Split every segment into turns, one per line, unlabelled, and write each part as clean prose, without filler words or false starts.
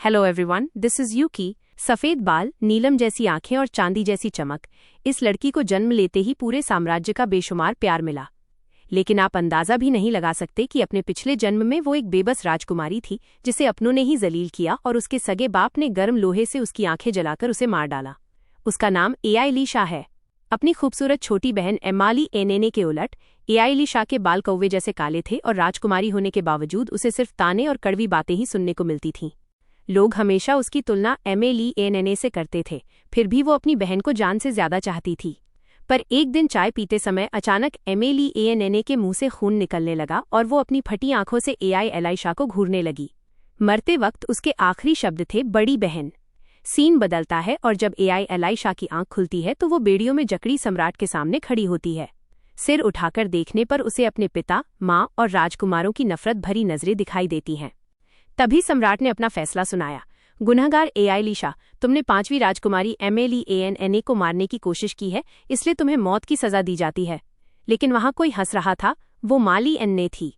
Hello everyone, this is Yuki. सफेद बाल, नीलम जैसी आंखें और चांदी जैसी चमक। इस लड़की को जन्म लेते ही पूरे साम्राज्य का बेशुमार प्यार मिला। लेकिन आप अंदाजा भी नहीं लगा सकते कि अपने पिछले जन्म में वो एक बेबस राजकुमारी थी जिसे अपनों ने ही जलील किया और उसके सगे बाप ने गर्म लोहे से उसकी आंखें जलाकर उसे मार डाला। उसका नाम एआईली शाह है। अपनी खूबसूरत छोटी बहन एमाली एनेने के उलट एआईली शाह के बाल कौवे जैसे काले थे और राजकुमारी होने के बावजूद उसे सिर्फ ताने और कड़वी बातें ही सुनने को मिलती थीं। लोग हमेशा उसकी तुलना एमेली एनेने से करते थे, फिर भी वो अपनी बहन को जान से ज्यादा चाहती थी। पर एक दिन चाय पीते समय अचानक एमेली एनेने के मुंह से खून निकलने लगा और वो अपनी फटी आंखों से एआईली शाह को घूरने लगी। मरते वक्त उसके आखिरी शब्द थे, बड़ी बहन। सीन बदलता है और जब एआईली शाह की आंख खुलती है तो वो बेड़ियों में जकड़ी सम्राट के सामने खड़ी होती है। सिर उठाकर देखने पर उसे अपने पिता, माँ और राजकुमारों की नफरत भरी नजरें दिखाई देती हैं। तभी सम्राट ने अपना फैसला सुनाया। गुनहगार एआईली शाह, तुमने 5वीं राजकुमारी एमेली एनेने को मारने की कोशिश की है, इसलिए तुम्हें मौत की सजा दी जाती है। लेकिन वहां कोई हंस रहा था। वो माली एन्ने थी।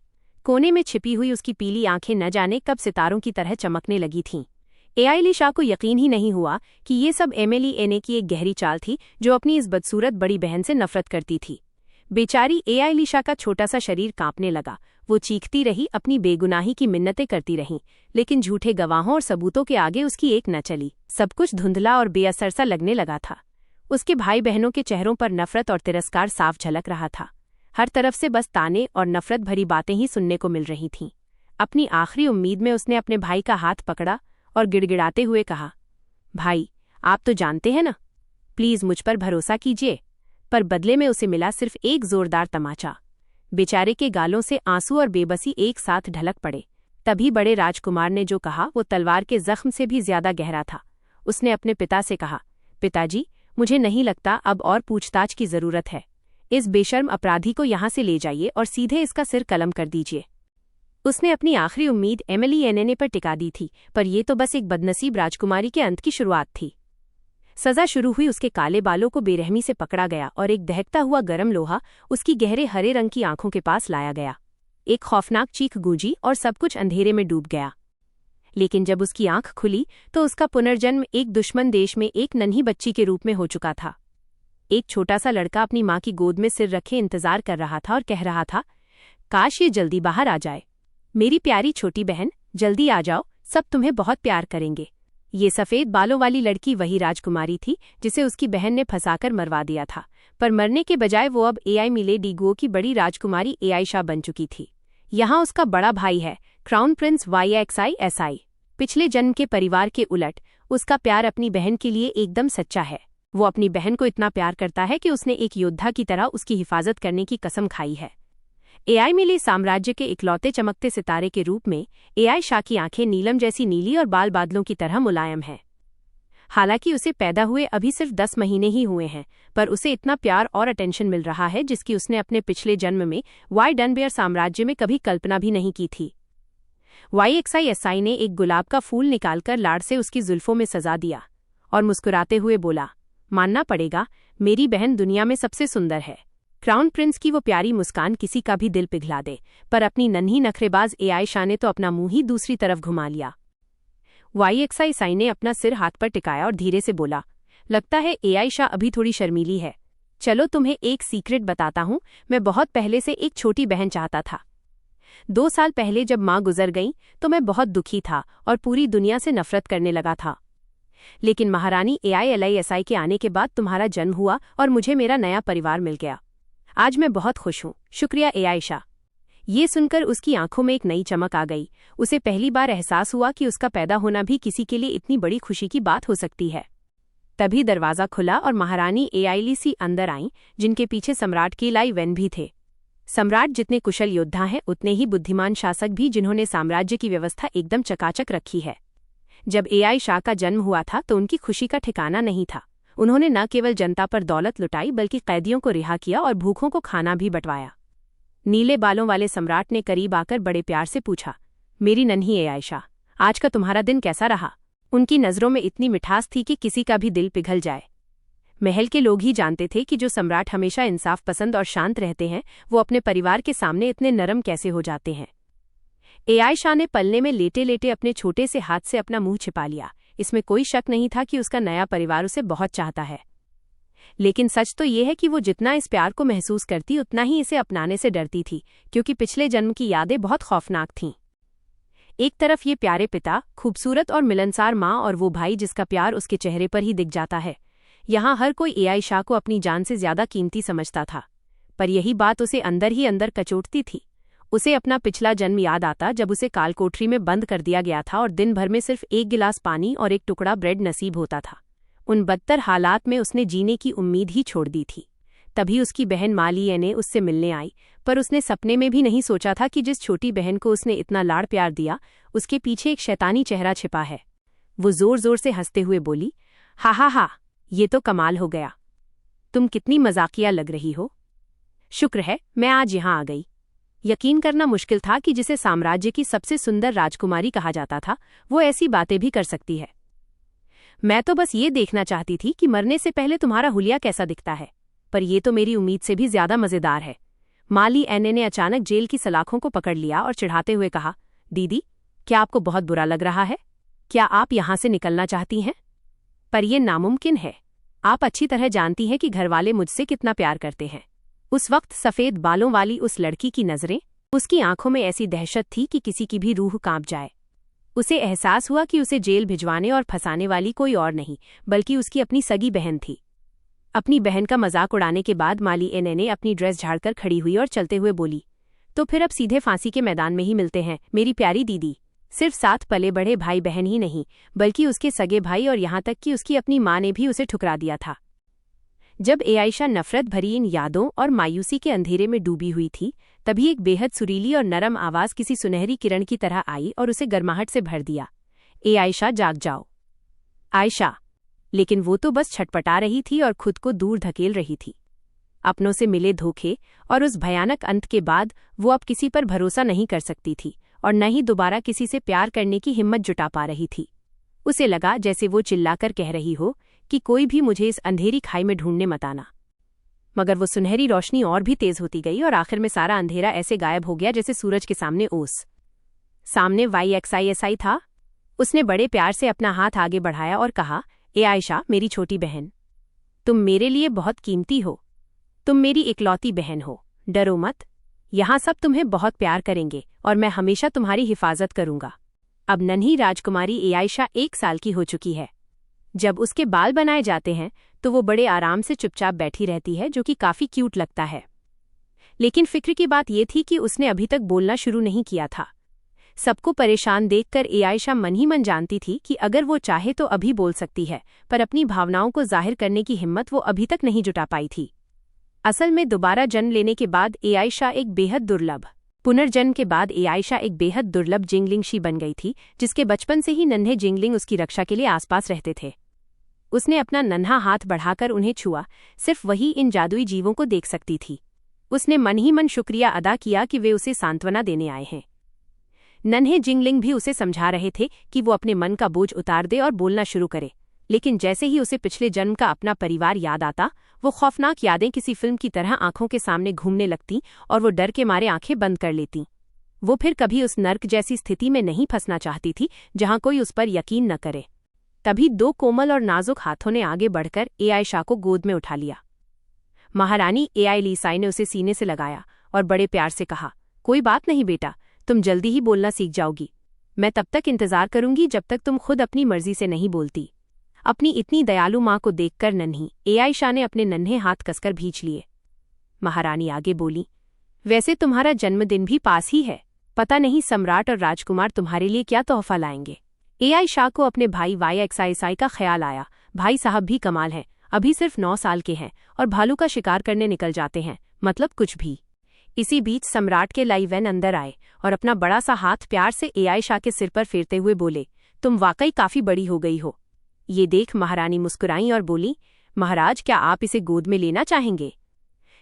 कोने में छिपी हुई उसकी पीली आंखें न जाने कब सितारों की तरह चमकने लगी थीं। एआईली शाह को यकीन ही नहीं हुआ कि ये सब एमेली एने की एक गहरी चाल थी, जो अपनी इस बदसूरत बड़ी बहन से नफरत करती थी। बेचारी एआईली शाह का छोटा सा शरीर कांपने लगा। वो चीखती रही, अपनी बेगुनाही की मिन्नतें करती रहीं, लेकिन झूठे गवाहों और सबूतों के आगे उसकी एक न चली। सब कुछ धुंधला और बेअसर सा लगने लगा था। उसके भाई बहनों के चेहरों पर नफरत और तिरस्कार साफ झलक रहा था। हर तरफ से बस ताने और नफरत भरी बातें ही सुनने को मिल रही थीं। अपनी आखिरी उम्मीद में उसने अपने भाई का हाथ पकड़ा और गिड़गिड़ाते हुए कहा, भाई, आप तो जानते हैं ना, प्लीज मुझ पर भरोसा कीजिए। पर बदले में उसे मिला सिर्फ एक जोरदार तमाचा। बेचारे के गालों से आंसू और बेबसी एक साथ ढलक पड़े। तभी बड़े राजकुमार ने जो कहा वो तलवार के जख्म से भी ज्यादा गहरा था। उसने अपने पिता से कहा, पिताजी, मुझे नहीं लगता अब और पूछताछ की जरूरत है। इस बेशर्म अपराधी को यहाँ से ले जाइए और सीधे इसका सिर कलम कर दीजिए। उसने अपनी आखिरी उम्मीद एमिली एनेने पर टिका दी थी, पर यह तो बस एक बदनसीब राजकुमारी के अंत की शुरुआत थी। सजा शुरू हुई। उसके काले बालों को बेरहमी से पकड़ा गया और एक दहकता हुआ गर्म लोहा उसकी गहरे हरे रंग की आंखों के पास लाया गया। एक खौफनाक चीख गूंजी और सब कुछ अंधेरे में डूब गया। लेकिन जब उसकी आंख खुली तो उसका पुनर्जन्म एक दुश्मन देश में एक नन्ही बच्ची के रूप में हो चुका था। एक छोटा सा लड़का अपनी माँ की गोद में सिर रखे इंतजार कर रहा था और कह रहा था, काश ये जल्दी बाहर आ जाए। मेरी प्यारी छोटी बहन, जल्दी आ जाओ, सब तुम्हें बहुत प्यार करेंगे। ये सफेद बालों वाली लड़की वही राजकुमारी थी जिसे उसकी बहन ने फंसाकर मरवा दिया था, पर मरने के बजाय वो अब एआईमिले डीगुओ की बड़ी राजकुमारी एआई शाह बन चुकी थी। यहाँ उसका बड़ा भाई है, क्राउन प्रिंस YXISI। पिछले जन्म के परिवार के उलट उसका प्यार अपनी बहन के लिए एकदम सच्चा है। वो अपनी बहन को इतना प्यार करता है कि उसने एक योद्धा की तरह उसकी हिफाजत करने की कसम खाई है। एआईमिले साम्राज्य के इकलौते चमकते सितारे के रूप में एआई शाह की आंखें नीलम जैसी नीली और बाल बादलों की तरह मुलायम हैं। हालांकि उसे पैदा हुए अभी सिर्फ 10 महीने ही हुए हैं, पर उसे इतना प्यार और अटेंशन मिल रहा है जिसकी उसने अपने पिछले जन्म में वाइडनबेयर साम्राज्य में कभी कल्पना भी नहीं की थी। YXISI ने एक गुलाब का फूल निकालकर लाड़ से उसकी जुल्फों में सजा दिया और मुस्कुराते हुए बोला, मानना पड़ेगा, मेरी बहन दुनिया में सबसे सुंदर है। क्राउन प्रिंस की वो प्यारी मुस्कान किसी का भी दिल पिघला दे, पर अपनी नन्ही नखरेबाज एआई शाह ने तो अपना मुंह ही दूसरी तरफ घुमा लिया। YXISI ने अपना सिर हाथ पर टिकाया और धीरे से बोला, लगता है एआई शाह अभी थोड़ी शर्मीली है। चलो तुम्हें एक सीक्रेट बताता हूँ, मैं बहुत पहले से एक छोटी बहन चाहता था। 2 साल पहले जब माँ गुजर गई तो मैं बहुत दुखी था और पूरी दुनिया से नफरत करने लगा था। लेकिन महारानी एआईली के आने के बाद तुम्हारा जन्म हुआ और मुझे मेरा नया परिवार मिल गया। आज मैं बहुत खुश हूँ, शुक्रिया एआई शाह। ये सुनकर उसकी आंखों में एक नई चमक आ गई। उसे पहली बार एहसास हुआ कि उसका पैदा होना भी किसी के लिए इतनी बड़ी खुशी की बात हो सकती है। तभी दरवाजा खुला और महारानी एआईली अंदर आईं, जिनके पीछे सम्राट कीलाई वेन भी थे। सम्राट जितने कुशल योद्धा हैं उतने ही बुद्धिमान शासक भी, जिन्होंने साम्राज्य की व्यवस्था एकदम चकाचक रखी है। जब एआई शाह का जन्म हुआ था तो उनकी खुशी का ठिकाना नहीं था। उन्होंने न केवल जनता पर दौलत लुटाई बल्कि कैदियों को रिहा किया और भूखों को खाना भी बंटवाया। नीले बालों वाले सम्राट ने करीब आकर बड़े प्यार से पूछा, मेरी नन्ही एआई शाह, आज का तुम्हारा दिन कैसा रहा? उनकी नजरों में इतनी मिठास थी कि किसी का भी दिल पिघल जाए। महल के लोग ही जानते थे कि जो सम्राट हमेशा इंसाफ पसंद और शांत रहते हैं वो अपने परिवार के सामने इतने नरम कैसे हो जाते हैं। एआई शाह ने पलने में लेटे लेटे अपने छोटे से हाथ से अपना मुंह छिपा लिया। इसमें कोई शक नहीं था कि उसका नया परिवार उसे बहुत चाहता है। लेकिन सच तो ये है कि वो जितना इस प्यार को महसूस करती उतना ही इसे अपनाने से डरती थी, क्योंकि पिछले जन्म की यादें बहुत खौफनाक थीं। एक तरफ ये प्यारे पिता, खूबसूरत और मिलनसार माँ, और वो भाई जिसका प्यार उसके चेहरे पर ही दिख जाता है। यहाँ हर कोई एआई शाह को अपनी जान से ज्यादा कीमती समझता था, पर यही बात उसे अंदर ही अंदर कचोटती थी। उसे अपना पिछला जन्म याद आता जब उसे कालकोठरी में बंद कर दिया गया था और दिन भर में सिर्फ एक गिलास पानी और एक टुकड़ा ब्रेड नसीब होता था। उन बदतर हालात में उसने जीने की उम्मीद ही छोड़ दी थी। तभी उसकी बहन माली ने उससे मिलने आई, पर उसने सपने में भी नहीं सोचा था कि जिस छोटी बहन को उसने इतना लाड़ प्यार दिया, उसके पीछे एक शैतानी चेहरा छिपा है। वो जोर जोर से हंसते हुए बोली, हा हा हा, ये तो कमाल हो गया। तुम कितनी मजाकिया लग रही हो। शुक्र है मैं आज यहाँ आ गई। यकीन करना मुश्किल था कि जिसे साम्राज्य की सबसे सुंदर राजकुमारी कहा जाता था, वो ऐसी बातें भी कर सकती है। मैं तो बस ये देखना चाहती थी कि मरने से पहले तुम्हारा हुलिया कैसा दिखता है, पर ये तो मेरी उम्मीद से भी ज्यादा मजेदार है। माली एने ने अचानक जेल की सलाखों को पकड़ लिया और चिढ़ाते हुए कहा, दीदी, क्या आपको बहुत बुरा लग रहा है? क्या आप यहाँ से निकलना चाहती हैं? पर यह नामुमकिन है। आप अच्छी तरह जानती हैं कि घरवाले मुझसे कितना प्यार करते हैं। उस वक्त सफेद बालों वाली उस लड़की की नजरें, उसकी आंखों में ऐसी दहशत थी कि किसी की भी रूह कांप जाए। उसे एहसास हुआ कि उसे जेल भिजवाने और फंसाने वाली कोई और नहीं, बल्कि उसकी अपनी सगी बहन थी। अपनी बहन का मजाक उड़ाने के बाद माली एने अपनी ड्रेस झाड़कर खड़ी हुई और चलते हुए बोली, तो फिर अब सीधे फांसी के मैदान में ही मिलते हैं मेरी प्यारी दीदी। सिर्फ साथ पले बढ़े भाई बहन ही नहीं, बल्कि उसके सगे भाई और यहाँ तक कि उसकी अपनी माँ ने भी उसे ठुकरा दिया था। जब एआइशा नफरत भरी इन यादों और मायूसी के अंधेरे में डूबी हुई थी, तभी एक बेहद सुरीली और नरम आवाज किसी सुनहरी किरण की तरह आई और उसे गर्माहट से भर दिया, एआइशा जाग जाओ। आयशा। लेकिन वो तो बस छटपटा रही थी और खुद को दूर धकेल रही थी। अपनों से मिले धोखे और उस भयानक अंत के बाद वो अब किसी पर भरोसा नहीं कर सकती थी और न ही दोबारा किसी से प्यार करने की हिम्मत जुटा पा रही थी। उसे लगा जैसे वो चिल्लाकर कह रही हो कि कोई भी मुझे इस अंधेरी खाई में ढूंढने मत आना। मगर वो सुनहरी रोशनी और भी तेज होती गई और आखिर में सारा अंधेरा ऐसे गायब हो गया जैसे सूरज के सामने ओस। सामने YXISI था। उसने बड़े प्यार से अपना हाथ आगे बढ़ाया और कहा, ए आयशा, मेरी छोटी बहन, तुम मेरे लिए बहुत कीमती हो। तुम मेरी इकलौती बहन हो। डरो मत। यहाँ सब तुम्हें बहुत प्यार करेंगे और मैं हमेशा तुम्हारी हिफाजत करूंगा। अब नन्ही राजकुमारी एआइशा 1 साल की हो चुकी है। जब उसके बाल बनाए जाते हैं तो वो बड़े आराम से चुपचाप बैठी रहती है, जो कि काफी क्यूट लगता है। लेकिन फिक्र की बात यह थी कि उसने अभी तक बोलना शुरू नहीं किया था। सबको परेशान देखकर एआइशा मन ही मन जानती थी कि अगर वो चाहे तो अभी बोल सकती है, पर अपनी भावनाओं को जाहिर करने की हिम्मत वो अभी तक नहीं जुटा पाई थी। असल में दोबारा जन्म लेने के बाद एआइशा एक बेहद दुर्लभ पुनर्जन्म के बाद एआइशा एक बेहद दुर्लभ जिंगलिंगशी बन गई थी, जिसके बचपन से ही नन्हे जिंगलिंग उसकी रक्षा के लिए आसपास रहते थे। उसने अपना नन्हा हाथ बढ़ाकर उन्हें छुआ। सिर्फ वही इन जादुई जीवों को देख सकती थी। उसने मन ही मन शुक्रिया अदा किया कि वे उसे सांत्वना देने आए हैं। नन्हे जिंगलिंग भी उसे समझा रहे थे कि वो अपने मन का बोझ उतार दे और बोलना शुरू करे। लेकिन जैसे ही उसे पिछले जन्म का अपना परिवार याद आता, वो खौफनाक यादें किसी फिल्म की तरह आंखों के सामने घूमने लगती और वो डर के मारे आंखें बंद कर लेती। वो फिर कभी उस नर्क जैसी स्थिति में नहीं फंसना चाहती थी जहां कोई उस पर यकीन न करे। तभी 2 कोमल और नाजुक हाथों ने आगे बढ़कर एआइशा को गोद में उठा लिया। महारानी एआइलिसाई ने उसे सीने से लगाया और बड़े प्यार से कहा, कोई बात नहीं बेटा, तुम जल्दी ही बोलना सीख जाओगी। मैं तब तक इंतजार करूंगी जब तक तुम खुद अपनी मर्जी से नहीं बोलती। अपनी इतनी दयालु माँ को देखकर नन्ही एआइशा ने अपने नन्हे हाथ कसकर भींच लिए। महारानी आगे बोली, वैसे तुम्हारा जन्मदिन भी पास ही है। पता नहीं सम्राट और राजकुमार तुम्हारे लिए क्या तोहफा लाएंगे। एआइशा को अपने भाई YXISI का ख्याल आया। भाई साहब भी कमाल हैं, अभी सिर्फ 9 साल के हैं और भालू का शिकार करने निकल जाते हैं, मतलब कुछ भी। इसी बीच सम्राट के लाइवेन अंदर आए और अपना बड़ा सा हाथ प्यार से एआइशा के सिर पर फेरते हुए बोले, तुम वाकई काफी बड़ी हो गई हो। ये देख महारानी मुस्कुराई और बोली, महाराज, क्या आप इसे गोद में लेना चाहेंगे?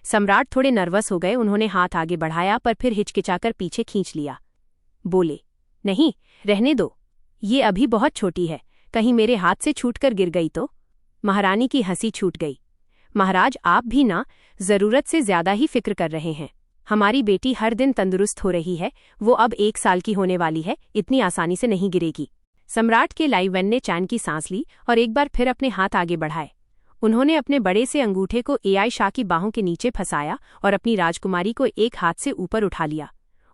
सम्राट थोड़े नर्वस हो गए। उन्होंने हाथ आगे बढ़ाया पर फिर हिचकिचाकर पीछे खींच लिया। बोले, नहीं, रहने दो, ये अभी बहुत छोटी है, कहीं मेरे हाथ से छूटकर गिर गई तो। महारानी की हंसी छूट गई। महाराज, आप भी ना जरूरत से ज्यादा ही फिक्र कर रहे हैं। हमारी बेटी हर दिन तंदुरुस्त हो रही है, वो अब 1 साल की होने वाली है, इतनी आसानी से नहीं गिरेगी। सम्राट के लाई वेन ने चैन की सांस ली और एक बार फिर अपने हाथ आगे बढ़ाए। उन्होंने अपने बड़े से अंगूठे को एआई शाह की बाहों के नीचे फंसाया और अपनी राजकुमारी को एक हाथ से ऊपर उठा लिया।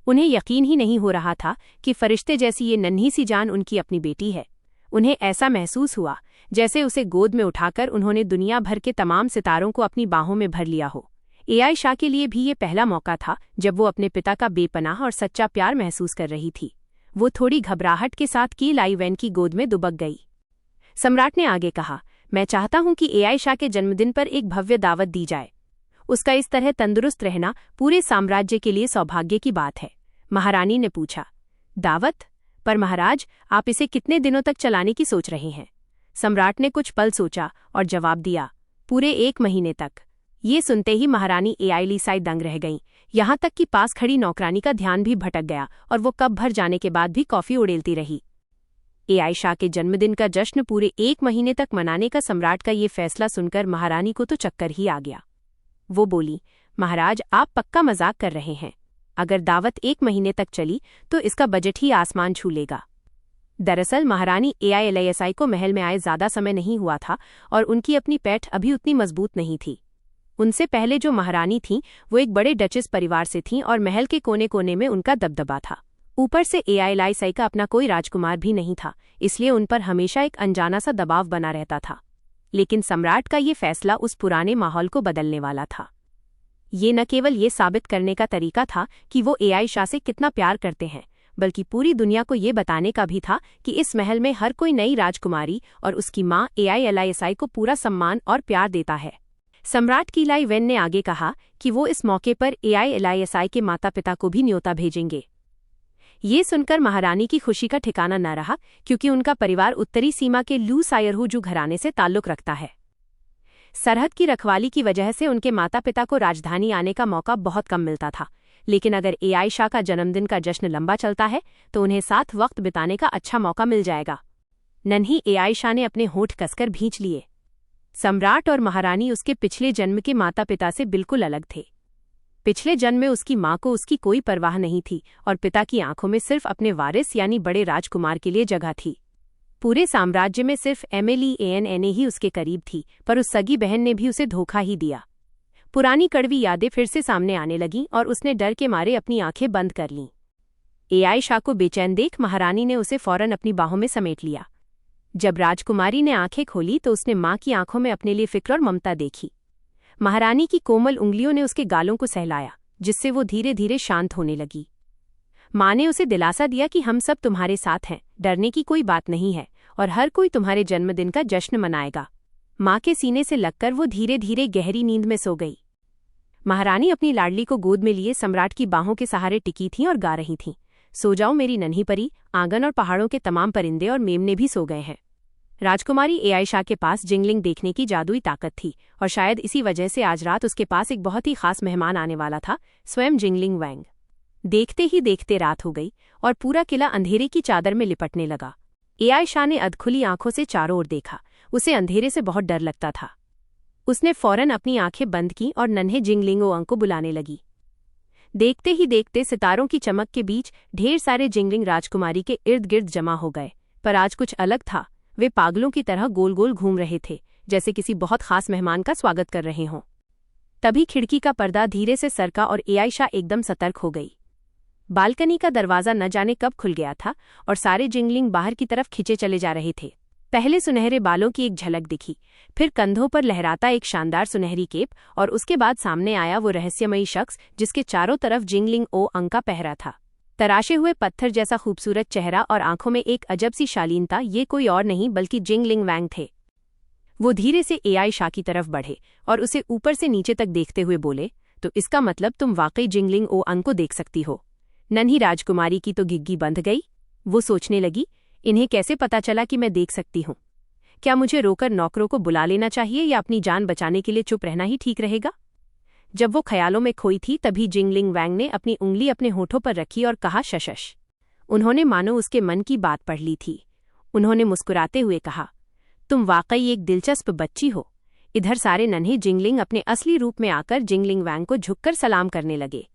उन्हें यकीन ही नहीं हो रहा था कि फरिश्ते जैसी ये नन्ही सी जान उनकी अपनी बेटी है। उन्हें ऐसा महसूस हुआ जैसे उसे गोद में उठाकर उन्होंने दुनिया भर के तमाम सितारों को अपनी बाहों में भर लिया हो। एआई शाह के लिए भी ये पहला मौका था जब वो अपने पिता का बेपनाह और सच्चा प्यार महसूस कर रही थी। वो थोड़ी घबराहट के साथ की लाई वेन की गोद में दुबक गई। सम्राट ने आगे कहा, मैं चाहता हूं कि एआई शाह के जन्मदिन पर एक भव्य दावत दी जाए। उसका इस तरह तंदुरुस्त रहना पूरे साम्राज्य के लिए सौभाग्य की बात है। महारानी ने पूछा, दावत? पर महाराज, आप इसे कितने दिनों तक चलाने की सोच रहे हैं? सम्राट ने कुछ पल सोचा और जवाब दिया, पूरे 1 महीने तक। ये सुनते ही महारानी एआई लीसाई दंग रह गईं, यहाँ तक कि पास खड़ी नौकरानी का ध्यान भी भटक गया और वो कप भर जाने के बाद भी कॉफी उड़ेलती रही। एआई शाह के जन्मदिन का जश्न पूरे 1 महीने तक मनाने का सम्राट का ये फैसला सुनकर महारानी को तो चक्कर ही आ गया। वो बोली, महाराज, आप पक्का मजाक कर रहे हैं। अगर दावत 1 महीने तक चली तो इसका बजट ही आसमान छू लेगा। दरअसल महारानी एआईएलआईएसआई को महल में आए ज्यादा समय नहीं हुआ था और उनकी अपनी पैठ अभी उतनी मजबूत नहीं थी। उनसे पहले जो महारानी थीं वो एक बड़े डचेस परिवार से थीं और महल के कोने कोने में उनका दबदबा था। ऊपर से एआईएलआईएसआई का अपना कोई राजकुमार भी नहीं था, इसलिए उन पर हमेशा एक अनजाना सा दबाव बना रहता था। लेकिन सम्राट का ये फैसला उस पुराने माहौल को बदलने वाला था। ये न केवल ये साबित करने का तरीका था कि वो एआई शाह से कितना प्यार करते हैं, बल्कि पूरी दुनिया को ये बताने का भी था कि इस महल में हर कोई नई राजकुमारी और उसकी माँ एआईएलआईएसआई को पूरा सम्मान और प्यार देता है। सम्राट की लाई वेन ने आगे कहा कि वो इस मौके पर एआईएलआईएसआई के माता पिता को भी न्योता भेजेंगे। ये सुनकर महारानी की खुशी का ठिकाना न रहा, क्योंकि उनका परिवार उत्तरी सीमा के लू सायरहू घराने से ताल्लुक रखता है। सरहद की रखवाली की वजह से उनके माता पिता को राजधानी आने का मौका बहुत कम मिलता था, लेकिन अगर एआई शाह का जन्मदिन का जश्न लंबा चलता है तो उन्हें साथ वक्त बिताने का अच्छा मौका मिल जाएगा। नन्ही एआई शाह ने अपने होंठ कसकर भींच लिए। सम्राट और महारानी उसके पिछले जन्म के माता पिता से बिल्कुल अलग थे। पिछले जन्म में उसकी माँ को उसकी कोई परवाह नहीं थी और पिता की आंखों में सिर्फ अपने वारिस यानी बड़े राजकुमार के लिए जगह थी। पूरे साम्राज्य में सिर्फ एमएलईएनएन ही उसके करीब थी, पर उस सगी बहन ने भी उसे धोखा ही दिया। पुरानी कड़वी यादें फिर से सामने आने लगीं और उसने डर के मारे अपनी आंखें बंद कर लीं। एआई शाह को बेचैन देख महारानी ने उसे फौरन अपनी बाहों में समेट लिया। जब राजकुमारी ने आंखें खोली तो उसने माँ की आंखों में अपने लिए फिक्र और ममता देखी। महारानी की कोमल उंगलियों ने उसके गालों को सहलाया, जिससे वो धीरे धीरे शांत होने लगी। माँ ने उसे दिलासा दिया कि हम सब तुम्हारे साथ हैं, डरने की कोई बात नहीं है और हर कोई तुम्हारे जन्मदिन का जश्न मनाएगा। माँ के सीने से लगकर वो धीरे धीरे गहरी नींद में सो गई। महारानी अपनी लाडली को गोद में लिए सम्राट की बाहों के सहारे टिकी थीं और गा रही थीं, सो जाओ मेरी नन्ही परी, आंगन और पहाड़ों के तमाम परिंदे और मेमने भी सो गए हैं। राजकुमारी एआई शाह के पास जिंगलिंग देखने की जादुई ताकत थी और शायद इसी वजह से आज रात उसके पास एक बहुत ही खास मेहमान आने वाला था, स्वयं जिंगलिंग वैंग। देखते ही देखते रात हो गई और पूरा किला अंधेरे की चादर में लिपटने लगा। एआई शाह ने अधखुली आंखों से चारों ओर देखा। उसे अंधेरे से बहुत डर लगता था। उसने फौरन अपनी आंखें बंद की और नन्हे जिंगलिंग ओआंग को बुलाने लगी। देखते ही देखते सितारों की चमक के बीच ढेर सारे जिंगलिंग राजकुमारी के इर्द गिर्द जमा हो गए। पर आज कुछ अलग था। वे पागलों की तरह गोल गोल घूम रहे थे, जैसे किसी बहुत खास मेहमान का स्वागत कर रहे हों। तभी खिड़की का पर्दा धीरे से सरका और एआई शाह एकदम सतर्क हो गई। बालकनी का दरवाजा न जाने कब खुल गया था और सारे जिंगलिंग बाहर की तरफ खिंचे चले जा रहे थे। पहले सुनहरे बालों की एक झलक दिखी, फिर कंधों पर लहराता एक शानदार सुनहरी केप और उसके बाद सामने आया वो रहस्यमयी शख्स जिसके चारों तरफ जिंगलिंग ओआंग का पहरा था। तराशे हुए पत्थर जैसा खूबसूरत चेहरा और आंखों में एक अजब सी शालीनता, ये कोई और नहीं बल्कि जिंगलिंग वैंग थे। वो धीरे से एआई शाह की तरफ बढ़े और उसे ऊपर से नीचे तक देखते हुए बोले, तो इसका मतलब तुम वाकई जिंगलिंग ओआंग को देख सकती हो। नन्ही राजकुमारी की तो घिग्गी बंध गई। वो सोचने लगी, इन्हें कैसे पता चला कि मैं देख सकती हूँ? क्या मुझे रोकर नौकरों को बुला लेना चाहिए या अपनी जान बचाने के लिए चुप रहना ही ठीक रहेगा? जब वो ख्यालों में खोई थी तभी जिंगलिंग वैंग ने अपनी उंगली अपने होठों पर रखी और कहा, शशश। उन्होंने मानो उसके मन की बात पढ़ ली थी। उन्होंने मुस्कुराते हुए कहा, तुम वाकई एक दिलचस्प बच्ची हो। इधर सारे नन्हे जिंगलिंग अपने असली रूप में आकर जिंगलिंग वैंग को झुककर सलाम करने लगे।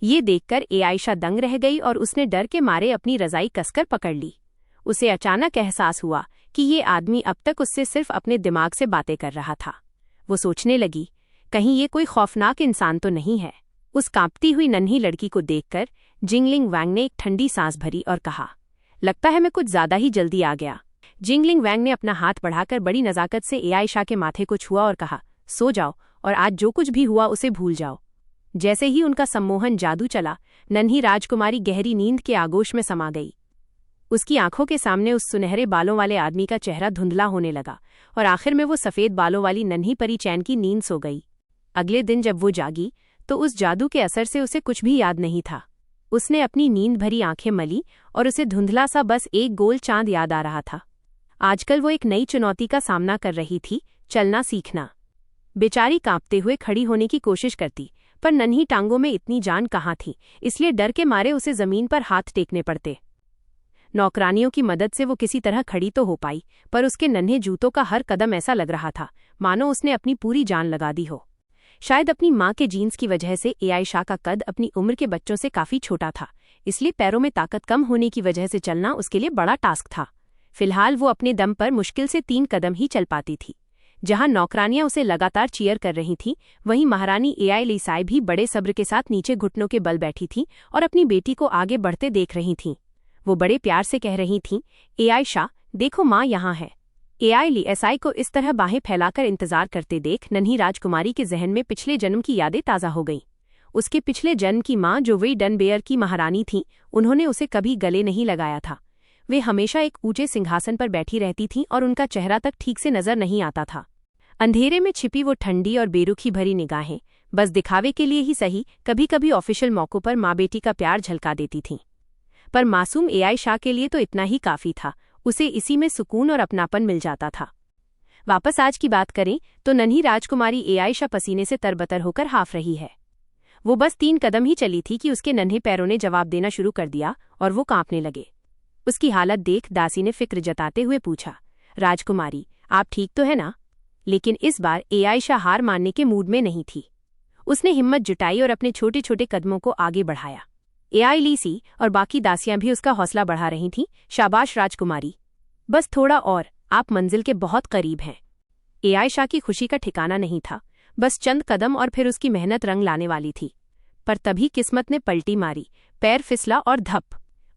ये देखकर आयशा दंग रह गई और उसने डर के मारे अपनी रजाई कसकर पकड़ ली। उसे अचानक एहसास हुआ कि ये आदमी अब तक उससे सिर्फ अपने दिमाग से बातें कर रहा था। वो सोचने लगी, कहीं ये कोई खौफनाक इंसान तो नहीं है। उस कांपती हुई नन्ही लड़की को देखकर जिंगलिंग वैंग ने एक ठंडी सांस भरी और कहा, लगता है मैं कुछ ज्यादा ही जल्दी आ गया। जिंगलिंग वैंग ने अपना हाथ बढ़ाकर बड़ी नजाकत से आयशा के माथे को छुआ और कहा, सो जाओ और आज जो कुछ भी हुआ उसे भूल जाओ। जैसे ही उनका सम्मोहन जादू चला, नन्ही राजकुमारी गहरी नींद के आगोश में समा गई। उसकी आंखों के सामने उस सुनहरे बालों वाले आदमी का चेहरा धुंधला होने लगा और आखिर में वो सफेद बालों वाली नन्ही परी चैन की नींद सो गई। अगले दिन जब वो जागी तो उस जादू के असर से उसे कुछ भी याद नहीं था। उसने अपनी नींद भरी आंखें मली और उसे धुंधला सा बस एक गोल चांद याद आ रहा था। आजकल वो एक नई चुनौती का सामना कर रही थी, चलना सीखना। बेचारी कांपते हुए खड़ी होने की कोशिश करती, पर नन्ही टांगों में इतनी जान कहाँ थी, इसलिए डर के मारे उसे जमीन पर हाथ टेकने पड़ते। नौकरानियों की मदद से वो किसी तरह खड़ी तो हो पाई, पर उसके नन्हे जूतों का हर कदम ऐसा लग रहा था मानो उसने अपनी पूरी जान लगा दी हो। शायद अपनी माँ के जीन्स की वजह से आयशा का कद अपनी उम्र के बच्चों से काफी छोटा था, इसलिए पैरों में ताकत कम होने की वजह से चलना उसके लिए बड़ा टास्क था। फिलहाल वो अपने दम पर मुश्किल से 3 कदम ही चल पाती थी। जहां नौकरानियां उसे लगातार चीयर कर रही थीं, वहीं महारानी एआई भी बड़े सब्र के साथ नीचे घुटनों के बल बैठी थीं और अपनी बेटी को आगे बढ़ते देख रही थीं। वो बड़े प्यार से कह रही थीं, आयशा देखो माँ यहाँ है। एआई को इस तरह बाहें फैलाकर इंतजार करते देख नन्ही राजकुमारी के जहन में पिछले जन्म की यादें ताज़ा हो गईं। उसके पिछले जन्म की माँ जो वे डनबेयर की महारानी थीं, उन्होंने उसे कभी गले नहीं लगाया था। वे हमेशा एक ऊंचे सिंहासन पर बैठी रहती थीं और उनका चेहरा तक ठीक से नजर नहीं आता था। अंधेरे में छिपी वो ठंडी और बेरुखी भरी निगाहें बस दिखावे के लिए ही सही कभी कभी ऑफिशियल मौकों पर माँ बेटी का प्यार झलका देती थीं। पर मासूम आयशा के लिए तो इतना ही काफी था, उसे इसी में सुकून और अपनापन मिल जाता था। वापस आज की बात करें तो नन्ही राजकुमारी आयशा पसीने से तरबतर होकर हाफ रही है। वो बस 3 कदम ही चली थी कि उसके नन्हे पैरों ने जवाब देना शुरू कर दिया और वो कांपने लगे। उसकी हालत देख दासी ने फिक्र जताते हुए पूछा, राजकुमारी आप ठीक तो है ना? लेकिन इस बार आयशा हार मानने के मूड में नहीं थी। उसने हिम्मत जुटाई और अपने छोटे छोटे कदमों को आगे बढ़ाया। एआई और बाकी दासियां भी उसका हौसला बढ़ा रही थीं। शाबाश राजकुमारी, बस थोड़ा और, आप मंजिल के बहुत करीब हैं। आयशा की खुशी का ठिकाना नहीं था। बस चंद कदम और फिर उसकी मेहनत रंग लाने वाली थी। पर तभी किस्मत ने पलटी मारी, पैर फिसला और धप,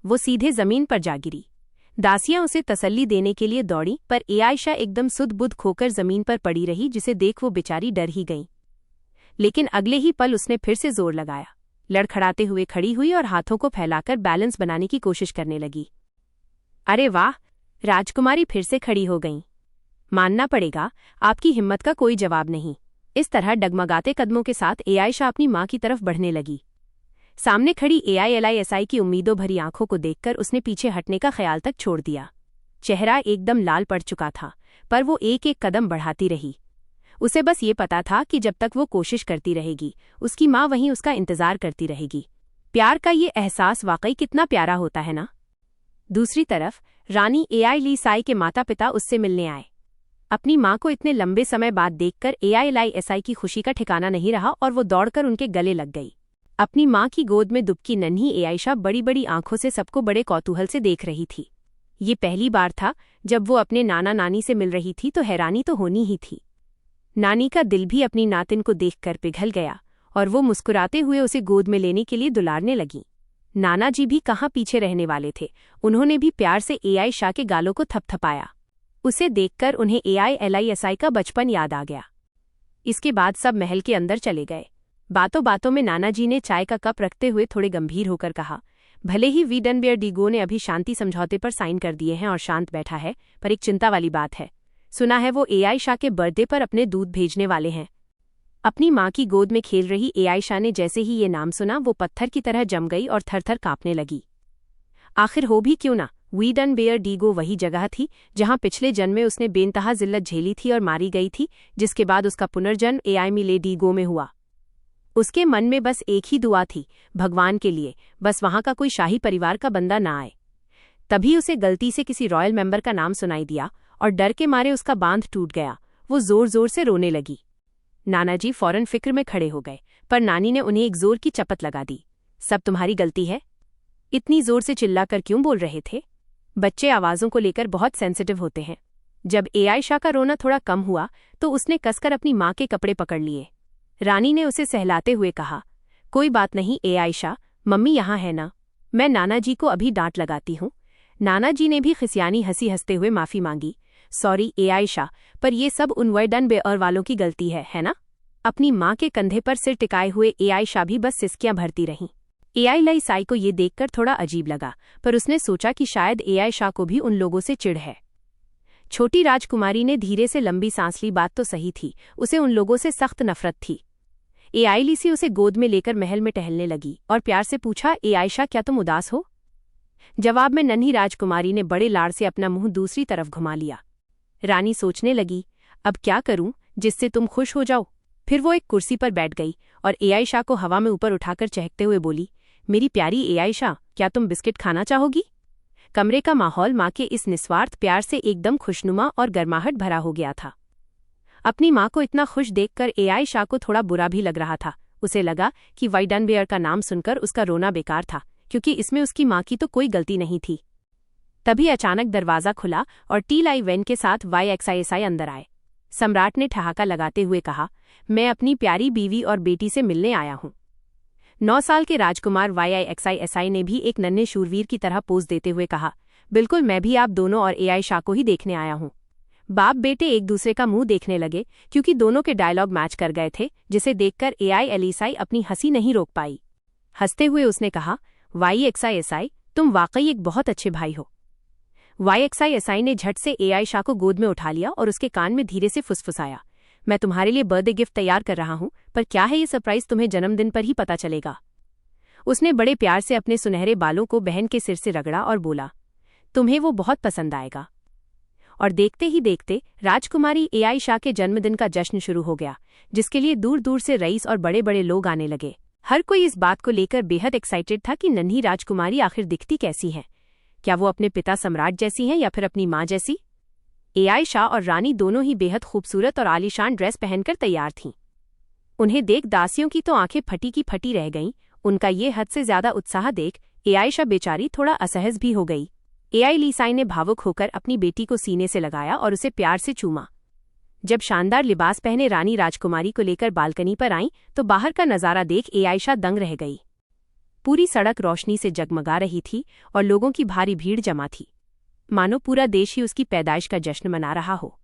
वो सीधे जमीन पर जा गिरी। दासियां उसे तसल्ली देने के लिए दौड़ी, पर आयशा एकदम सुध-बुध खोकर जमीन पर पड़ी रही, जिसे देख वो बेचारी डर ही गई। लेकिन अगले ही पल उसने फिर से जोर लगाया, लड़खड़ाते हुए खड़ी हुई और हाथों को फैलाकर बैलेंस बनाने की कोशिश करने लगी। अरे वाह, राजकुमारी फिर से खड़ी हो गईं। मानना पड़ेगा, आपकी हिम्मत का कोई जवाब नहीं। इस तरह डगमगाते कदमों के साथ आयशा अपनी माँ की तरफ बढ़ने लगी। सामने खड़ी एआई की उम्मीदों भरी आंखों को देखकर उसने पीछे हटने का ख्याल तक छोड़ दिया। चेहरा एकदम लाल पड़ चुका था, पर वो एक एक कदम बढ़ाती रही। उसे बस ये पता था कि जब तक वो कोशिश करती रहेगी, उसकी माँ वहीं उसका इंतजार करती रहेगी। प्यार का ये एहसास वाकई कितना प्यारा होता है ना। दूसरी तरफ रानी एआई के माता पिता उससे मिलने आए। अपनी माँ को इतने लंबे समय बाद देखकर एआई की खुशी का ठिकाना नहीं रहा और वो दौड़कर उनके गले लग गई। अपनी माँ की गोद में दुबकी नन्ही आयशा बड़ी बड़ी आंखों से सबको बड़े कौतूहल से देख रही थी। ये पहली बार था जब वो अपने नाना नानी से मिल रही थी, तो हैरानी तो होनी ही थी। नानी का दिल भी अपनी नातिन को देखकर पिघल गया और वो मुस्कुराते हुए उसे गोद में लेने के लिए दुलारने लगीं। नाना जी भी कहाँ पीछे रहने वाले थे, उन्होंने भी प्यार से आयशा के गालों को थपथपाया। उसे देखकर उन्हें एआई का बचपन याद आ गया। इसके बाद सब महल के अंदर चले गए। बातों बातों में नाना जी ने चाय का कप रखते हुए थोड़े गंभीर होकर कहा, भले ही वीडनबेयर डीगो ने अभी शांति समझौते पर साइन कर दिए हैं और शांत बैठा है, पर एक चिंता वाली बात है। सुना है वो आयशा के बर्थडे पर अपने दूध भेजने वाले हैं। अपनी माँ की गोद में खेल रही आयशा ने जैसे ही ये नाम सुना, वो पत्थर की तरह जम गई और थर-थर कांपने लगी। आखिर हो भी क्यों ना, वीडनबेयर डीगो वही जगह थी जहां पिछले जन्म में उसने बेनतहा जिल्लत झेली थी और मारी गई थी, जिसके बाद उसका पुनर्जन्म एआई डीगो में हुआ। उसके मन में बस एक ही दुआ थी, भगवान के लिए बस वहां का कोई शाही परिवार का बंदा ना आए। तभी उसे गलती से किसी रॉयल मेंबर का नाम सुनाई दिया और डर के मारे उसका बांध टूट गया। वो जोर जोर से रोने लगी। नाना जी फौरन फिक्र में खड़े हो गए, पर नानी ने उन्हें एक जोर की चपत लगा दी। सब तुम्हारी गलती है। इतनी जोर से चिल्लाकर क्यों बोल रहे थे? बच्चे आवाज़ों को लेकर बहुत सेंसिटिव होते हैं। जब आयशा का रोना थोड़ा कम हुआ तो उसने कसकर अपनी माँ के कपड़े पकड़ लिए। रानी ने उसे सहलाते हुए कहा, कोई बात नहीं आयशा, मम्मी यहाँ है ना, मैं नाना जी को अभी डांट लगाती हूँ। नाना जी ने भी खिसियानी हंसी हंसते हुए माफ़ी मांगी। सॉरी आयशा, पर ये सब उन वर्डन बेअर वालों की गलती है ना? अपनी माँ के कंधे पर सिर टिकाए हुए आयशा भी बस सिसकियां भरती रहीं। आयशा को ये देखकर थोड़ा अजीब लगा, पर उसने सोचा कि शायद आयशा को भी उन लोगों से चिढ़ है। छोटी राजकुमारी ने धीरे से लंबी सांस ली। बात तो सही थी, उसे उन लोगों से सख्त नफरत थी। आयशा उसे गोद में लेकर महल में टहलने लगी और प्यार से पूछा, आयशा क्या तुम उदास हो? जवाब में नन्ही राजकुमारी ने बड़े लाड़ से अपना मुंह दूसरी तरफ घुमा लिया। रानी सोचने लगी, अब क्या करूं जिससे तुम खुश हो जाओ। फिर वो एक कुर्सी पर बैठ गई और आयशा को हवा में ऊपर उठाकर चहकते हुए बोली, मेरी प्यारी आयशा, क्या तुम बिस्किट खाना चाहोगी? कमरे का माहौल माँ के इस निस्वार्थ प्यार से एकदम खुशनुमा और गर्माहट भरा हो गया था। अपनी माँ को इतना खुश देखकर आयशा को थोड़ा बुरा भी लग रहा था। उसे लगा कि वाइडन बेयर का नाम सुनकर उसका रोना बेकार था, क्योंकि इसमें उसकी माँ की तो कोई गलती नहीं थी। तभी अचानक दरवाज़ा खुला और टी-लाई वेन के साथ YXISI अंदर आए। सम्राट ने ठहाका लगाते हुए कहा, मैं अपनी प्यारी बीवी और बेटी से मिलने आया हूँ। 9 साल के राजकुमार YXISI ने भी एक नन्हे शूरवीर की तरह पोज देते हुए कहा, बिल्कुल, मैं भी आप दोनों और आयशा को ही देखने आया हूँ। बाप बेटे एक दूसरे का मुंह देखने लगे, क्योंकि दोनों के डायलॉग मैच कर गए थे, जिसे देखकर आयशा अपनी हंसी नहीं रोक पाई। हंसते हुए उसने कहा, YXISI, तुम वाकई एक बहुत अच्छे भाई हो। YXISI ने झट से आयशा को गोद में उठा लिया और उसके कान में धीरे से फुसफुसाया, मैं तुम्हारे लिए बर्थडे गिफ्ट तैयार कर रहा हूँ, पर क्या है ये सरप्राइज तुम्हें जन्मदिन पर ही पता चलेगा। उसने बड़े प्यार से अपने सुनहरे बालों को बहन के सिर से रगड़ा और बोला, तुम्हें वो बहुत पसंद आएगा। और देखते ही देखते राजकुमारी आयशा के जन्मदिन का जश्न शुरू हो गया, जिसके लिए दूर दूर से रईस और बड़े बड़े लोग आने लगे। हर कोई इस बात को लेकर बेहद एक्साइटेड था कि नन्ही राजकुमारी आखिर दिखती कैसी है। क्या वो अपने पिता सम्राट जैसी हैं या फिर अपनी माँ जैसी? आयशा और रानी दोनों ही बेहद खूबसूरत और आलीशान ड्रेस पहनकर तैयार थीं। उन्हें देख दासियों की तो आंखें फटी की फटी रह गईं। उनका ये हद से ज्यादा उत्साह देख आयशा बेचारी थोड़ा असहज भी हो गई। आयशा ने भावुक होकर अपनी बेटी को सीने से लगाया और उसे प्यार से चूमा। जब शानदार लिबास पहने रानी राजकुमारी को लेकर बालकनी पर आईं तो बाहर का नजारा देख आयशा दंग रह गई। पूरी सड़क रोशनी से जगमगा रही थी और लोगों की भारी भीड़ जमा थी, मानो पूरा देश ही उसकी पैदाइश का जश्न मना रहा हो।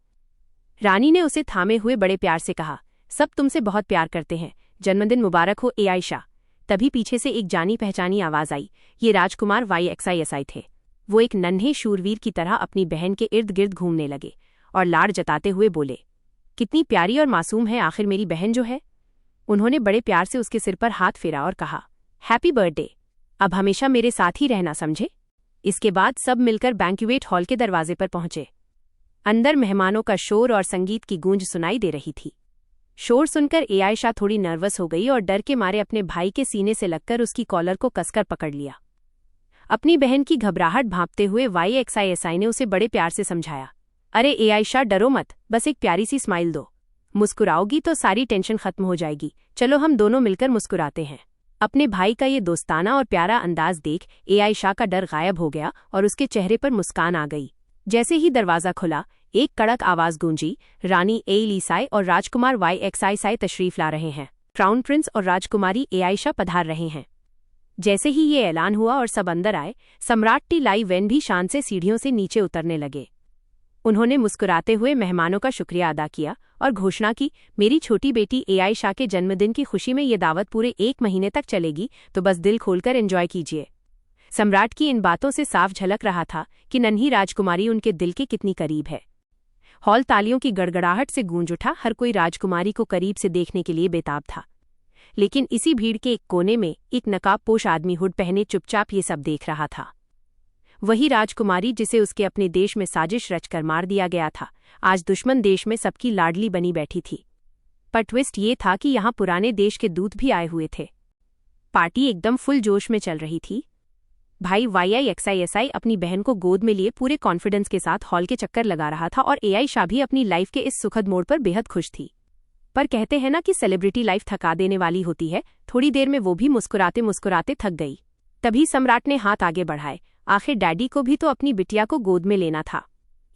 रानी ने उसे थामे हुए बड़े प्यार से कहा, सब तुमसे बहुत प्यार करते हैं, जन्मदिन मुबारक हो आयशा। तभी पीछे से एक जानी पहचानी आवाज आई। ये राजकुमार YXISI थे। वो एक नन्हे शूरवीर की तरह अपनी बहन के इर्द गिर्द घूमने लगे और लाड़ जताते हुए बोले, कितनी प्यारी और मासूम है आखिर मेरी बहन जो है। उन्होंने बड़े प्यार से उसके सिर पर हाथ फेरा और कहा, हैप्पी बर्थडे, अब हमेशा मेरे साथ ही रहना, समझे। इसके बाद सब मिलकर बैंक्वेट हॉल के दरवाजे पर पहुंचे। अंदर मेहमानों का शोर और संगीत की गूंज सुनाई दे रही थी। शोर सुनकर आयशा थोड़ी नर्वस हो गई और डर के मारे अपने भाई के सीने से लगकर उसकी कॉलर को कसकर पकड़ लिया। अपनी बहन की घबराहट भांपते हुए YXISI ने उसे बड़े प्यार से समझाया, अरे आयशा, डरो मत, बस एक प्यारी सी स्माइल दो। मुस्कुराओगी तो सारी टेंशन खत्म हो जाएगी। चलो हम दोनों मिलकर मुस्कुराते हैं। अपने भाई का ये दोस्ताना और प्यारा अंदाज देख आयशा का डर गायब हो गया और उसके चेहरे पर मुस्कान आ गई। जैसे ही दरवाजा खुला, एक कड़क आवाज गूंजी, रानी आयशा और राजकुमार YXISI तशरीफ ला रहे हैं। क्राउन प्रिंस और राजकुमारी आयशा पधार रहे हैं। जैसे ही ये ऐलान हुआ और सब अंदर आए, सम्राट टी-लाई वेन भी शान से सीढ़ियों से नीचे उतरने लगे। उन्होंने मुस्कुराते हुए मेहमानों का शुक्रिया अदा किया और घोषणा की, मेरी छोटी बेटी आयशा के जन्मदिन की खुशी में ये दावत पूरे 1 महीने तक चलेगी, तो बस दिल खोलकर एंजॉय कीजिए। सम्राट की इन बातों से साफ झलक रहा था कि नन्ही राजकुमारी उनके दिल के कितनी करीब है। हॉल तालियों की गड़गड़ाहट से गूंज उठा। हर कोई राजकुमारी को करीब से देखने के लिए बेताब था। लेकिन इसी भीड़ के एक कोने में एक नकाबपोश आदमी हुड पहने चुपचाप ये सब देख रहा था। वही राजकुमारी जिसे उसके अपने देश में साजिश रचकर मार दिया गया था, आज दुश्मन देश में सबकी लाडली बनी बैठी थी। पर ट्विस्ट ये था कि यहाँ पुराने देश के दूत भी आए हुए थे। पार्टी एकदम फुल जोश में चल रही थी। भाई YXISI अपनी बहन को गोद में लिए पूरे कॉन्फिडेंस के साथ हॉल के चक्कर लगा रहा था और आयशा भी अपनी लाइफ के इस सुखद मोड़ पर बेहद खुश थी। पर कहते हैं ना कि सेलिब्रिटी लाइफ थका देने वाली होती है। थोड़ी देर में वो भी मुस्कुराते मुस्कुराते थक गई। तभी सम्राट ने हाथ आगे बढ़ाए। आखिर डैडी को भी तो अपनी बिटिया को गोद में लेना था।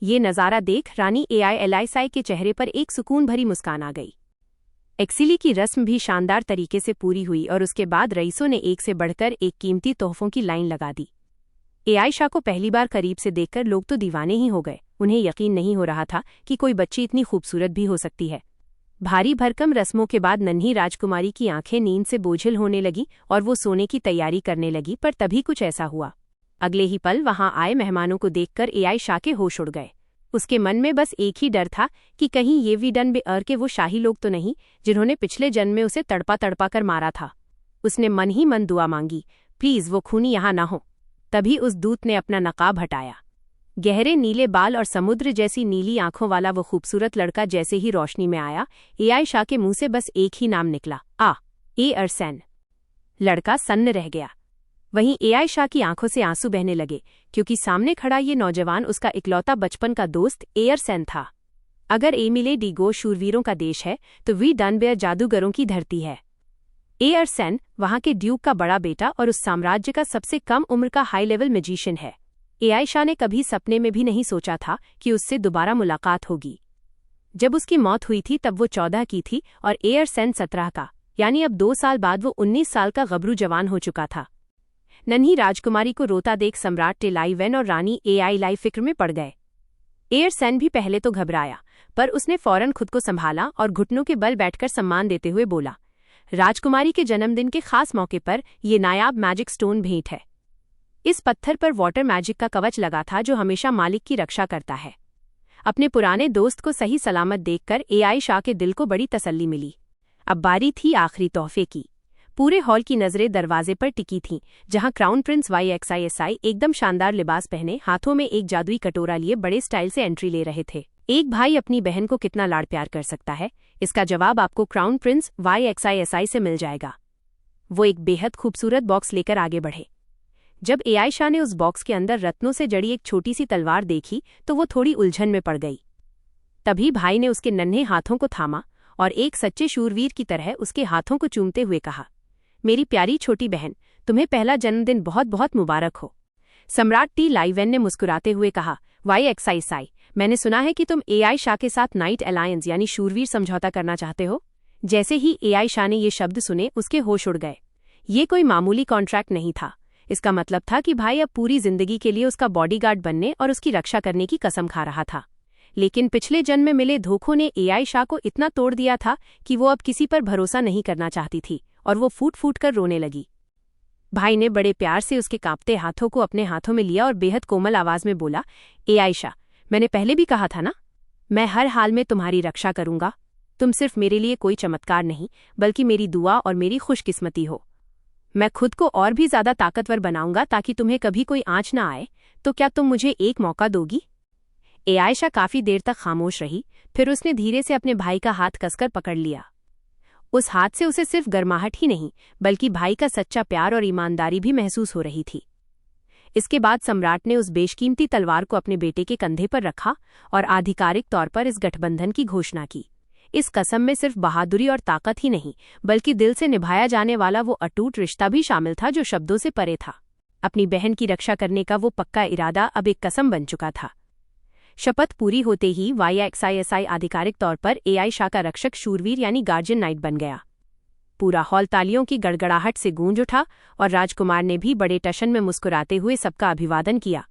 ये नज़ारा देख रानी एआईएलआईसाई के चेहरे पर एक सुकून भरी मुस्कान आ गई। एक्सीली की रस्म भी शानदार तरीके से पूरी हुई और उसके बाद रईसों ने एक से बढ़कर एक कीमती तोहफों की लाइन लगा दी। एआईशा को पहली बार करीब से देखकर लोग तो दीवाने ही हो गए। उन्हें यकीन नहीं हो रहा था कि कोई बच्ची इतनी खूबसूरत भी हो सकती है। भारी भरकम रस्मों के बाद नन्ही राजकुमारी की आंखें नींद से बोझिल होने लगी और वो सोने की तैयारी करने लगी, पर तभी कुछ ऐसा हुआ। अगले ही पल वहां आए मेहमानों को देखकर एआईशा के होश उड़ गए। उसके मन में बस एक ही डर था कि कहीं ये भी डन बेअर के वो शाही लोग तो नहीं जिन्होंने पिछले जन्म में उसे तड़पा तड़पा कर मारा था। उसने मन ही मन दुआ मांगी, प्लीज वो खूनी यहाँ ना हो। तभी उस दूत ने अपना नकाब हटाया। गहरे नीले बाल और समुद्र जैसी नीली आंखों वाला वो खूबसूरत लड़का जैसे ही रोशनी में आया, एआईशा के मुंह से बस एक ही नाम निकला, एयरसेन। लड़का सन्न रह गया। वहीं एआईशा की आंखों से आंसू बहने लगे, क्योंकि सामने खड़ा ये नौजवान उसका इकलौता बचपन का दोस्त एयरसेन था। अगर एमिले डिगो शूरवीरों का देश है तो वी डनबेयर जादूगरों की धरती है। एयरसेन वहां के ड्यूक का बड़ा बेटा और उस साम्राज्य का सबसे कम उम्र का हाई लेवल मैजिशियन है। एआईशा ने कभी सपने में भी नहीं सोचा था कि उससे दोबारा मुलाकात होगी। जब उसकी मौत हुई थी तब वो 14 की थी और एयरसेन 17 का, यानी अब 2 साल बाद वो 19 साल का गबरू जवान हो चुका था। नन्ही राजकुमारी को रोता देख सम्राट टेलाइवेन और रानी एआईलाई फिक्र में पड़ गए। एयरसेन भी पहले तो घबराया, पर उसने फौरन खुद को संभाला और घुटनों के बल बैठकर सम्मान देते हुए बोला, राजकुमारी के जन्मदिन के खास मौके पर ये नायाब मैजिक स्टोन भेंट है। इस पत्थर पर वाटर मैजिक का कवच लगा था जो हमेशा मालिक की रक्षा करता है। अपने पुराने दोस्त को सही सलामत देखकर एआईशा के दिल को बड़ी तसल्ली मिली। अब बारी थी आखिरी तोहफे की। पूरे हॉल की नजरें दरवाजे पर टिकी थीं, जहां क्राउन प्रिंस YXISI एकदम शानदार लिबास पहने हाथों में एक जादुई कटोरा लिए बड़े स्टाइल से एंट्री ले रहे थे। एक भाई अपनी बहन को कितना लाड़ प्यार कर सकता है, इसका जवाब आपको क्राउन प्रिंस YXISI से मिल जाएगा। वो एक बेहद खूबसूरत बॉक्स लेकर आगे बढ़े। जब एआईशा ने उस बॉक्स के अंदर रत्नों से जड़ी एक छोटी सी तलवार देखी तो वो थोड़ी उलझन में पड़ गई। तभी भाई ने उसके नन्हे हाथों को थामा और एक सच्चे शूरवीर की तरह उसके हाथों को चूमते हुए कहा, मेरी प्यारी छोटी बहन, तुम्हें पहला जन्मदिन बहुत बहुत मुबारक हो। सम्राट टेलाइवेन ने मुस्कुराते हुए कहा, YXISI, मैंने सुना है कि तुम एआईशा के साथ नाइट अलायंस यानी शूरवीर समझौता करना चाहते हो। जैसे ही एआईशा ने ये शब्द सुने उसके होश उड़ गए। ये कोई मामूली कॉन्ट्रैक्ट नहीं था। इसका मतलब था कि भाई अब पूरी जिंदगी के लिए उसका बॉडीगार्ड बनने और उसकी रक्षा करने की कसम खा रहा था। लेकिन पिछले जन्म में मिले धोखों ने एआईशा को इतना तोड़ दिया था कि वो अब किसी पर भरोसा नहीं करना चाहती थी और वो फूट फूट कर रोने लगी। भाई ने बड़े प्यार से उसके कांपते हाथों को अपने हाथों में लिया और बेहद कोमल आवाज में बोला, एआईशा, मैंने पहले भी कहा था ना, मैं हर हाल में तुम्हारी रक्षा करूंगा। तुम सिर्फ मेरे लिए कोई चमत्कार नहीं, बल्कि मेरी दुआ और मेरी खुशकिस्मती हो। मैं खुद को और भी ज्यादा ताकतवर बनाऊंगा ताकि तुम्हें कभी कोई आंच न आए। तो क्या तुम मुझे एक मौका दोगी? एआईशा काफी देर तक खामोश रही, फिर उसने धीरे से अपने भाई का हाथ कसकर पकड़ लिया। उस हाथ से उसे सिर्फ गर्माहट ही नहीं, बल्कि भाई का सच्चा प्यार और ईमानदारी भी महसूस हो रही थी। इसके बाद सम्राट ने उस बेशकीमती तलवार को अपने बेटे के कंधे पर रखा और आधिकारिक तौर पर इस गठबंधन की घोषणा की। इस कसम में सिर्फ बहादुरी और ताकत ही नहीं, बल्कि दिल से निभाया जाने वाला वो अटूट रिश्ता भी शामिल था जो शब्दों से परे था। अपनी बहन की रक्षा करने का वो पक्का इरादा अब एक कसम बन चुका था। शपथ पूरी होते ही YXISI आधिकारिक तौर पर एआईशा का रक्षक शूरवीर यानी गार्जियन नाइट बन गया। पूरा हॉल तालियों की गड़गड़ाहट से गूंज उठा और राजकुमार ने भी बड़े टशन में मुस्कुराते हुए सबका अभिवादन किया।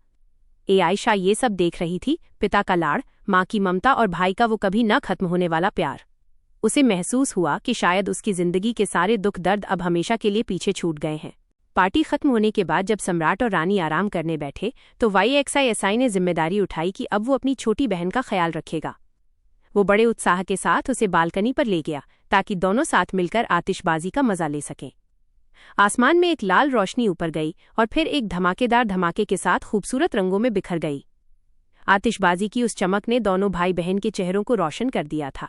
एआईशा ये सब देख रही थी, पिता का लाड़, माँ की ममता और भाई का वो कभी न खत्म होने वाला प्यार। उसे महसूस हुआ कि शायद उसकी जिंदगी के सारे दुख दर्द अब हमेशा के लिए पीछे छूट गए हैं। पार्टी खत्म होने के बाद जब सम्राट और रानी आराम करने बैठे तो YXISI ने जिम्मेदारी उठाई कि अब वो अपनी छोटी बहन का ख्याल रखेगा। वो बड़े उत्साह के साथ उसे बालकनी पर ले गया ताकि दोनों साथ मिलकर आतिशबाजी का मजा ले सकें। आसमान में एक लाल रोशनी ऊपर गई और फिर एक धमाकेदार धमाके के साथ खूबसूरत रंगों में बिखर गई। आतिशबाजी की उस चमक ने दोनों भाई बहन के चेहरों को रोशन कर दिया था।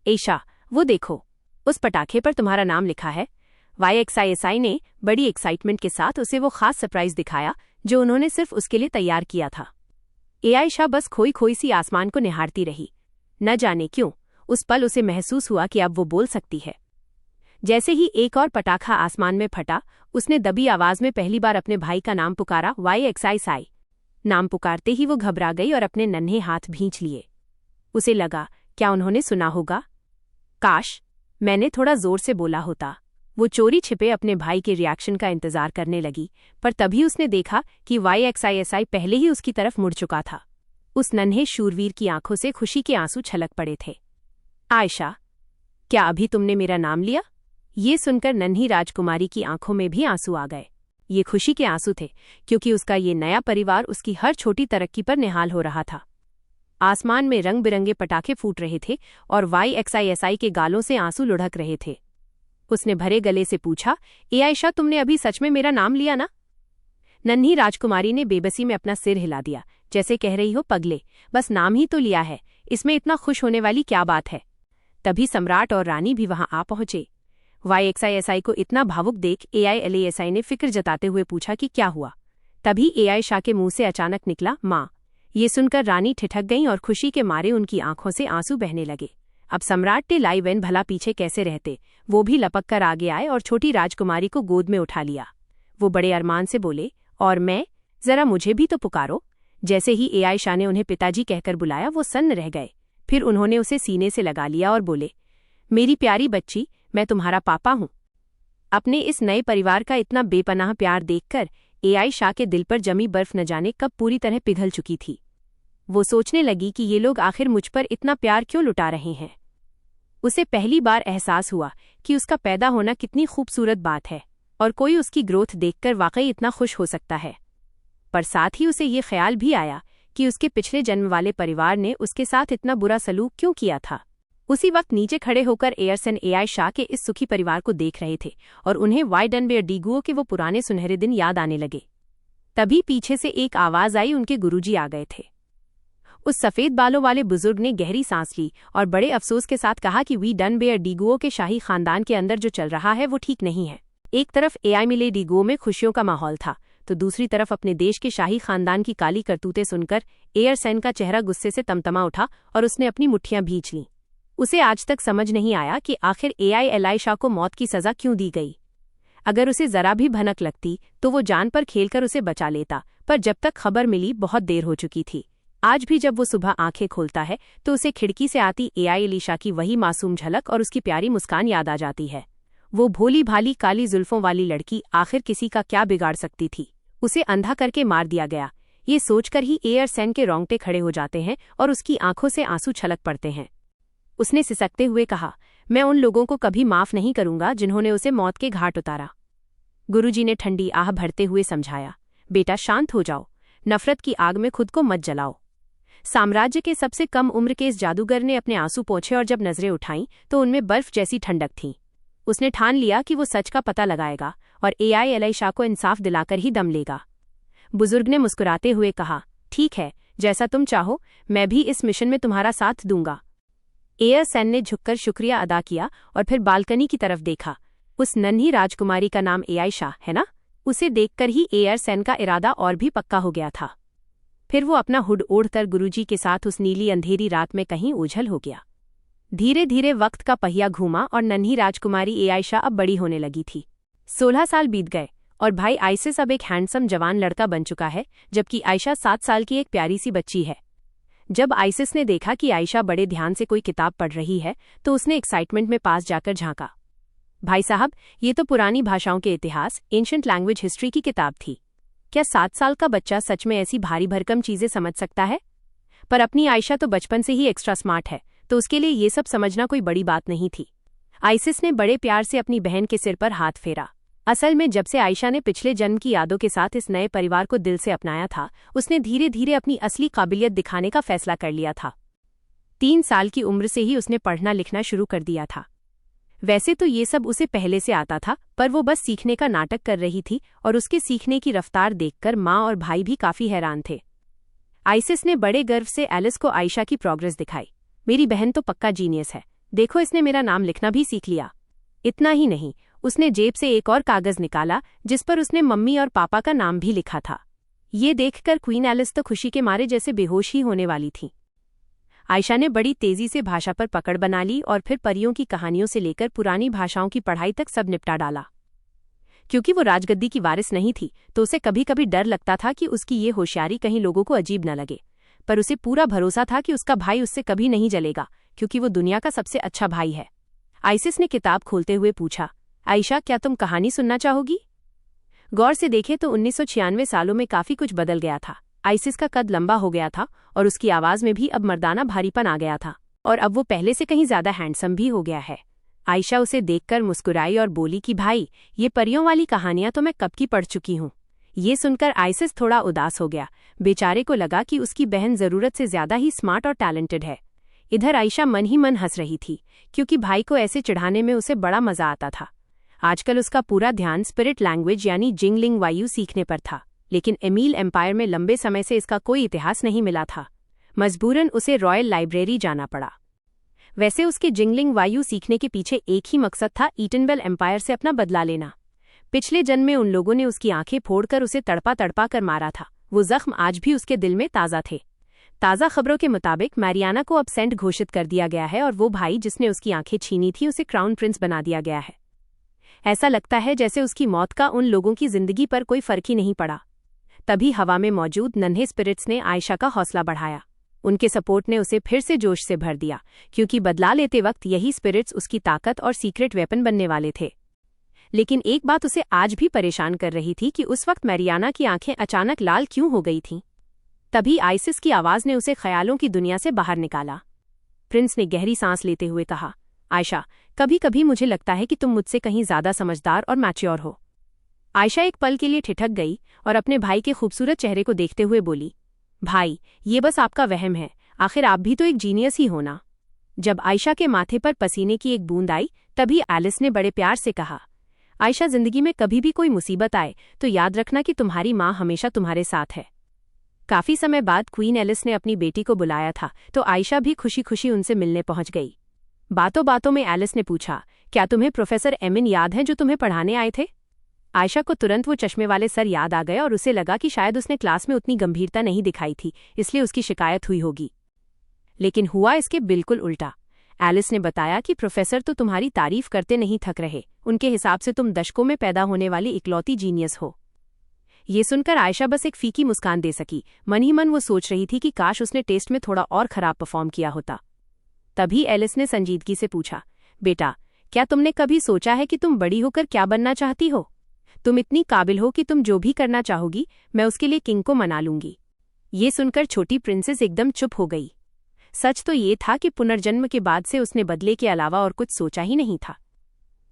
एशा, वो देखो, उस पटाखे पर तुम्हारा नाम लिखा है। YXISI ने बड़ी एक्साइटमेंट के साथ उसे वो खास सरप्राइज दिखाया जो उन्होंने सिर्फ उसके लिए तैयार किया था। एआईशा बस खोई खोई सी आसमान को निहारती रही। न जाने क्यों उस पल उसे महसूस हुआ कि अब वो बोल सकती है। जैसे ही एक और पटाखा आसमान में फटा, उसने दबी आवाज में पहली बार अपने भाई का नाम पुकारा, YXI। नाम पुकारते ही वो घबरा गई और अपने नन्हे हाथ भींच लिए। उसे लगा, क्या उन्होंने सुना होगा? काश मैंने थोड़ा जोर से बोला होता। वो चोरी छिपे अपने भाई के रिएक्शन का इंतजार करने लगी, पर तभी उसने देखा कि YXI पहले ही उसकी तरफ मुड़ चुका था। उस नन्हे शूरवीर की आंखों से खुशी के आंसू छलक पड़े थे। आयशा, क्या अभी तुमने मेरा नाम लिया? ये सुनकर नन्ही राजकुमारी की आंखों में भी आंसू आ गए। ये खुशी के आंसू थे, क्योंकि उसका ये नया परिवार उसकी हर छोटी तरक्की पर निहाल हो रहा था। आसमान में रंग बिरंगे पटाखे फूट रहे थे और YXI के गालों से आंसू लुढ़क रहे थे। उसने भरे गले से पूछा, आयशा, तुमने अभी सच में मेरा नाम लिया ना? नन्ही राजकुमारी ने बेबसी में अपना सिर हिला दिया, जैसे कह रही हो, पगले, बस नाम ही तो लिया है, इसमें इतना खुश होने वाली क्या बात है? तभी सम्राट और रानी भी वहां आ पहुंचे। YXI को इतना भावुक देख AILASI ने फिक्र जताते हुए पूछा कि क्या हुआ। तभी आयशा के मुंह से अचानक निकला, माँ। ये सुनकर रानी ठिठक गईं और खुशी के मारे उनकी आंखों से आंसू बहने लगे। अब सम्राट टे लाइवेन भला पीछे कैसे रहते, वो भी लपक कर आगे आए और छोटी राजकुमारी को गोद में उठा लिया। वो बड़े अरमान से बोले, और मैं, जरा मुझे भी तो पुकारो। जैसे ही आयशा ने उन्हें पिताजी कहकर बुलाया, वो सन्न रह गए। फिर उन्होंने उसे सीने से लगा लिया और बोले, मेरी प्यारी बच्ची, मैं तुम्हारा पापा हूँ। अपने इस नए परिवार का इतना बेपनाह प्यार देखकर आयशा के दिल पर जमी बर्फ न जाने कब पूरी तरह पिघल चुकी थी। वो सोचने लगी कि ये लोग आखिर मुझ पर इतना प्यार क्यों लुटा रहे हैं। उसे पहली बार एहसास हुआ कि उसका पैदा होना कितनी खूबसूरत बात है और कोई उसकी ग्रोथ देखकर वाकई इतना खुश हो सकता है। पर साथ ही उसे ये ख्याल भी आया कि उसके पिछले जन्म वाले परिवार ने उसके साथ इतना बुरा सलूक क्यों किया था। उसी वक्त नीचे खड़े होकर एयरसन आयशा के इस सुखी परिवार को देख रहे थे और उन्हें वाइडनबेयर डीगुओ के वो पुराने सुनहरे दिन याद आने लगे। तभी पीछे से एक आवाज आई, उनके गुरुजी आ गए थे। उस सफेद बालों वाले बुजुर्ग ने गहरी सांस ली और बड़े अफसोस के साथ कहा कि वाइडनबेयर डीगुओ के शाही खानदान के अंदर जो चल रहा है वो ठीक नहीं है। एक तरफ AIMLA डीगुओ में खुशियों का माहौल था, तो दूसरी तरफ अपने देश के शाही खानदान की काली करतूतें सुनकर एयरसन का चेहरा गुस्से से तमतमा उठा और उसने अपनी मुट्ठियां भींच लीं। उसे आज तक समझ नहीं आया कि आखिर AILASI को मौत की सजा क्यों दी गई। अगर उसे जरा भी भनक लगती तो वो जान पर खेलकर उसे बचा लेता, पर जब तक खबर मिली बहुत देर हो चुकी थी। आज भी जब वो सुबह आंखें खोलता है तो उसे खिड़की से आती AILASI की वही मासूम झलक और उसकी प्यारी मुस्कान याद आ जाती है। वो भोली भाली काली जुल्फों वाली लड़की आखिर किसी का क्या बिगाड़ सकती थी। उसे अंधा करके मार दिया गया, ये सोचकर ही एयरसन के रोंगटे खड़े हो जाते हैं और उसकी आंखों से आंसू छलक पड़ते हैं। उसने सिसकते हुए कहा, मैं उन लोगों को कभी माफ नहीं करूंगा जिन्होंने उसे मौत के घाट उतारा। गुरुजी ने ठंडी आह भरते हुए समझाया, बेटा शांत हो जाओ, नफरत की आग में खुद को मत जलाओ। साम्राज्य के सबसे कम उम्र के इस जादूगर ने अपने आंसू पोंछे और जब नजरें उठाईं तो उनमें बर्फ जैसी ठंडक थी। उसने ठान लिया कि वो सच का पता लगाएगा और AILASI को इंसाफ दिलाकर ही दम लेगा। बुजुर्ग ने मुस्कुराते हुए कहा, ठीक है, जैसा तुम चाहो, मैं भी इस मिशन में तुम्हारा साथ दूंगा। एयरसन ने झुककर शुक्रिया अदा किया और फिर बालकनी की तरफ देखा। उस नन्ही राजकुमारी का नाम आयशा है ना? उसे देखकर ही एयरसन का इरादा और भी पक्का हो गया था। फिर वो अपना हुड ओढ़कर गुरुजी के साथ उस नीली अंधेरी रात में कहीं ओझल हो गया। धीरे धीरे वक्त का पहिया घूमा और नन्ही राजकुमारी आयशा अब बड़ी होने लगी थी। 16 साल बीत गए और भाई आइसिस अब एक हैंडसम जवान लड़का बन चुका है, जबकि आयशा 7 साल की एक प्यारी सी बच्ची है। जब आइसिस ने देखा कि आयशा बड़े ध्यान से कोई किताब पढ़ रही है तो उसने एक्साइटमेंट में पास जाकर झांका। भाई साहब, ये तो पुरानी भाषाओं के इतिहास, एंशिएंट लैंग्वेज हिस्ट्री की किताब थी। क्या 7 साल का बच्चा सच में ऐसी भारी भरकम चीजें समझ सकता है? पर अपनी आयशा तो बचपन से ही एक्स्ट्रा स्मार्ट है, तो उसके लिए ये सब समझना कोई बड़ी बात नहीं थी। आइसिस ने बड़े प्यार से अपनी बहन के सिर पर हाथ फेरा। असल में जब से आयशा ने पिछले जन्म की यादों के साथ इस नए परिवार को दिल से अपनाया था, उसने धीरे धीरे अपनी असली काबिलियत दिखाने का फैसला कर लिया था। 3 साल की उम्र से ही उसने पढ़ना लिखना शुरू कर दिया था। वैसे तो ये सब उसे पहले से आता था, पर वो बस सीखने का नाटक कर रही थी और उसके सीखने की रफ्तार देखकर माँ और भाई भी काफी हैरान थे। आइसिस ने बड़े गर्व से एलिस को आयशा की प्रोग्रेस दिखाई। मेरी बहन तो पक्का जीनियस है, देखो इसने मेरा नाम लिखना भी सीख लिया। इतना ही नहीं, उसने जेब से एक और कागज निकाला जिस पर उसने मम्मी और पापा का नाम भी लिखा था। ये देखकर क्वीन एलिस तो खुशी के मारे जैसे बेहोश ही होने वाली थी। आयशा ने बड़ी तेजी से भाषा पर पकड़ बना ली और फिर परियों की कहानियों से लेकर पुरानी भाषाओं की पढ़ाई तक सब निपटा डाला। क्योंकि वो राजगद्दी की वारिस नहीं थी तो उसे कभी कभी डर लगता था कि उसकी ये होशियारी कहीं लोगों को अजीब न लगे, पर उसे पूरा भरोसा था कि उसका भाई उससे कभी नहीं जलेगा, क्योंकि वो दुनिया का सबसे अच्छा भाई है। आइसिस ने किताब खोलते हुए पूछा, आयशा, क्या तुम कहानी सुनना चाहोगी? गौर से देखे तो 1996 सालों में काफी कुछ बदल गया था। आइसिस का कद लंबा हो गया था और उसकी आवाज में भी अब मर्दाना भारीपन आ गया था, और अब वो पहले से कहीं ज्यादा हैंडसम भी हो गया है। आयशा उसे देखकर मुस्कुराई और बोली कि भाई, ये परियों वाली कहानियां तो मैं कब की पढ़ चुकी हूँ। ये सुनकर आइसिस थोड़ा उदास हो गया। बेचारे को लगा कि उसकी बहन जरूरत से ज्यादा ही स्मार्ट और टैलेंटेड है। इधर आयशा मन ही मन हंस रही थी, क्योंकि भाई को ऐसे चिढ़ाने में उसे बड़ा मजा आता था। आजकल उसका पूरा ध्यान स्पिरिट लैंग्वेज यानी जिंगलिंग वायु सीखने पर था, लेकिन एमील एम्पायर में लंबे समय से इसका कोई इतिहास नहीं मिला था। मजबूरन उसे रॉयल लाइब्रेरी जाना पड़ा। वैसे उसके जिंगलिंग वायु सीखने के पीछे एक ही मकसद था, ईटनवेल एम्पायर से अपना बदला लेना। पिछले जन्म में उन लोगों ने उसकी आंखें फोड़कर उसे तड़पा तड़पा कर मारा था। वो जख्म आज भी उसके दिल में ताज़ा थे। ताज़ा खबरों के मुताबिक मैरियाना को अब सेंट घोषित कर दिया गया है और वो भाई जिसने उसकी आंखें छीनी थी उसे क्राउन प्रिंस बना दिया गया है। ऐसा लगता है जैसे उसकी मौत का उन लोगों की जिंदगी पर कोई फर्क ही नहीं पड़ा। तभी हवा में मौजूद नन्हे स्पिरिट्स ने आयशा का हौसला बढ़ाया। उनके सपोर्ट ने उसे फिर से जोश से भर दिया, क्योंकि बदला लेते वक्त यही स्पिरिट्स उसकी ताकत और सीक्रेट वेपन बनने वाले थे। लेकिन एक बात उसे आज भी परेशान कर रही थी कि उस वक्त मैरियाना की आंखें अचानक लाल क्यों हो गई थीं। तभी आइसिस की आवाज ने उसे ख्यालों की दुनिया से बाहर निकाला। प्रिंस ने गहरी सांस लेते हुए कहा, आयशा, कभी कभी मुझे लगता है कि तुम मुझसे कहीं ज्यादा समझदार और मैच्योर हो। आयशा एक पल के लिए ठिठक गई और अपने भाई के खूबसूरत चेहरे को देखते हुए बोली, भाई, ये बस आपका वहम है, आखिर आप भी तो एक जीनियस ही हो ना। जब आयशा के माथे पर पसीने की एक बूंद आई तभी एलिस ने बड़े प्यार से कहा, आयशा, जिंदगी में कभी भी कोई मुसीबत आए तो याद रखना कि तुम्हारी माँ हमेशा तुम्हारे साथ है। काफी समय बाद क्वीन एलिस ने अपनी बेटी को बुलाया था तो आयशा भी खुशी खुशी उनसे मिलने पहुंच गई। बातों बातों में एलिस ने पूछा, क्या तुम्हें प्रोफेसर एमिन याद हैं जो तुम्हें पढ़ाने आए थे? आयशा को तुरंत वो चश्मे वाले सर याद आ गए और उसे लगा कि शायद उसने क्लास में उतनी गंभीरता नहीं दिखाई थी, इसलिए उसकी शिकायत हुई होगी। लेकिन हुआ इसके बिल्कुल उल्टा। एलिस ने बताया कि प्रोफेसर तो तुम्हारी तारीफ करते नहीं थक रहे, उनके हिसाब से तुम दशकों में पैदा होने वाली इकलौती जीनियस हो। ये सुनकर आयशा बस एक फीकी मुस्कान दे सकी। मन ही मन वो सोच रही थी कि काश उसने टेस्ट में थोड़ा और खराब परफॉर्म किया होता। तभी एलिस ने संजीदगी से पूछा, बेटा, क्या तुमने कभी सोचा है कि तुम बड़ी होकर क्या बनना चाहती हो? तुम इतनी काबिल हो कि तुम जो भी करना चाहोगी मैं उसके लिए किंग को मना लूंगी। ये सुनकर छोटी प्रिंसेस एकदम चुप हो गई। सच तो ये था कि पुनर्जन्म के बाद से उसने बदले के अलावा और कुछ सोचा ही नहीं था।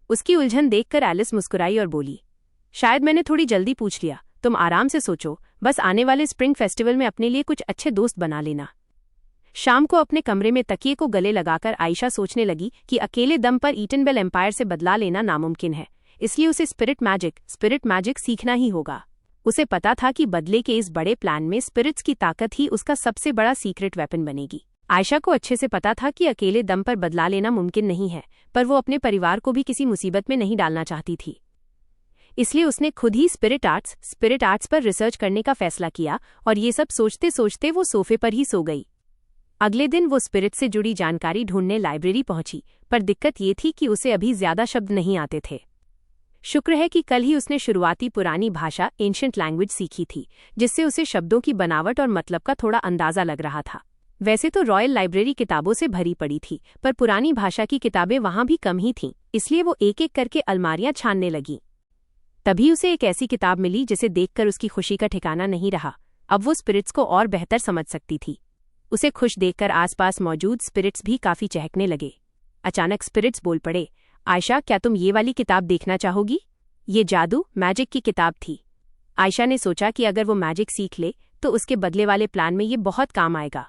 उसकी उलझन देखकर एलिस मुस्कुराई और बोली, शायद मैंने थोड़ी जल्दी पूछ लिया, तुम आराम से सोचो, बस आने वाले स्प्रिंग फेस्टिवल में अपने लिए कुछ अच्छे दोस्त बना लेना। शाम को अपने कमरे में तकिए को गले लगाकर आयशा सोचने लगी कि अकेले दम पर ईटनवेल एम्पायर से बदला लेना नामुमकिन है, इसलिए उसे स्पिरिट मैजिक सीखना ही होगा। उसे पता था कि बदले के इस बड़े प्लान में स्पिरिट्स की ताकत ही उसका सबसे बड़ा सीक्रेट वेपन बनेगी। आयशा को अच्छे से पता था कि अकेले दम पर बदला लेना मुमकिन नहीं है, पर वो अपने परिवार को भी किसी मुसीबत में नहीं डालना चाहती थी। इसलिए उसने खुद ही स्पिरिट आर्ट्स पर रिसर्च करने का फैसला किया और ये सब सोचते सोचते वो सोफे पर ही सो गई। अगले दिन वो स्पिरिट से जुड़ी जानकारी ढूंढने लाइब्रेरी पहुंची, पर दिक्कत ये थी कि उसे अभी ज्यादा शब्द नहीं आते थे। शुक्र है कि कल ही उसने शुरुआती पुरानी भाषा एंशिएंट लैंग्वेज सीखी थी, जिससे उसे शब्दों की बनावट और मतलब का थोड़ा अंदाजा लग रहा था। वैसे तो रॉयल लाइब्रेरी किताबों से भरी पड़ी थी, पर पुरानी भाषा की किताबें वहां भी कम ही थीं, इसलिए वो एक एक करके अलमारियां छानने लगी। तभी उसे एक ऐसी किताब मिली जिसे देखकर उसकी खुशी का ठिकाना नहीं रहा। अब वो स्पिरिट्स को और बेहतर समझ सकती थी। उसे खुश देखकर आसपास मौजूद स्पिरिट्स भी काफी चहकने लगे। अचानक स्पिरिट्स बोल पड़े, आयशा, क्या तुम ये वाली किताब देखना चाहोगी? ये जादू मैजिक की किताब थी। आयशा ने सोचा कि अगर वो मैजिक सीख ले तो उसके बदले वाले प्लान में ये बहुत काम आएगा।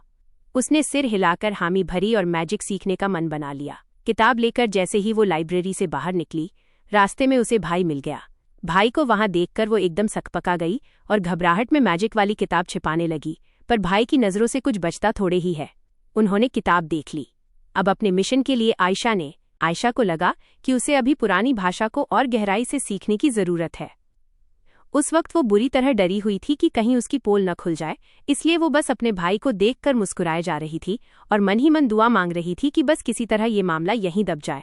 उसने सिर हिलाकर हामी भरी और मैजिक सीखने का मन बना लिया। किताब लेकर जैसे ही वो लाइब्रेरी से बाहर निकली, रास्ते में उसे भाई मिल गया। भाई को वहां देखकर वो एकदम सकपका गई और घबराहट में मैजिक वाली किताब छिपाने लगी, पर भाई की नजरों से कुछ बचता थोड़े ही है। उन्होंने किताब देख ली। अब अपने मिशन के लिए आयशा को लगा कि उसे अभी पुरानी भाषा को और गहराई से सीखने की जरूरत है। उस वक्त वो बुरी तरह डरी हुई थी कि कहीं उसकी पोल न खुल जाए, इसलिए वो बस अपने भाई को देखकर मुस्कुराए जा रही थी और मन ही मन दुआ मांग रही थी कि बस किसी तरह ये मामला यहीं दब जाए।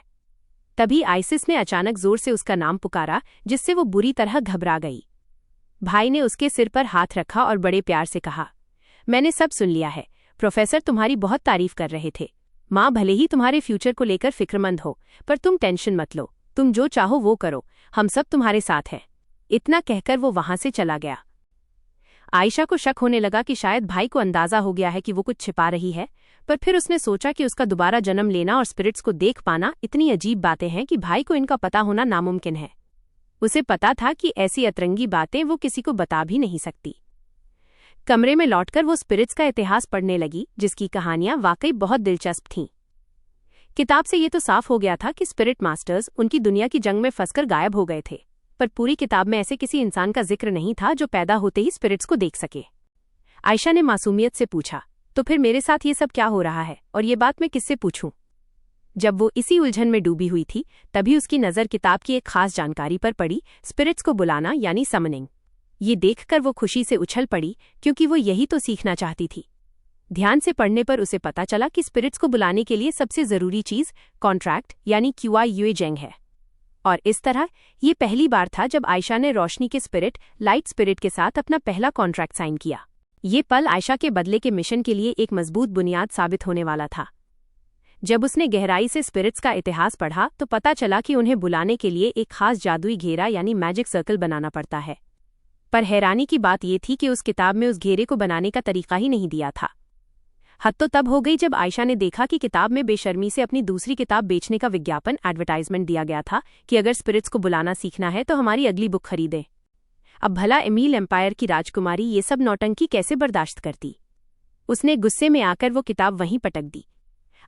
तभी आइसिस ने अचानक जोर से उसका नाम पुकारा, जिससे वो बुरी तरह घबरा गई। भाई ने उसके सिर पर हाथ रखा और बड़े प्यार से कहा, मैंने सब सुन लिया है। प्रोफेसर तुम्हारी बहुत तारीफ कर रहे थे। माँ भले ही तुम्हारे फ्यूचर को लेकर फिक्रमंद हो, पर तुम टेंशन मत लो, तुम जो चाहो वो करो, हम सब तुम्हारे साथ हैं। इतना कहकर वो वहां से चला गया। आयशा को शक होने लगा कि शायद भाई को अंदाजा हो गया है कि वो कुछ छिपा रही है, पर फिर उसने सोचा कि उसका दोबारा जन्म लेना और स्पिरिट्स को देख पाना इतनी अजीब बातें हैं कि भाई को इनका पता होना नामुमकिन है। उसे पता था कि ऐसी अतरंगी बातें वो किसी को बता भी नहीं सकती। कमरे में लौटकर वो स्पिरिट्स का इतिहास पढ़ने लगी, जिसकी कहानियां वाकई बहुत दिलचस्प थीं। किताब से ये तो साफ हो गया था कि स्पिरिट मास्टर्स उनकी दुनिया की जंग में फंसकर गायब हो गए थे, पर पूरी किताब में ऐसे किसी इंसान का जिक्र नहीं था जो पैदा होते ही स्पिरिट्स को देख सके। आयशा ने मासूमियत से पूछा, तो फिर मेरे साथ ये सब क्या हो रहा है और ये बात मैं किससे पूछूं? जब वो इसी उलझन में डूबी हुई थी, तभी उसकी नज़र किताब की एक खास जानकारी पर पड़ी, स्पिरिट्स को बुलाना यानी समनिंग। ये देखकर वो खुशी से उछल पड़ी, क्योंकि वो यही तो सीखना चाहती थी। ध्यान से पढ़ने पर उसे पता चला कि स्पिरिट्स को बुलाने के लिए सबसे जरूरी चीज कॉन्ट्रैक्ट यानी QIUE है। और इस तरह ये पहली बार था जब आयशा ने रोशनी के स्पिरिट, लाइट स्पिरिट के साथ अपना पहला कॉन्ट्रैक्ट साइन किया। ये पल आयशा के बदले के मिशन के लिए एक मजबूत बुनियाद साबित होने वाला था। जब उसने गहराई से स्पिरिट्स का इतिहास पढ़ा तो पता चला कि उन्हें बुलाने के लिए एक खास जादुई घेरा यानी मैजिक सर्कल बनाना पड़ता है। पर हैरानी की बात यह थी कि उस किताब में उस घेरे को बनाने का तरीका ही नहीं दिया था। हद तो तब हो गई जब आयशा ने देखा कि किताब में बेशर्मी से अपनी दूसरी किताब बेचने का विज्ञापन एडवर्टाइजमेंट दिया गया था कि अगर स्पिरिट्स को बुलाना सीखना है तो हमारी अगली बुक खरीदें। अब भला एमील एम्पायर की राजकुमारी ये सब नौटंकी कैसे बर्दाश्त करती? उसने गुस्से में आकर वो किताब वहीं पटक दी।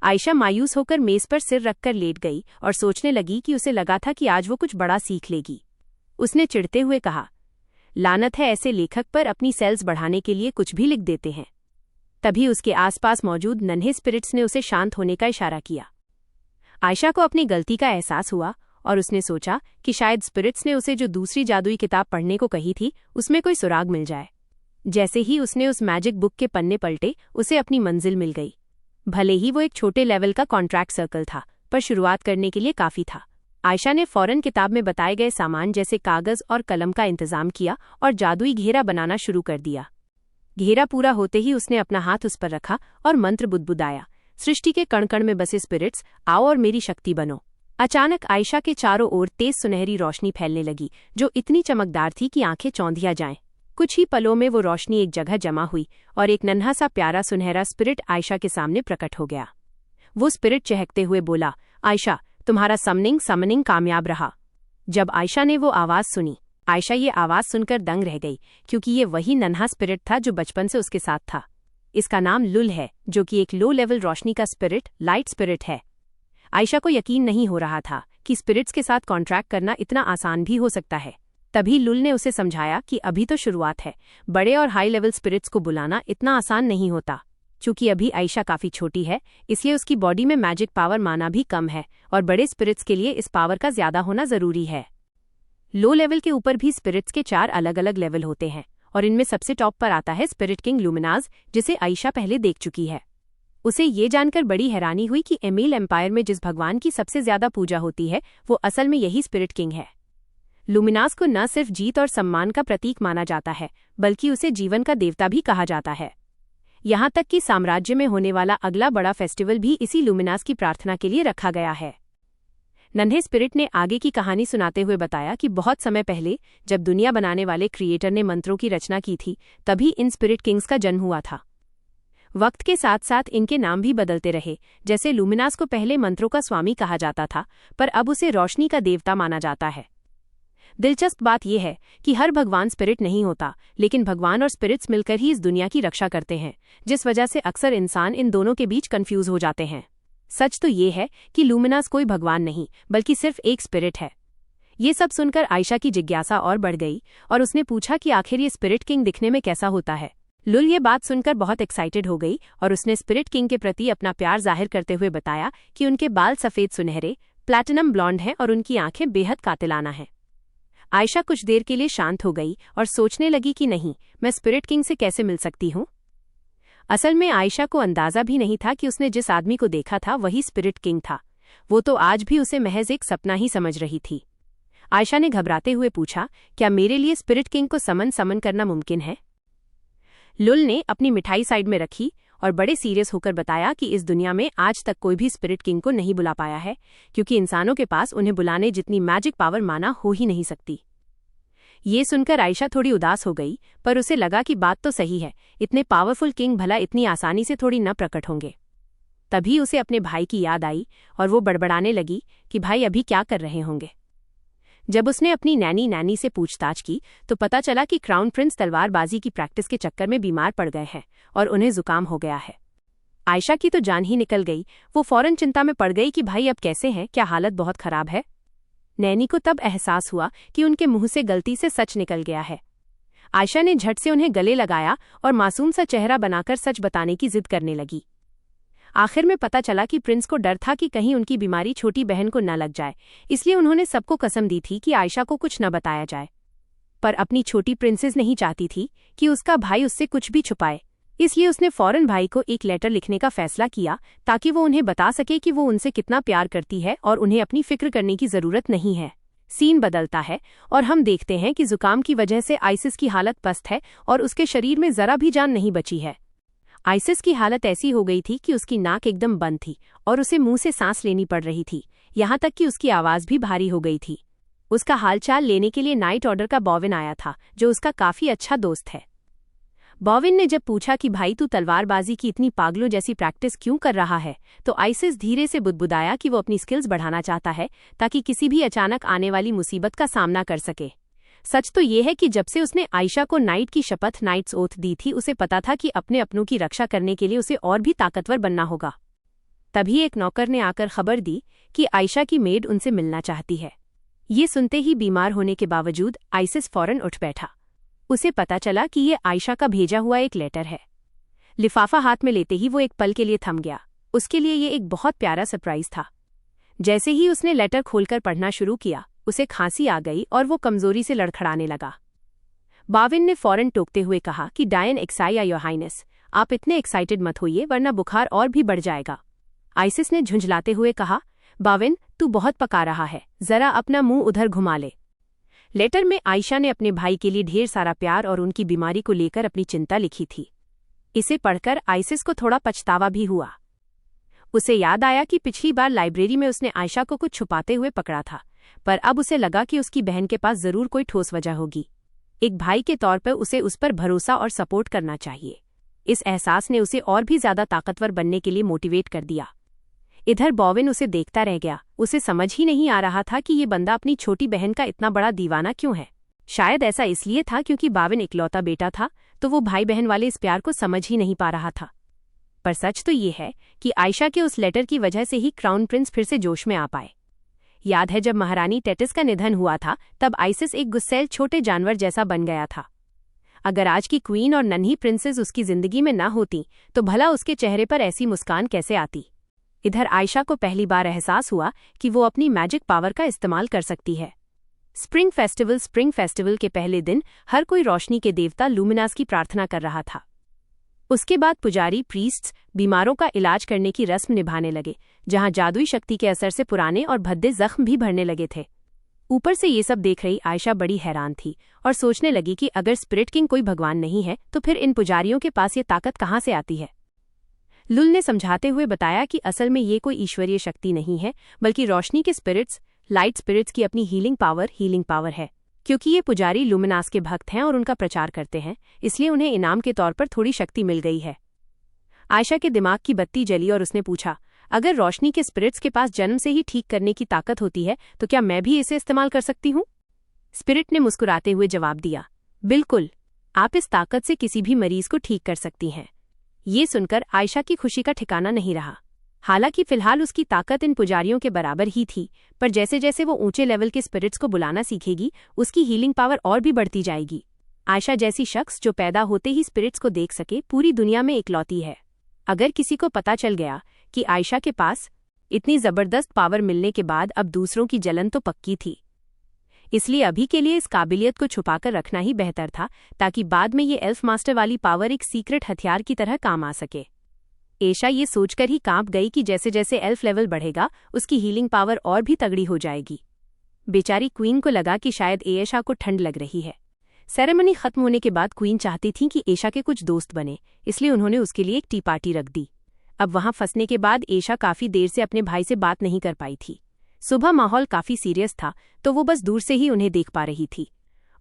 आयशा मायूस होकर मेज पर सिर रखकर लेट गई और सोचने लगी कि उसे लगा था कि आज वो कुछ बड़ा सीख लेगी। उसने चिढ़ते हुए कहा, लानत है ऐसे लेखक पर, अपनी सेल्स बढ़ाने के लिए कुछ भी लिख देते हैं। तभी उसके आसपास मौजूद नन्हे स्पिरिट्स ने उसे शांत होने का इशारा किया। आयशा को अपनी गलती का एहसास हुआ और उसने सोचा कि शायद स्पिरिट्स ने उसे जो दूसरी जादुई किताब पढ़ने को कही थी उसमें कोई सुराग मिल जाए। जैसे ही उसने उस मैजिक बुक के पन्ने पलटे, उसे अपनी मंजिल मिल गई। भले ही वो एक छोटे लेवल का कॉन्ट्रैक्ट सर्कल था, पर शुरुआत करने के लिए काफी था। आयशा ने फौरन किताब में बताए गए सामान जैसे कागज और कलम का इंतजाम किया और जादुई घेरा बनाना शुरू कर दिया। घेरा पूरा होते ही उसने अपना हाथ उस पर रखा और मंत्र बुदबुदाया, सृष्टि के कण कण में बसे स्पिरिट्स, आओ और मेरी शक्ति बनो। अचानक आयशा के चारों ओर तेज सुनहरी रोशनी फैलने लगी, जो इतनी चमकदार थी कि आंखें चौंधिया जाएं। कुछ ही पलों में वो रोशनी एक जगह जमा हुई और एक नन्हा सा प्यारा सुनहरा स्पिरिट आयशा के सामने प्रकट हो गया। वो स्पिरिट चहकते हुए बोला, आयशा, तुम्हारा समनिंग कामयाब रहा। जब आयशा ने वो आवाज सुनी, आयशा ये आवाज सुनकर दंग रह गई, क्योंकि ये वही नन्हा स्पिरिट था जो बचपन से उसके साथ था। इसका नाम लुल है, जो कि एक लो लेवल रोशनी का स्पिरिट, लाइट स्पिरिट है। आयशा को यकीन नहीं हो रहा था कि स्पिरिट्स के साथ कॉन्ट्रैक्ट करना इतना आसान भी हो सकता है। तभी लुल ने उसे समझाया कि अभी तो शुरुआत है, बड़े और हाई लेवल स्पिरिट्स को बुलाना इतना आसान नहीं होता। चूंकि अभी आयशा काफी छोटी है, इसलिए उसकी बॉडी में मैजिक पावर माना भी कम है और बड़े स्पिरिट्स के लिए इस पावर का ज्यादा होना जरूरी है। लो लेवल के ऊपर भी स्पिरिट्स के 4 अलग अलग लेवल होते हैं और इनमें सबसे टॉप पर आता है स्पिरिट किंग लुमिनाज, जिसे आयशा पहले देख चुकी है। उसे ये जानकर बड़ी हैरानी हुई कि एमील एम्पायर में जिस भगवान की सबसे ज्यादा पूजा होती है वो असल में यही स्पिरिट किंग है। लुमिनास को न सिर्फ जीत और सम्मान का प्रतीक माना जाता है, बल्कि उसे जीवन का देवता भी कहा जाता है। यहाँ तक कि साम्राज्य में होने वाला अगला बड़ा फेस्टिवल भी इसी लुमिनास की प्रार्थना के लिए रखा गया है। नन्हे स्पिरिट ने आगे की कहानी सुनाते हुए बताया कि बहुत समय पहले जब दुनिया बनाने वाले क्रिएटर ने मंत्रों की रचना की थी, तभी इन स्पिरिट किंग्स का जन्म हुआ था। वक्त के साथ साथ इनके नाम भी बदलते रहे। जैसे लुमिनास को पहले मंत्रों का स्वामी कहा जाता था, पर अब उसे रोशनी का देवता माना जाता है। दिलचस्प बात यह है कि हर भगवान स्पिरिट नहीं होता, लेकिन भगवान और स्पिरिट्स मिलकर ही इस दुनिया की रक्षा करते हैं, जिस वजह से अक्सर इंसान इन दोनों के बीच कंफ्यूज हो जाते हैं। सच तो ये है कि लुमिनास कोई भगवान नहीं, बल्कि सिर्फ एक स्पिरिट है। ये सब सुनकर आयशा की जिज्ञासा और बढ़ गई और उसने पूछा कि आखिर ये स्पिरिट किंग दिखने में कैसा होता है। लुल ये बात सुनकर बहुत एक्साइटेड हो गई और उसने स्पिरिट किंग के प्रति अपना प्यार जाहिर करते हुए बताया कि उनके बाल सफेद सुनहरे प्लैटिनम ब्लॉन्ड हैं और उनकी आंखें बेहद कातिलाना हैं। आयशा कुछ देर के लिए शांत हो गई और सोचने लगी कि नहीं, मैं स्पिरिट किंग से कैसे मिल सकती हूँ। असल में आयशा को अंदाजा भी नहीं था कि उसने जिस आदमी को देखा था वही स्पिरिट किंग था। वो तो आज भी उसे महज एक सपना ही समझ रही थी। आयशा ने घबराते हुए पूछा, क्या मेरे लिए स्पिरिट किंग को समन करना मुमकिन है? लुल ने अपनी मिठाई साइड में रखी और बड़े सीरियस होकर बताया कि इस दुनिया में आज तक कोई भी स्पिरिट किंग को नहीं बुला पाया है, क्योंकि इंसानों के पास उन्हें बुलाने जितनी मैजिक पावर माना हो ही नहीं सकती। ये सुनकर आयशा थोड़ी उदास हो गई, पर उसे लगा कि बात तो सही है, इतने पावरफुल किंग भला इतनी आसानी से थोड़ी न प्रकट होंगे। तभी उसे अपने भाई की याद आई और वो बड़बड़ाने लगी कि भाई अभी क्या कर रहे होंगे। जब उसने अपनी नैनी से पूछताछ की तो पता चला कि क्राउन प्रिंस तलवारबाजी की प्रैक्टिस के चक्कर में बीमार पड़ गए हैं और उन्हें जुकाम हो गया है। आयशा की तो जान ही निकल गई। वो फौरन चिंता में पड़ गई कि भाई अब कैसे हैं, क्या हालत बहुत खराब है। नैनी को तब एहसास हुआ कि उनके मुंह से गलती से सच निकल गया है। आयशा ने झट से उन्हें गले लगाया और मासूम सा चेहरा बनाकर सच बताने की जिद करने लगी। आखिर में पता चला कि प्रिंस को डर था कि कहीं उनकी बीमारी छोटी बहन को न लग जाए, इसलिए उन्होंने सबको कसम दी थी कि आयशा को कुछ न बताया जाए। पर अपनी छोटी प्रिंसेस नहीं चाहती थी कि उसका भाई उससे कुछ भी छुपाए, इसलिए उसने फौरन भाई को एक लेटर लिखने का फैसला किया ताकि वो उन्हें बता सके कि वो उनसे कितना प्यार करती है और उन्हें अपनी फिक्र करने की जरूरत नहीं है। सीन बदलता है और हम देखते हैं कि जुकाम की वजह से आइसिस की हालत पस्त है और उसके शरीर में जरा भी जान नहीं बची है। आइसिस की हालत ऐसी हो गई थी कि उसकी नाक एकदम बंद थी और उसे मुंह से सांस लेनी पड़ रही थी, यहाँ तक कि उसकी आवाज भी भारी हो गई थी। उसका हालचाल लेने के लिए नाइट ऑर्डर का बॉविन आया था, जो उसका काफी अच्छा दोस्त है। बॉविन ने जब पूछा कि भाई तू तलवारबाजी की इतनी पागलों जैसी प्रैक्टिस क्यों कर रहा है, तो आइसिस धीरे से बुदबुदाया कि वो अपनी स्किल्स बढ़ाना चाहता है ताकि किसी भी अचानक आने वाली मुसीबत का सामना कर सके। सच तो ये है कि जब से उसने आयशा को नाइट की शपथ नाइट्स ओथ दी थी, उसे पता था कि अपने अपनों की रक्षा करने के लिए उसे और भी ताकतवर बनना होगा। तभी एक नौकर ने आकर खबर दी कि आयशा की मेड उनसे मिलना चाहती है। ये सुनते ही बीमार होने के बावजूद आइसिस फौरन उठ बैठा। उसे पता चला कि ये आयशा का भेजा हुआ एक लेटर है। लिफाफा हाथ में लेते ही वो एक पल के लिए थम गया। उसके लिए ये एक बहुत प्यारा सरप्राइज था। जैसे ही उसने लेटर खोलकर पढ़ना शुरू किया, उसे खांसी आ गई और वो कमजोरी से लड़खड़ाने लगा। बाविन ने फौरन टोकते हुए कहा कि डायन एक्साइया योर हाइनेस, आप इतने एक्साइटेड मत होइए वरना बुखार और भी बढ़ जाएगा। आइसिस ने झुंझलाते हुए कहा, बाविन तू बहुत पका रहा है, जरा अपना मुंह उधर घुमा ले। लेटर में आयशा ने अपने भाई के लिए ढेर सारा प्यार और उनकी बीमारी को लेकर अपनी चिंता लिखी थी। इसे पढ़कर आइसिस को थोड़ा पछतावा भी हुआ। उसे याद आया कि पिछली बार लाइब्रेरी में उसने आयशा को कुछ छुपाते हुए पकड़ा था, पर अब उसे लगा कि उसकी बहन के पास जरूर कोई ठोस वजह होगी। एक भाई के तौर पर उसे उस पर भरोसा और सपोर्ट करना चाहिए। इस एहसास ने उसे और भी ज्यादा ताकतवर बनने के लिए मोटिवेट कर दिया। इधर बॉविन उसे देखता रह गया। उसे समझ ही नहीं आ रहा था कि ये बंदा अपनी छोटी बहन का इतना बड़ा दीवाना क्यों है। शायद ऐसा इसलिए था क्योंकि बॉविन इकलौता बेटा था, तो वो भाई बहन वाले इस प्यार को समझ ही नहीं पा रहा था। पर सच तो ये है कि आयशा के उस लेटर की वजह से ही क्राउन प्रिंस फिर से जोश में आ पाए। याद है जब महारानी टेटिस का निधन हुआ था, तब आइसिस एक गुस्सैल छोटे जानवर जैसा बन गया था। अगर आज की क्वीन और नन्ही प्रिंसेस उसकी जिंदगी में न होती तो भला उसके चेहरे पर ऐसी मुस्कान कैसे आती। इधर आयशा को पहली बार एहसास हुआ कि वो अपनी मैजिक पावर का इस्तेमाल कर सकती है। स्प्रिंग फेस्टिवल के पहले दिन हर कोई रोशनी के देवता लूमिनास की प्रार्थना कर रहा था। उसके बाद पुजारी प्रीस्ट्स बीमारों का इलाज करने की रस्म निभाने लगे, जहां जादुई शक्ति के असर से पुराने और भद्दे जख्म भी भरने लगे थे। ऊपर से ये सब देख रही आयशा बड़ी हैरान थी और सोचने लगी कि अगर स्पिरिट किंग कोई भगवान नहीं है तो फिर इन पुजारियों के पास ये ताकत कहाँ से आती है। लुल ने समझाते हुए बताया कि असल में ये कोई ईश्वरीय शक्ति नहीं है, बल्कि रोशनी के स्पिरिट्स, लाइट स्पिरिट्स की अपनी हीलिंग पावर है। क्योंकि ये पुजारी लुमिनास के भक्त हैं और उनका प्रचार करते हैं, इसलिए उन्हें इनाम के तौर पर थोड़ी शक्ति मिल गई है। आयशा के दिमाग की बत्ती जली और उसने पूछा, अगर रोशनी के स्पिरिट्स के पास जन्म से ही ठीक करने की ताकत होती है तो क्या मैं भी इसे इस्तेमाल कर सकती हूँ? स्पिरिट ने मुस्कुराते हुए जवाब दिया, बिल्कुल, आप इस ताकत से किसी भी मरीज को ठीक कर सकती हैं। ये सुनकर आयशा की खुशी का ठिकाना नहीं रहा। हालांकि फिलहाल उसकी ताकत इन पुजारियों के बराबर ही थी, पर जैसे जैसे वो ऊंचे लेवल के स्पिरिट्स को बुलाना सीखेगी, उसकी हीलिंग पावर और भी बढ़ती जाएगी। आयशा जैसी शख्स जो पैदा होते ही स्पिरिट्स को देख सके, पूरी दुनिया में इकलौती है। अगर किसी को पता चल गया कि आयशा के पास इतनी जबरदस्त पावर मिलने के बाद अब दूसरों की जलन तो पक्की थी। इसलिए अभी के लिए इस काबिलियत को छुपाकर रखना ही बेहतर था, ताकि बाद में ये एल्फ मास्टर वाली पावर एक सीक्रेट हथियार की तरह काम आ सके। एशा ये सोचकर ही कांप गई कि जैसे जैसे एल्फ लेवल बढ़ेगा उसकी हीलिंग पावर और भी तगड़ी हो जाएगी। बेचारी क्वीन को लगा कि शायद एशा को ठंड लग रही है। सेरेमनी खत्म होने के बाद क्वीन चाहती थी कि एशा के कुछ दोस्त बने, इसलिए उन्होंने उसके लिए एक टी पार्टी रख दी। अब वहां फंसने के बाद एशा काफी देर से अपने भाई से बात नहीं कर पाई थी। सुबह माहौल काफी सीरियस था, तो वो बस दूर से ही उन्हें देख पा रही थी।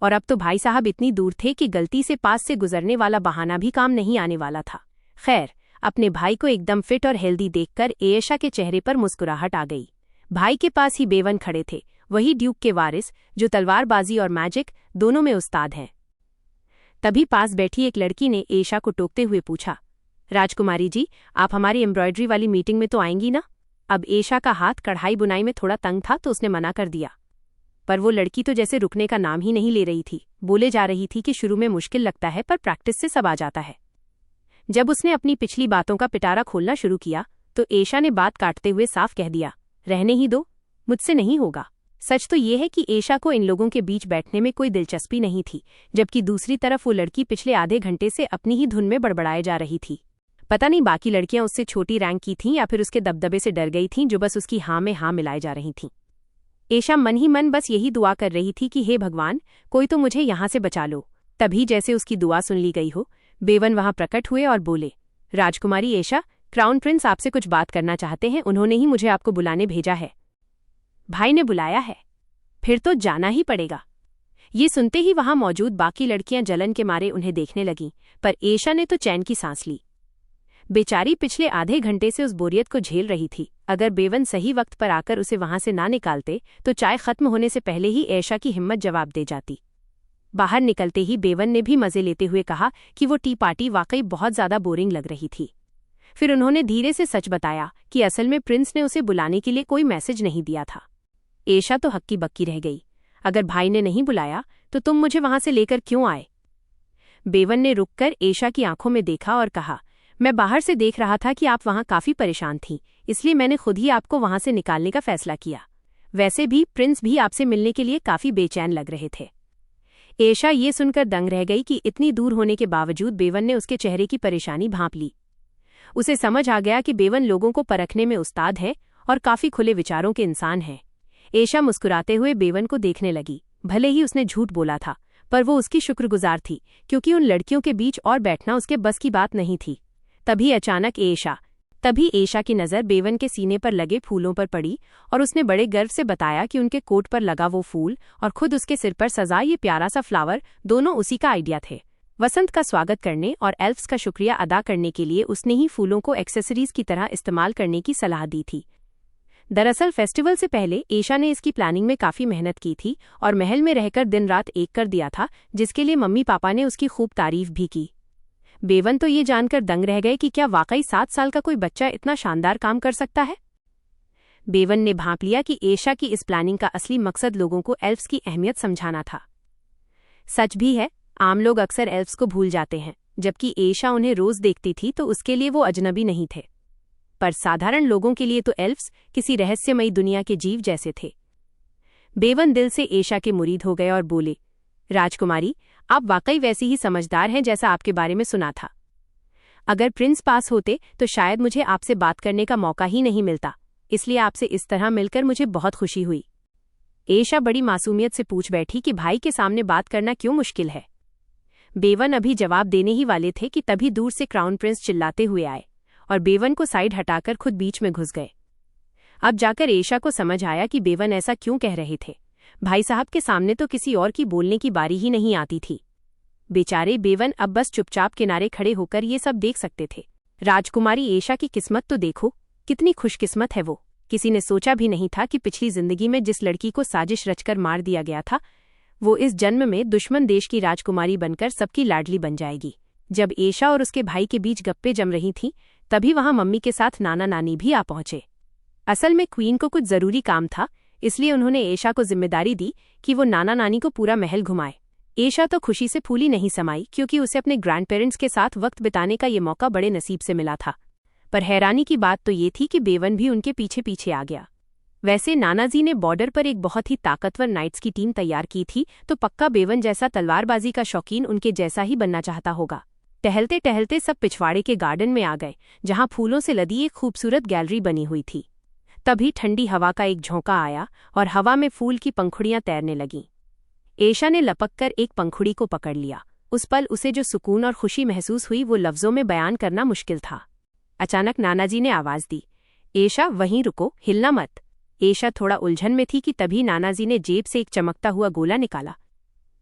और अब तो भाई साहब इतनी दूर थे कि गलती से पास से गुजरने वाला बहाना भी काम नहीं आने वाला था। खैर, अपने भाई को एकदम फिट और हेल्दी देखकर एशा के चेहरे पर मुस्कुराहट आ गई। भाई के पास ही बेवन खड़े थे, वही ड्यूक के वारिस जो तलवारबाजी और मैजिक दोनों में उस्ताद हैं। तभी पास बैठी एक लड़की ने एशा को टोकते हुए पूछा, राजकुमारी जी, आप हमारी एम्ब्रॉयडरी वाली मीटिंग में तो आएंगी ना? अब एशा का हाथ कढ़ाई बुनाई में थोड़ा तंग था, तो उसने मना कर दिया। पर वो लड़की तो जैसे रुकने का नाम ही नहीं ले रही थी, बोले जा रही थी कि शुरू में मुश्किल लगता है, पर प्रैक्टिस से सब आ जाता है। जब उसने अपनी पिछली बातों का पिटारा खोलना शुरू किया, तो एशा ने बात काटते हुए साफ कह दिया, रहने ही दो, मुझसे नहीं होगा। सच तो ये है कि एशा को इन लोगों के बीच बैठने में कोई दिलचस्पी नहीं थी, जबकि दूसरी तरफ वो लड़की पिछले आधे घंटे से अपनी ही धुन में बड़बड़ाए जा रही थी। पता नहीं बाकी लड़कियां उससे छोटी रैंक की थीं या फिर उसके दबदबे से डर गई थीं, जो बस उसकी हाँ में हाँ मिलाए जा रही थीं। एशा मन ही मन बस यही दुआ कर रही थी कि हे भगवान, कोई तो मुझे यहाँ से बचा लो। तभी जैसे उसकी दुआ सुन ली गई हो, बेवन वहां प्रकट हुए और बोले, राजकुमारी एशा, क्राउन प्रिंस आपसे कुछ बात करना चाहते हैं, उन्होंने ही मुझे आपको बुलाने भेजा है। भाई ने बुलाया है? फिर तो जाना ही पड़ेगा। ये सुनते ही वहां मौजूद बाकी लड़कियां जलन के मारे उन्हें देखने लगीं, पर एशा ने तो चैन की सांस ली। बेचारी पिछले आधे घंटे से उस बोरियत को झेल रही थी। अगर बेवन सही वक्त पर आकर उसे वहां से ना निकालते, तो चाय खत्म होने से पहले ही एशा की हिम्मत जवाब दे जाती। बाहर निकलते ही बेवन ने भी मजे लेते हुए कहा कि वो टी पार्टी वाकई बहुत ज्यादा बोरिंग लग रही थी। फिर उन्होंने धीरे से सच बताया कि असल में प्रिंस ने उसे बुलाने के लिए कोई मैसेज नहीं दिया था। एशा तो हक्की बक्की रह गई। अगर भाई ने नहीं बुलाया तो तुम मुझे वहां से लेकर क्यों आए? बेवन ने रुककर एशा की आंखों में देखा और कहा, मैं बाहर से देख रहा था कि आप वहां काफी परेशान थीं, इसलिए मैंने खुद ही आपको वहां से निकालने का फैसला किया। वैसे भी प्रिंस भी आपसे मिलने के लिए काफी बेचैन लग रहे थे। एशा ये सुनकर दंग रह गई कि इतनी दूर होने के बावजूद बेवन ने उसके चेहरे की परेशानी भांप ली। उसे समझ आ गया कि बेवन लोगों को परखने में उस्ताद है और काफी खुले विचारों के इंसान है। एशा मुस्कुराते हुए बेवन को देखने लगी। भले ही उसने झूठ बोला था, पर वो उसकी शुक्रगुजार थी, क्योंकि उन लड़कियों के बीच और बैठना उसके बस की बात नहीं थी। तभी एशा की नज़र बेवन के सीने पर लगे फूलों पर पड़ी और उसने बड़े गर्व से बताया कि उनके कोट पर लगा वो फूल और खुद उसके सिर पर सजा ये प्यारा सा फ्लावर दोनों उसी का आइडिया थे। वसंत का स्वागत करने और एल्फ्स का शुक्रिया अदा करने के लिए उसने ही फूलों को एक्सेसरीज की तरह इस्तेमाल करने की सलाह दी थी। दरअसल फेस्टिवल से पहले एशा ने इसकी प्लानिंग में काफी मेहनत की थी और महल में रहकर दिन रात एक कर दिया था, जिसके लिए मम्मी पापा ने उसकी खूब तारीफ भी की। बेवन तो ये जानकर दंग रह गए कि क्या वाकई 7 साल का कोई बच्चा इतना शानदार काम कर सकता है। बेवन ने भांप लिया कि एशा की इस प्लानिंग का असली मकसद लोगों को एल्फ्स की अहमियत समझाना था। सच भी है, आम लोग अक्सर एल्फ्स को भूल जाते हैं, जबकि एशा उन्हें रोज देखती थी तो उसके लिए वो अजनबी नहीं थे। पर साधारण लोगों के लिए तो एल्फ्स किसी रहस्यमयी दुनिया के जीव जैसे थे। बेवन दिल से एशा के मुरीद हो गए और बोले, राजकुमारी, आप वाकई वैसी ही समझदार हैं जैसा आपके बारे में सुना था। अगर प्रिंस पास होते तो शायद मुझे आपसे बात करने का मौका ही नहीं मिलता, इसलिए आपसे इस तरह मिलकर मुझे बहुत खुशी हुई। एशा बड़ी मासूमियत से पूछ बैठी कि भाई के सामने बात करना क्यों मुश्किल है। बेवन अभी जवाब देने ही वाले थे कि तभी दूर से क्राउन प्रिंस चिल्लाते हुए आए और बेवन को साइड हटाकर खुद बीच में घुस गए। अब जाकर एशा को समझ आया कि बेवन ऐसा क्यों कह रहे थे। भाई साहब के सामने तो किसी और की बोलने की बारी ही नहीं आती थी। बेचारे बेवन अब बस चुपचाप किनारे खड़े होकर ये सब देख सकते थे। राजकुमारी एशा की किस्मत तो देखो, कितनी खुशकिस्मत है वो। किसी ने सोचा भी नहीं था कि पिछली जिंदगी में जिस लड़की को साजिश रचकर मार दिया गया था, वो इस जन्म में दुश्मन देश की राजकुमारी बनकर सबकी लाडली बन जाएगी। जब एशा और उसके भाई के बीच गप्पे जम रही थीं, तभी वहां मम्मी के साथ नाना नानी भी आ पहुंचे। असल में क्वीन को कुछ जरूरी काम था, इसलिए उन्होंने एशा को जिम्मेदारी दी कि वो नाना नानी को पूरा महल घुमाए। एशा तो खुशी से फूली नहीं समाई, क्योंकि उसे अपने ग्रैंड पेरेंट्स के साथ वक्त बिताने का ये मौका बड़े नसीब से मिला था। पर हैरानी की बात तो ये थी कि बेवन भी उनके पीछे पीछे आ गया। वैसे नानाजी ने बॉर्डर पर एक बहुत ही ताकतवर नाइट्स की टीम तैयार की थी, तो पक्का बेवन जैसा तलवारबाजी का शौकीन उनके जैसा ही बनना चाहता होगा। टहलते टहलते सब पिछवाड़े के गार्डन में आ गए, जहां फूलों से लदी एक खूबसूरत गैलरी बनी हुई थी। तभी ठंडी हवा का एक झोंका आया और हवा में फूल की पंखुड़ियां तैरने लगीं। एशा ने लपककर एक पंखुड़ी को पकड़ लिया। उस पल उसे जो सुकून और खुशी महसूस हुई वो लफ्जों में बयान करना मुश्किल था। अचानक नानाजी ने आवाज दी, एशा वहीं रुको, हिलना मत। एशा थोड़ा उलझन में थी कि तभी नानाजी ने जेब से एक चमकता हुआ गोला निकाला।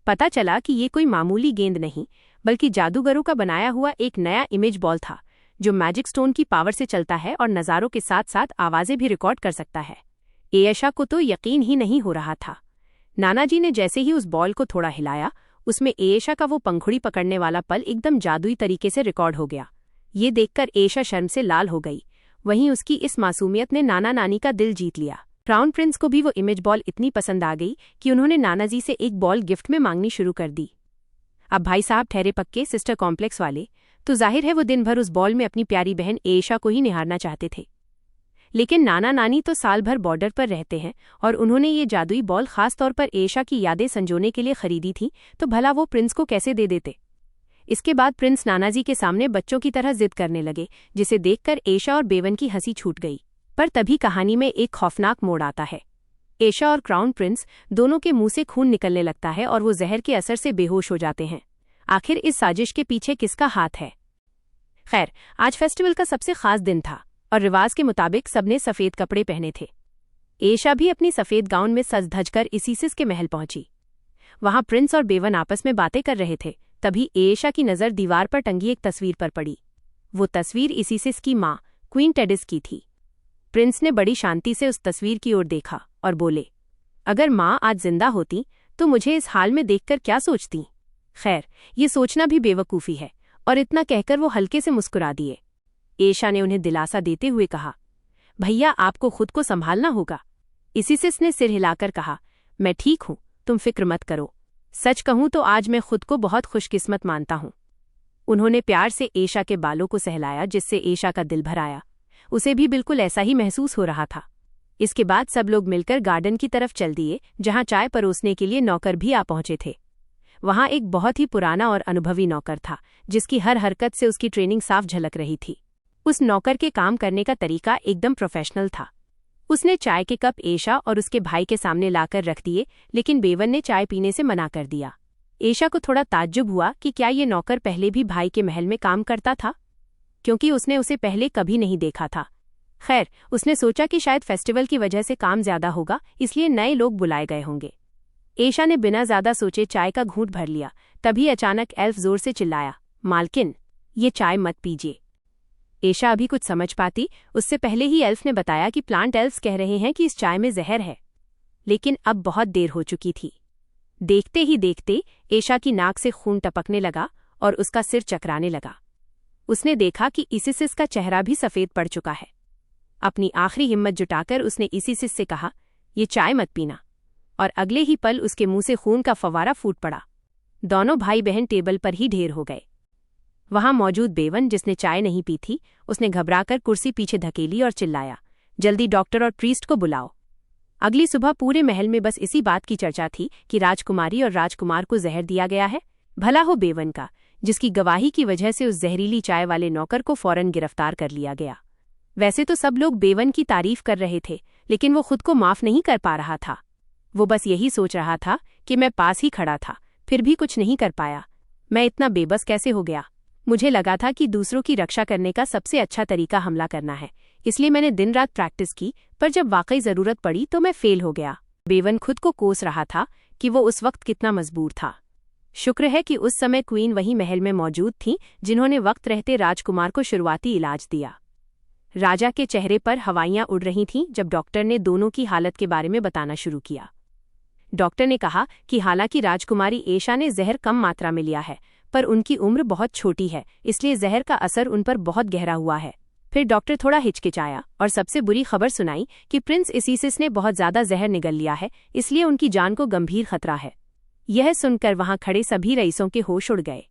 पता चला कि ये कोई मामूली गेंद नहीं, बल्कि जादूगरों का बनाया हुआ एक नया इमेज बॉल था, जो मैजिक स्टोन की पावर से चलता है और नज़ारों के साथ साथ आवाज़ें भी रिकॉर्ड कर सकता है। एशा को तो यकीन ही नहीं हो रहा था। नानाजी ने जैसे ही उस बॉल को थोड़ा हिलाया, उसमें एशा का वो पंखुड़ी पकड़ने वाला पल एकदम जादुई तरीके से रिकॉर्ड हो गया। ये देखकर एशा शर्म से लाल हो गई। वहीं उसकी इस मासूमियत ने नाना नानी का दिल जीत लिया। क्राउन प्रिंस को भी वो इमेज बॉल इतनी पसंद आ गई कि उन्होंने नानाजी से एक बॉल गिफ्ट में मांगनी शुरू कर दी। अब भाई साहब ठहरे पक्के सिस्टर कॉम्प्लेक्स वाले, तो जाहिर है वो दिन भर उस बॉल में अपनी प्यारी बहन एशा को ही निहारना चाहते थे। लेकिन नाना नानी तो साल भर बॉर्डर पर रहते हैं और उन्होंने ये जादुई बॉल खास तौर पर एशा की यादें संजोने के लिए खरीदी थी, तो भला वो प्रिंस को कैसे दे देते। इसके बाद प्रिंस नानाजी के सामने बच्चों की तरह जिद करने लगे, जिसे देखकर एशा और बेवन की हंसी छूट गई। पर तभी कहानी में एक खौफनाक मोड़ आता है। एशा और क्राउन प्रिंस दोनों के मुंह से खून निकलने लगता है और वो जहर के असर से बेहोश हो जाते हैं। आखिर इस साजिश के पीछे किसका हाथ है? खैर, आज फेस्टिवल का सबसे खास दिन था और रिवाज के मुताबिक सबने सफेद कपड़े पहने थे। एशा भी अपनी सफेद गाउन में सज धजकर इसीसिस के महल पहुंची। वहां प्रिंस और बेवन आपस में बातें कर रहे थे। तभी एशा की नज़र दीवार पर टंगी एक तस्वीर पर पड़ी। वो तस्वीर इसीसिस की माँ क्वीन टेडिस की थी। प्रिंस ने बड़ी शांति से उस तस्वीर की ओर देखा और बोले, अगर माँ आज जिंदा होती तो मुझे इस हाल में देखकर क्या सोचती। खैर, ये सोचना भी बेवकूफ़ी है। और इतना कहकर वो हल्के से मुस्कुरा दिए। एशा ने उन्हें दिलासा देते हुए कहा, भैया आपको खुद को संभालना होगा। इसीसिस ने सिर हिलाकर कहा, मैं ठीक हूँ, तुम फिक्र मत करो। सच कहूँ तो आज मैं खुद को बहुत खुशकिस्मत मानता हूँ। उन्होंने प्यार से एशा के बालों को सहलाया, जिससे एशा का दिल भर आया। उसे भी बिल्कुल ऐसा ही महसूस हो रहा था। इसके बाद सब लोग मिलकर गार्डन की तरफ चल दिए, जहाँ चाय परोसने के लिए नौकर भी आ पहुंचे थे। वहां एक बहुत ही पुराना और अनुभवी नौकर था, जिसकी हर हरकत से उसकी ट्रेनिंग साफ झलक रही थी। उस नौकर के काम करने का तरीका एकदम प्रोफेशनल था। उसने चाय के कप एशा और उसके भाई के सामने लाकर रख दिए, लेकिन बेवन ने चाय पीने से मना कर दिया। एशा को थोड़ा ताज्जुब हुआ कि क्या ये नौकर पहले भी भाई के महल में काम करता था, क्योंकि उसने उसे पहले कभी नहीं देखा था। खैर, उसने सोचा कि शायद फेस्टिवल की वजह से काम ज्यादा होगा, इसलिए नए लोग बुलाए गए होंगे। एशा ने बिना ज्यादा सोचे चाय का घूंट भर लिया। तभी अचानक एल्फ जोर से चिल्लाया, मालकिन, ये चाय मत पीजिए। एशा अभी कुछ समझ पाती उससे पहले ही एल्फ ने बताया कि प्लांट एल्फ्स कह रहे हैं कि इस चाय में जहर है। लेकिन अब बहुत देर हो चुकी थी। देखते ही देखते एशा की नाक से खून टपकने लगा और उसका सिर चकराने लगा। उसने देखा कि इसीसिस का चेहरा भी सफेद पड़ चुका है। अपनी आखिरी हिम्मत जुटाकर उसने इसीसिस से कहा, ये चाय मत पीना। और अगले ही पल उसके मुंह से खून का फवारा फूट पड़ा। दोनों भाई बहन टेबल पर ही ढेर हो गए। वहां मौजूद बेवन, जिसने चाय नहीं पी थी, उसने घबराकर कुर्सी पीछे धकेली और चिल्लाया, जल्दी डॉक्टर और प्रीस्ट को बुलाओ। अगली सुबह पूरे महल में बस इसी बात की चर्चा थी कि राजकुमारी और राजकुमार को जहर दिया गया है। भला हो बेवन का, जिसकी गवाही की वजह से उस जहरीली चाय वाले नौकर को फौरन गिरफ्तार कर लिया गया। वैसे तो सब लोग बेवन की तारीफ कर रहे थे, लेकिन वो खुद को माफ नहीं कर पा रहा था। वो बस यही सोच रहा था कि मैं पास ही खड़ा था, फिर भी कुछ नहीं कर पाया। मैं इतना बेबस कैसे हो गया? मुझे लगा था कि दूसरों की रक्षा करने का सबसे अच्छा तरीका हमला करना है, इसलिए मैंने दिन रात प्रैक्टिस की, पर जब वाकई जरूरत पड़ी तो मैं फेल हो गया। बेवन खुद को कोस रहा था कि वो उस वक्त कितना मजबूर था। शुक्र है कि उस समय क्वीन वहीं महल में मौजूद थीं, जिन्होंने वक्त रहते राजकुमार को शुरुआती इलाज दिया। राजा के चेहरे पर हवाइयां उड़ रही थीं जब डॉक्टर ने दोनों की हालत के बारे में बताना शुरू किया। डॉक्टर ने कहा कि हालांकि राजकुमारी एशा ने जहर कम मात्रा में लिया है, पर उनकी उम्र बहुत छोटी है, इसलिए जहर का असर उन पर बहुत गहरा हुआ है। फिर डॉक्टर थोड़ा हिचकिचाया और सबसे बुरी खबर सुनाई कि प्रिंस इसीसिस ने बहुत ज्यादा जहर निगल लिया है, इसलिए उनकी जान को गंभीर खतरा है। यह सुनकर वहां खड़े सभी रईसों के होश उड़ गए।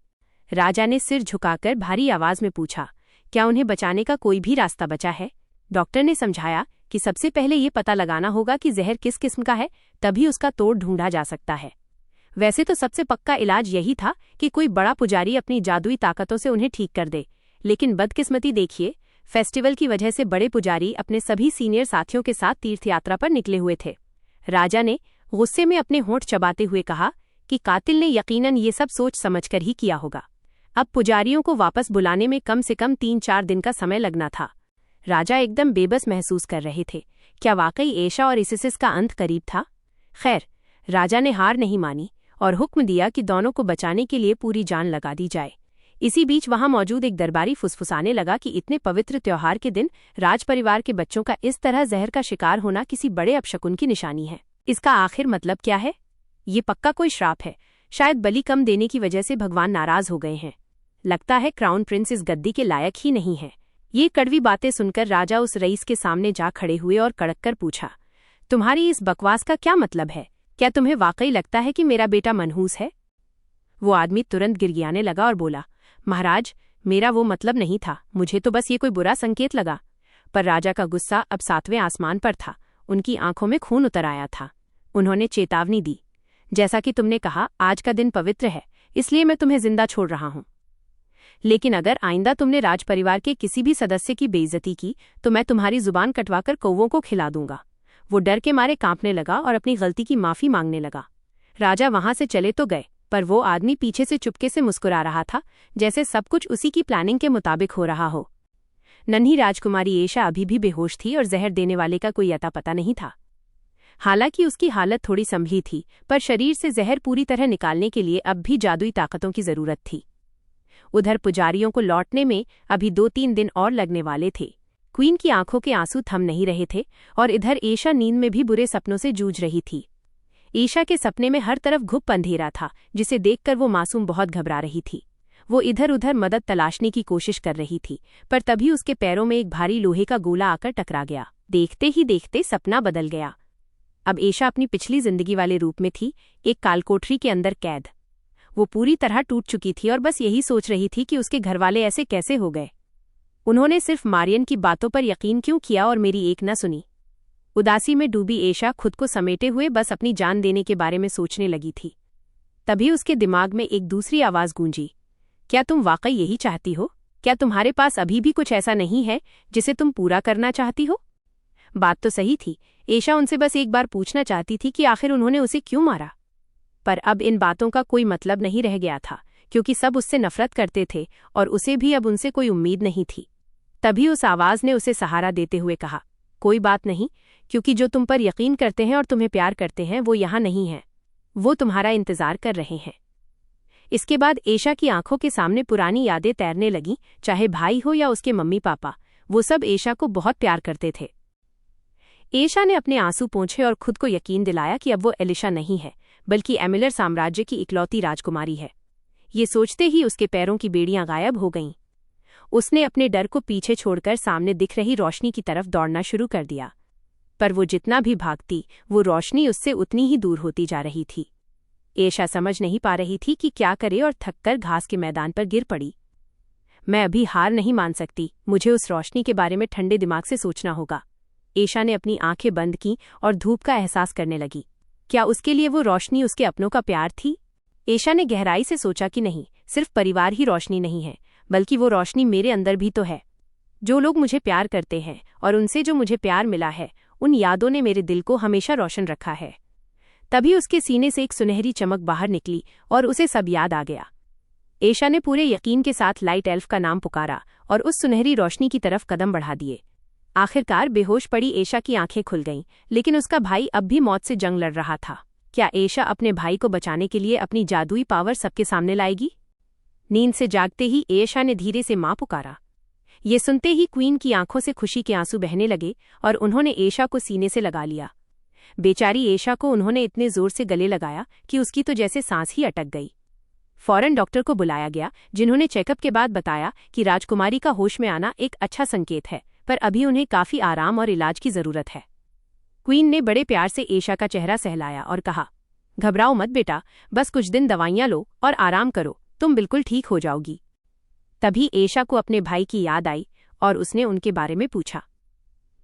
राजा ने सिर झुकाकर भारी आवाज में पूछा, क्या उन्हें बचाने का कोई भी रास्ता बचा है? डॉक्टर ने समझाया कि कि सबसे पहले ये पता लगाना होगा कि जहर किस किस्म का है, तभी उसका तोड़ ढूंढा जा सकता है। वैसे तो सबसे पक्का इलाज यही था कि कोई बड़ा पुजारी अपनी जादुई ताकतों से उन्हें ठीक कर दे, लेकिन बदकिस्मती देखिए, फेस्टिवल की वजह से बड़े पुजारी अपने सभी सीनियर साथियों के साथ तीर्थयात्रा पर निकले हुए थे। राजा ने गुस्से में अपने होंठ चबाते हुए कहा कि कातिल ने यकीनन ये सब सोच समझकर ही किया होगा। अब पुजारियों को वापस बुलाने में कम से कम 3-4 दिन का समय लगना था। राजा एकदम बेबस महसूस कर रहे थे। क्या वाकई एशा और इसिस का अंत करीब था? खैर, राजा ने हार नहीं मानी और हुक्म दिया कि दोनों को बचाने के लिए पूरी जान लगा दी जाए। इसी बीच वहां मौजूद एक दरबारी फुसफुसाने लगा कि इतने पवित्र त्योहार के दिन राजपरिवार के बच्चों का इस तरह जहर का शिकार होना किसी बड़े अपशकुन की निशानी है। इसका आखिर मतलब क्या है? ये पक्का कोई श्राप है। शायद बलि कम देने की वजह से भगवान नाराज हो गए हैं। लगता है क्राउन प्रिंस इस गद्दी के लायक ही नहीं है। ये कड़वी बातें सुनकर राजा उस रईस के सामने जा खड़े हुए और कड़क कर पूछा, तुम्हारी इस बकवास का क्या मतलब है? क्या तुम्हें वाकई लगता है कि मेरा बेटा मनहूस है? वो आदमी तुरंत गिड़गिड़ाने लगा और बोला, महाराज, मेरा वो मतलब नहीं था, मुझे तो बस ये कोई बुरा संकेत लगा। पर राजा का गुस्सा अब 7वें आसमान पर था। उनकी आंखों में खून उतर आया था। उन्होंने चेतावनी दी, जैसा कि तुमने कहा, आज का दिन पवित्र है, इसलिए मैं तुम्हें जिंदा छोड़ रहा हूं। लेकिन अगर आइंदा तुमने राजपरिवार के किसी भी सदस्य की बेइज्जती की तो मैं तुम्हारी जुबान कटवाकर कौवों को खिला दूंगा। वो डर के मारे कांपने लगा और अपनी गलती की माफी मांगने लगा। राजा वहां से चले तो गए, पर वो आदमी पीछे से चुपके से मुस्कुरा रहा था, जैसे सब कुछ उसी की प्लानिंग के मुताबिक हो रहा हो। नन्ही राजकुमारी एशा अभी भी बेहोश थी और जहर देने वाले का कोई अता पता नहीं था। हालांकि उसकी हालत थोड़ी संभली थी, पर शरीर से जहर पूरी तरह निकालने के लिए अब भी जादुई ताकतों की जरूरत थी। उधर पुजारियों को लौटने में अभी 2-3 दिन और लगने वाले थे। क्वीन की आंखों के आंसू थम नहीं रहे थे और इधर एशा नींद में भी बुरे सपनों से जूझ रही थी। एशा के सपने में हर तरफ घुप अंधेरा था, जिसे देखकर वो मासूम बहुत घबरा रही थी। वो इधर उधर मदद तलाशने की कोशिश कर रही थी, पर तभी उसके पैरों में एक भारी लोहे का गोला आकर टकरा गया। देखते ही देखते सपना बदल गया। अब एशा अपनी पिछली जिंदगी वाले रूप में थी, एक कालकोठरी के अंदर कैद। वो पूरी तरह टूट चुकी थी और बस यही सोच रही थी कि उसके घरवाले ऐसे कैसे हो गए। उन्होंने सिर्फ मारियन की बातों पर यकीन क्यों किया और मेरी एक न सुनी। उदासी में डूबी एशा खुद को समेटे हुए बस अपनी जान देने के बारे में सोचने लगी थी। तभी उसके दिमाग में एक दूसरी आवाज गूंजी, क्या तुम वाकई यही चाहती हो? क्या तुम्हारे पास अभी भी कुछ ऐसा नहीं है जिसे तुम पूरा करना चाहती हो? बात तो सही थी। एशा उनसे बस एक बार पूछना चाहती थी कि आखिर उन्होंने उसे क्यों मारा। पर अब इन बातों का कोई मतलब नहीं रह गया था, क्योंकि सब उससे नफरत करते थे और उसे भी अब उनसे कोई उम्मीद नहीं थी। तभी उस आवाज ने उसे सहारा देते हुए कहा, कोई बात नहीं, क्योंकि जो तुम पर यकीन करते हैं और तुम्हें प्यार करते हैं वो यहाँ नहीं हैं। वो तुम्हारा इंतजार कर रहे हैं। इसके बाद एशा की आंखों के सामने पुरानी यादें तैरने लगीं, चाहे भाई हो या उसके मम्मी पापा, वो सब एशा को बहुत प्यार करते थे। एशा ने अपने आंसू पोंछे और खुद को यकीन दिलाया कि अब वो एलिशा नहीं है, बल्कि एमिलर साम्राज्य की इकलौती राजकुमारी है। ये सोचते ही उसके पैरों की बेड़ियां गायब हो गईं। उसने अपने डर को पीछे छोड़कर सामने दिख रही रोशनी की तरफ दौड़ना शुरू कर दिया, पर वो जितना भी भागती वो रोशनी उससे उतनी ही दूर होती जा रही थी। एशा समझ नहीं पा रही थी कि क्या करे और थककर घास के मैदान पर गिर पड़ी। मैं अभी हार नहीं मान सकती, मुझे उस रोशनी के बारे में ठंडे दिमाग से सोचना होगा। एशा ने अपनी आंखें बंद की और धूप का एहसास करने लगी। क्या उसके लिए वो रोशनी उसके अपनों का प्यार थी? एशा ने गहराई से सोचा कि नहीं, सिर्फ परिवार ही रोशनी नहीं है, बल्कि वो रोशनी मेरे अंदर भी तो है। जो लोग मुझे प्यार करते हैं और उनसे जो मुझे प्यार मिला है, उन यादों ने मेरे दिल को हमेशा रोशन रखा है। तभी उसके सीने से एक सुनहरी चमक बाहर निकली और उसे सब याद आ गया। एशा ने पूरे यकीन के साथ लाइट एल्फ का नाम पुकारा और उस सुनहरी रोशनी की तरफ कदम बढ़ा दिए। आखिरकार बेहोश पड़ी एशा की आंखें खुल गईं, लेकिन उसका भाई अब भी मौत से जंग लड़ रहा था। क्या एशा अपने भाई को बचाने के लिए अपनी जादुई पावर सबके सामने लाएगी? नींद से जागते ही एशा ने धीरे से मां पुकारा। ये सुनते ही क्वीन की आंखों से खुशी के आंसू बहने लगे और उन्होंने एशा को सीने से लगा लिया। बेचारी एशा को उन्होंने इतने जोर से गले लगाया कि उसकी तो जैसे सांस ही अटक गई। फौरन डॉक्टर को बुलाया गया, जिन्होंने चेकअप के बाद बताया कि राजकुमारी का होश में आना एक अच्छा संकेत है, पर अभी उन्हें काफी आराम और इलाज की जरूरत है। क्वीन ने बड़े प्यार से एशा का चेहरा सहलाया और कहा, घबराओ मत बेटा, बस कुछ दिन दवाइयां लो और आराम करो, तुम बिल्कुल ठीक हो जाओगी। तभी एशा को अपने भाई की याद आई और उसने उनके बारे में पूछा।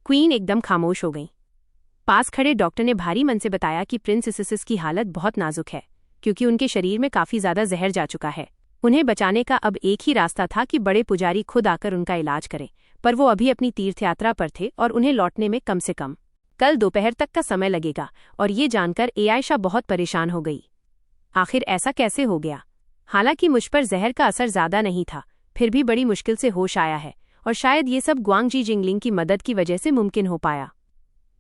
क्वीन एकदम खामोश हो गई। पास खड़े डॉक्टर ने भारी मन से बताया कि प्रिंस इसिस की हालत बहुत नाजुक है, क्योंकि उनके शरीर में काफी ज्यादा जहर जा चुका है। उन्हें बचाने का अब एक ही रास्ता था कि बड़े पुजारी खुद आकर उनका इलाज करें, पर वो अभी अपनी तीर्थयात्रा पर थे और उन्हें लौटने में कम से कम कल दोपहर तक का समय लगेगा। और ये जानकर आयशा बहुत परेशान हो गई। आखिर ऐसा कैसे हो गया? हालांकि मुझ पर जहर का असर ज्यादा नहीं था, फिर भी बड़ी मुश्किल से होश आया है, और शायद ये सब ग्वांगजी जिंगलिंग की मदद की वजह से मुमकिन हो पाया।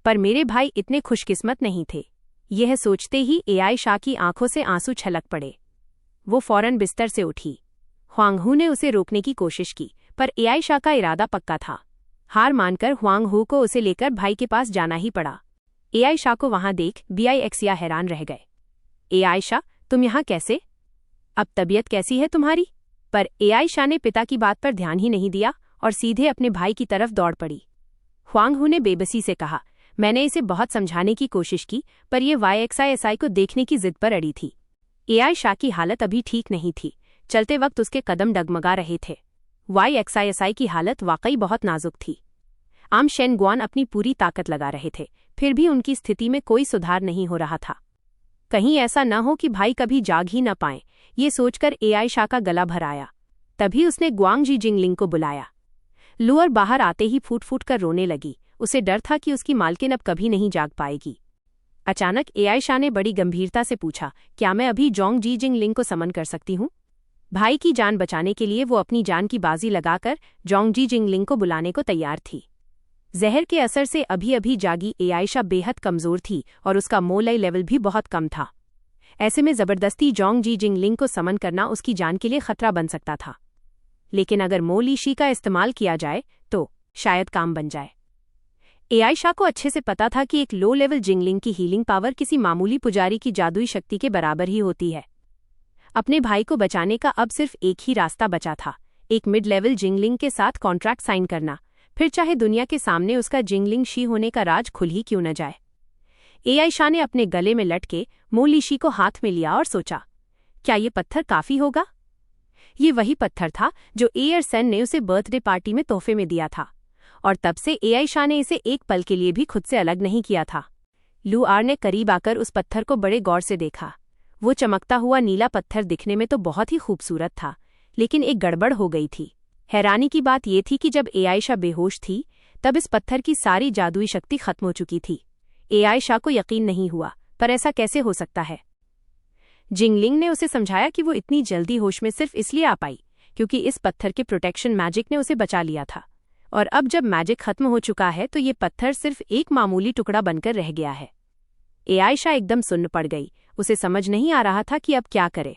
पर मेरे भाई इतने खुशकिस्मत नहीं थे। यह सोचते ही आयशा की आंखों से आंसू छलक पड़े। वो फौरन बिस्तर से उठी। हुआंगहू ने उसे रोकने की कोशिश की, पर आयशा का इरादा पक्का था। हार मानकर हुआंगहू को उसे लेकर भाई के पास जाना ही पड़ा। आयशा को वहां देख बिया हैरान रह गए। आयशा, तुम यहाँ कैसे? अब तबीयत कैसी है तुम्हारी? पर आयशा ने पिता की बात पर ध्यान ही नहीं दिया और सीधे अपने भाई की तरफ दौड़ पड़ी। हुआंगहू ने बेबसी से कहा, मैंने इसे बहुत समझाने की कोशिश की, पर यह YXISI को देखने की जिद पर अड़ी थी। आयशा की हालत अभी ठीक नहीं थी। चलते वक्त उसके कदम डगमगा रहे थे। YXISI की हालत वाकई बहुत नाजुक थी। आम शेनगुआन अपनी पूरी ताकत लगा रहे थे, फिर भी उनकी स्थिति में कोई सुधार नहीं हो रहा था। कहीं ऐसा न हो कि भाई कभी जाग ही न पाए, ये सोचकर आयशा का गला भर आया। तभी उसने ग्वांगजी जिंगलिंग को बुलाया। लुअर बाहर आते ही फूट फूट कर रोने लगी। उसे डर था कि उसकी मालकिन अब कभी नहीं जाग पाएगी। अचानक आयशा ने बड़ी गंभीरता से पूछा, क्या मैं अभी ग्वांगजी जिंगलिंग को समन कर सकती हूँ? भाई की जान बचाने के लिए वो अपनी जान की बाजी लगाकर ग्वांगजी जिंगलिंग को बुलाने को तैयार थी। जहर के असर से अभी अभी जागी आयशा बेहद कमजोर थी और उसका मोलय लेवल भी बहुत कम था। ऐसे में जबरदस्ती ग्वांगजी जिंगलिंग को समन करना उसकी जान के लिए खतरा बन सकता था। लेकिन अगर मोलीशी का इस्तेमाल किया जाए तो शायद काम बन जाए। आयशा को अच्छे से पता था कि एक लो लेवल जिंगलिंग की हीलिंग पावर किसी मामूली पुजारी की जादुई शक्ति के बराबर ही होती है। अपने भाई को बचाने का अब सिर्फ एक ही रास्ता बचा था, एक मिड लेवल जिंगलिंग के साथ कॉन्ट्रैक्ट साइन करना, फिर चाहे दुनिया के सामने उसका जिंगलिंग शी होने का राज खुल ही क्यों न जाए। आयशा ने अपने गले में लटके मोलीशी को हाथ में लिया और सोचा, क्या ये पत्थर काफी होगा? ये वही पत्थर था जो एयरसेन ने उसे बर्थडे पार्टी में तोहफे में दिया था, और तब से आयशा ने इसे एक पल के लिए भी खुद से अलग नहीं किया था। लुआर ने करीब आकर उस पत्थर को बड़े गौर से देखा। वो चमकता हुआ नीला पत्थर दिखने में तो बहुत ही खूबसूरत था, लेकिन एक गड़बड़ हो गई थी। हैरानी की बात यह थी कि जब आयशा बेहोश थी तब इस पत्थर की सारी जादुई शक्ति खत्म हो चुकी थी। आयशा को यकीन नहीं हुआ, पर ऐसा कैसे हो सकता है? जिंगलिंग ने उसे समझाया कि वो इतनी जल्दी होश में सिर्फ इसलिए आ पाई क्योंकि इस पत्थर के प्रोटेक्शन मैजिक ने उसे बचा लिया था, और अब जब मैजिक खत्म हो चुका है तो ये पत्थर सिर्फ एक मामूली टुकड़ा बनकर रह गया है। आयशा एकदम सुन्न पड़ गई। उसे समझ नहीं आ रहा था कि अब क्या करे।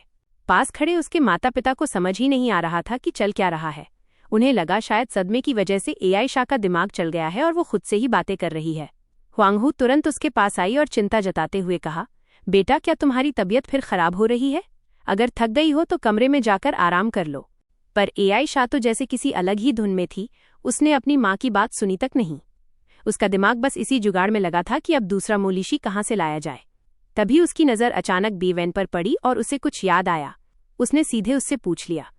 पास खड़े उसके माता पिता को समझ ही नहीं आ रहा था कि चल क्या रहा है। उन्हें लगा शायद सदमे की वजह से आयशा का दिमाग चल गया है और वो खुद से ही बातें कर रही है। हुआंगहू तुरंत उसके पास आई और चिंता जताते हुए कहा, बेटा, क्या तुम्हारी तबीयत फिर खराब हो रही है? अगर थक गई हो तो कमरे में जाकर आराम कर लो। पर आयशा तो जैसे किसी अलग ही धुन में थी। उसने अपनी माँ की बात सुनी तक नहीं। उसका दिमाग बस इसी जुगाड़ में लगा था कि अब दूसरा मोलीशी कहाँ से लाया जाए। तभी उसकी नज़र अचानक बेवेन पर पड़ी और उसे कुछ याद आया। उसने सीधे उससे पूछ लिया,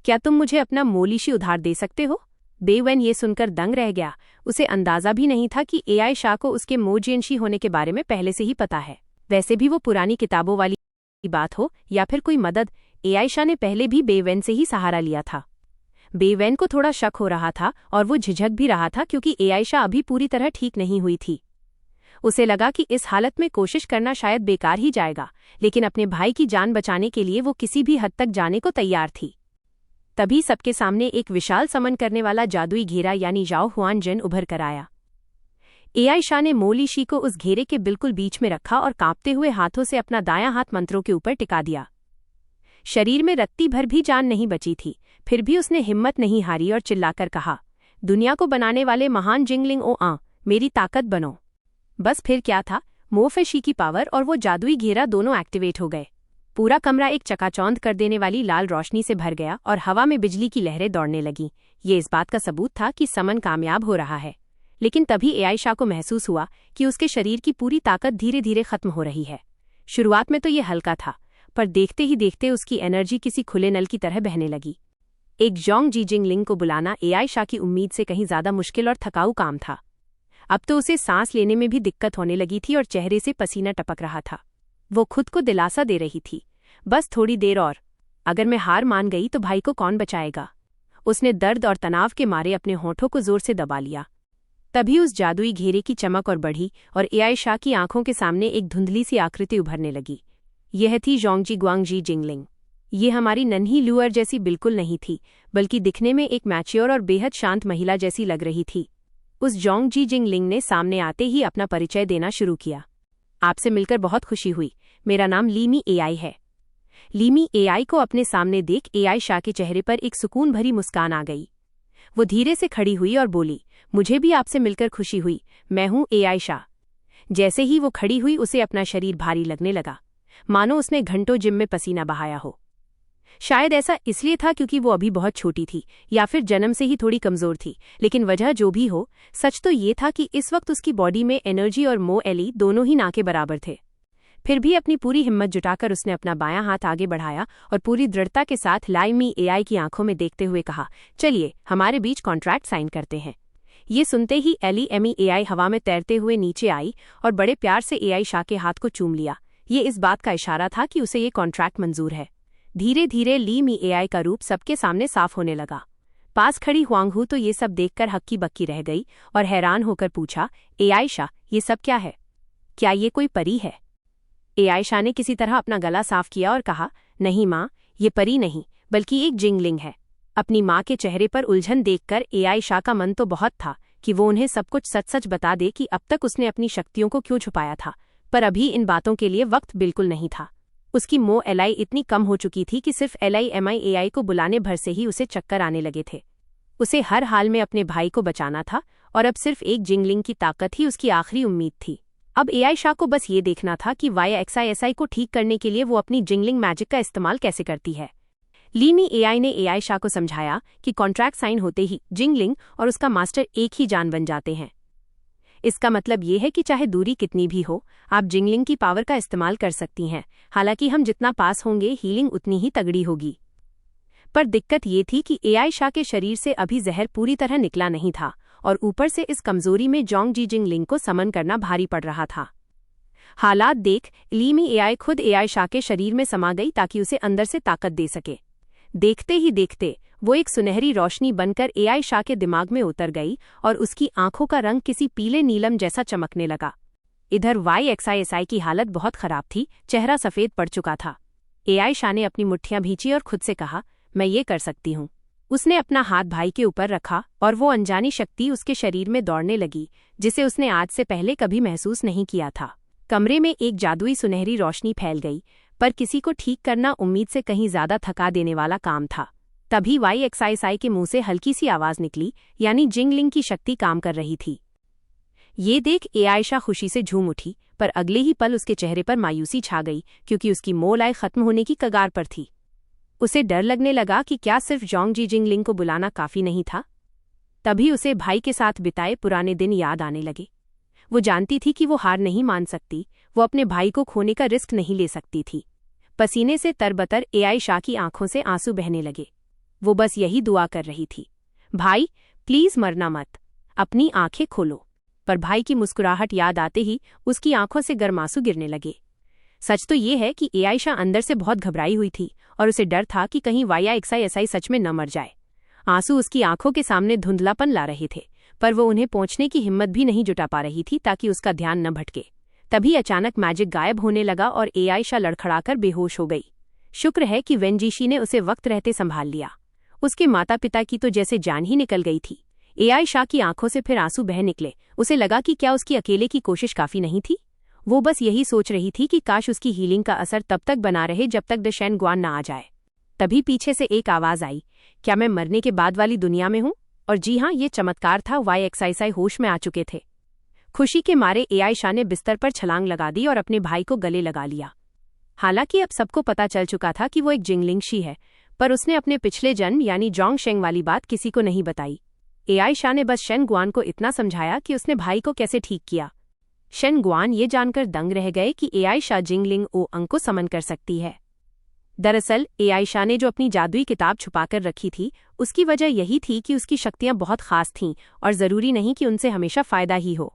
क्या तुम मुझे अपना मोलीशी उधार दे सकते हो? बेवेन ये सुनकर दंग रह गया। उसे अंदाजा भी नहीं था कि आयशा को उसके मोजियनशी होने के बारे में पहले से ही पता है। वैसे भी वो पुरानी किताबों वाली बात हो या फिर कोई मदद, आयशा ने पहले भी बेवेन से ही सहारा लिया था। बेवेन को थोड़ा शक हो रहा था और वो झिझक भी रहा था क्योंकि आयशा अभी पूरी तरह ठीक नहीं हुई थी। उसे लगा कि इस हालत में कोशिश करना शायद बेकार ही जाएगा, लेकिन अपने भाई की जान बचाने के लिए वो किसी भी हद तक जाने को तैयार थी। तभी सबके सामने एक विशाल समन करने वाला जादुई घेरा यानी जाओ हुआन जिन उभर कर आया। आयशा ने मोलीशी को उस घेरे के बिल्कुल बीच में रखा और कांपते हुए हाथों से अपना दायां हाथ मंत्रों के ऊपर टिका दिया। शरीर में रत्ती भर भी जान नहीं बची थी, फिर भी उसने हिम्मत नहीं हारी और चिल्लाकर कहा, दुनिया को बनाने वाले महान जिंगलिंग मेरी ताकत बनो। बस फिर क्या था, मोफेशी की पावर और वो जादुई घेरा दोनों एक्टिवेट हो गए। पूरा कमरा एक चकाचौंध कर देने वाली लाल रोशनी से भर गया और हवा में बिजली की लहरें दौड़ने लगीं। ये इस बात का सबूत था कि समन कामयाब हो रहा है। लेकिन तभी आयशा को महसूस हुआ कि उसके शरीर की पूरी ताकत धीरे धीरे खत्म हो रही है। शुरुआत में तो ये हल्का था, पर देखते ही देखते उसकी एनर्जी किसी खुले नल की तरह बहने लगी। एक ग्वांगजी जिंगलिंग को बुलाना आयशा की उम्मीद से कहीं ज्यादा मुश्किल और थकाऊ काम था। अब तो उसे सांस लेने में भी दिक्कत होने लगी थी और चेहरे से पसीना टपक रहा था। वो खुद को दिलासा दे रही थी, बस थोड़ी देर और, अगर मैं हार मान गई तो भाई को कौन बचाएगा। उसने दर्द और तनाव के मारे अपने होठों को जोर से दबा लिया। तभी उस जादुई घेरे की चमक और बढ़ी और एआई शाह की आंखों के सामने एक धुंधली सी आकृति उभरने लगी। यह थी जोंगजी ग्वांगजी जिंगलिंग। ये हमारी नन्ही लुअर जैसी बिल्कुल नहीं थी, बल्कि दिखने में एक मैच्योर और बेहद शांत महिला जैसी लग रही थी। उस जोंगजी जिंगलिंग ने सामने आते ही अपना परिचय देना शुरू किया। आपसे मिलकर बहुत खुशी हुई। मेरा नाम लीमी एआई है। लीमी एआई को अपने सामने देख एआई शाह के चेहरे पर एक सुकून भरी मुस्कान आ गई। वो धीरे से खड़ी हुई और बोली, मुझे भी आपसे मिलकर खुशी हुई। मैं हूं एआई शाह। जैसे ही वो खड़ी हुई उसे अपना शरीर भारी लगने लगा, मानो उसने घंटों जिम में पसीना बहाया हो। शायद ऐसा इसलिए था क्योंकि वो अभी बहुत छोटी थी या फिर जन्म से ही थोड़ी कमजोर थी, लेकिन वजह जो भी हो, सच तो ये था कि इस वक्त उसकी बॉडी में एनर्जी और मोएली दोनों ही ना के बराबर थे। फिर भी अपनी पूरी हिम्मत जुटाकर उसने अपना बायां हाथ आगे बढ़ाया और पूरी दृढ़ता के साथ लीमी एआई की आंखों में देखते हुए कहा, चलिए हमारे बीच कॉन्ट्रैक्ट साइन करते हैं। ये सुनते ही लीमी एआई हवा में तैरते हुए नीचे आई और बड़े प्यार से एआई शाह के हाथ को चूम लिया। ये इस बात का इशारा था कि उसे ये कॉन्ट्रैक्ट मंजूर है। धीरे धीरे लीमी एआई का रूप सबके सामने साफ होने लगा। पास खड़ी हुआंगहू तो ये सब देखकर हक्की बक्की रह गई और हैरान होकर पूछा, एआई शाह, ये सब क्या है? क्या ये कोई परी है? एआई शाह ने किसी तरह अपना गला साफ किया और कहा, नहीं माँ, ये परी नहीं, बल्कि एक जिंगलिंग है। अपनी माँ के चेहरे पर उलझन देखकर एआई शाह का मन तो बहुत था कि वो उन्हें सब कुछ सच सच बता दे कि अब तक उसने अपनी शक्तियों को क्यों छुपाया था, पर अभी इन बातों के लिए वक्त बिल्कुल नहीं था। उसकी मोएलाई इतनी कम हो चुकी थी कि सिर्फ लीमी एआई को बुलाने भर से ही उसे चक्कर आने लगे थे। उसे हर हाल में अपने भाई को बचाना था और अब सिर्फ एक जिंगलिंग की ताकत ही उसकी आखिरी उम्मीद थी। अब एआई शाह को बस ये देखना था कि YXISI को ठीक करने के लिए वो अपनी जिंगलिंग मैजिक का इस्तेमाल कैसे करती है। लीमी एआई ने एआई शाह को समझाया कि कॉन्ट्रैक्ट साइन होते ही जिंगलिंग और उसका मास्टर एक ही जान बन जाते हैं। इसका मतलब ये है कि चाहे दूरी कितनी भी हो, आप जिंगलिंग की पावर का इस्तेमाल कर सकती हैं। हालांकि हम जितना पास होंगे, हीलिंग उतनी ही तगड़ी होगी। पर दिक्कत ये थी कि एआई शाह के शरीर से अभी जहर पूरी तरह निकला नहीं था और ऊपर से इस कमजोरी में जोंगजी जिंगलिंग को समन करना भारी पड़ रहा था। हालात देख लीमी एआई खुद एआई शाह के शरीर में समा गई ताकि उसे अंदर से ताकत दे सके। देखते ही देखते वो एक सुनहरी रोशनी बनकर एआई शाह के दिमाग में उतर गई और उसकी आंखों का रंग किसी पीले नीलम जैसा चमकने लगा। इधर YXISI की हालत बहुत खराब थी, चेहरा सफेद पड़ चुका था। एआई शाह ने अपनी मुट्ठियां भींची और खुद से कहा, मैं ये कर सकती हूँ। उसने अपना हाथ भाई के ऊपर रखा और वो अनजानी शक्ति उसके शरीर में दौड़ने लगी, जिसे उसने आज से पहले कभी महसूस नहीं किया था। कमरे में एक जादुई सुनहरी रोशनी फैल गई, पर किसी को ठीक करना उम्मीद से कहीं ज्यादा थका देने वाला काम था। तभी YXISI के मुंह से हल्की सी आवाज निकली, यानी जिंगलिंग की शक्ति काम कर रही थी। ये देख एआई शाह खुशी से झूम उठी, पर अगले ही पल उसके चेहरे पर मायूसी छा गई क्योंकि उसकी मोलाई खत्म होने की कगार पर थी। उसे डर लगने लगा कि क्या सिर्फ जोंगजी जिंगलिंग को बुलाना काफी नहीं था। तभी उसे भाई के साथ बिताए पुराने दिन याद आने लगे। वो जानती थी कि वो हार नहीं मान सकती, वो अपने भाई को खोने का रिस्क नहीं ले सकती थी। पसीने से तरबतर एआई शाह की आंखों से आंसू बहने लगे। वो बस यही दुआ कर रही थी, भाई प्लीज मरना मत, अपनी आंखें खोलो। पर भाई की मुस्कुराहट याद आते ही उसकी आंखों से गर्म आंसू गिरने लगे। सच तो ये है कि एआई शाह अंदर से बहुत घबराई हुई थी और उसे डर था कि कहीं YXISI सच में न मर जाए। आंसू उसकी आंखों के सामने धुंधलापन ला रहे थे, पर वो उन्हें पोंछने की हिम्मत भी नहीं जुटा पा रही थी ताकि उसका ध्यान न भटके। तभी अचानक मैजिक गायब होने लगा और एआई शाह लड़खड़ाकर बेहोश हो गई। शुक्र है कि वेंजीशी ने उसे वक्त रहते संभाल लिया। उसके माता पिता की तो जैसे जान ही निकल गई थी। एआई शाह की आंखों से फिर आंसू बह निकले। उसे लगा कि क्या उसकी अकेले की कोशिश काफी नहीं थी। वो बस यही सोच रही थी कि काश उसकी हीलिंग का असर तब तक बना रहे जब तक शेन गुआन न आ जाए। तभी पीछे से एक आवाज आई, क्या मैं मरने के बाद वाली दुनिया में हूँ? और जी हाँ, ये चमत्कार था। YXISI होश में आ चुके थे। खुशी के मारे एआई शाह ने बिस्तर पर छलांग लगा दी और अपने भाई को गले लगा लिया। हालांकि अब सबको पता चल चुका था कि वो एक जिंगलिंगशी है, पर उसने अपने पिछले जन्म यानी जोंग शेंग वाली बात किसी को नहीं बताई। एआई शाह ने बस शेन गुआन को इतना समझाया कि उसने भाई को कैसे ठीक किया। शेन गुआन ये जानकर दंग रह गए कि एआई शाह जिंगलिंग ओ अंग को समन कर सकती है। दरअसल एआई शाह ने जो अपनी जादुई किताब छुपाकर रखी थी, उसकी वजह यही थी कि उसकी शक्तियां बहुत खास थीं और जरूरी नहीं कि उनसे हमेशा फायदा ही हो।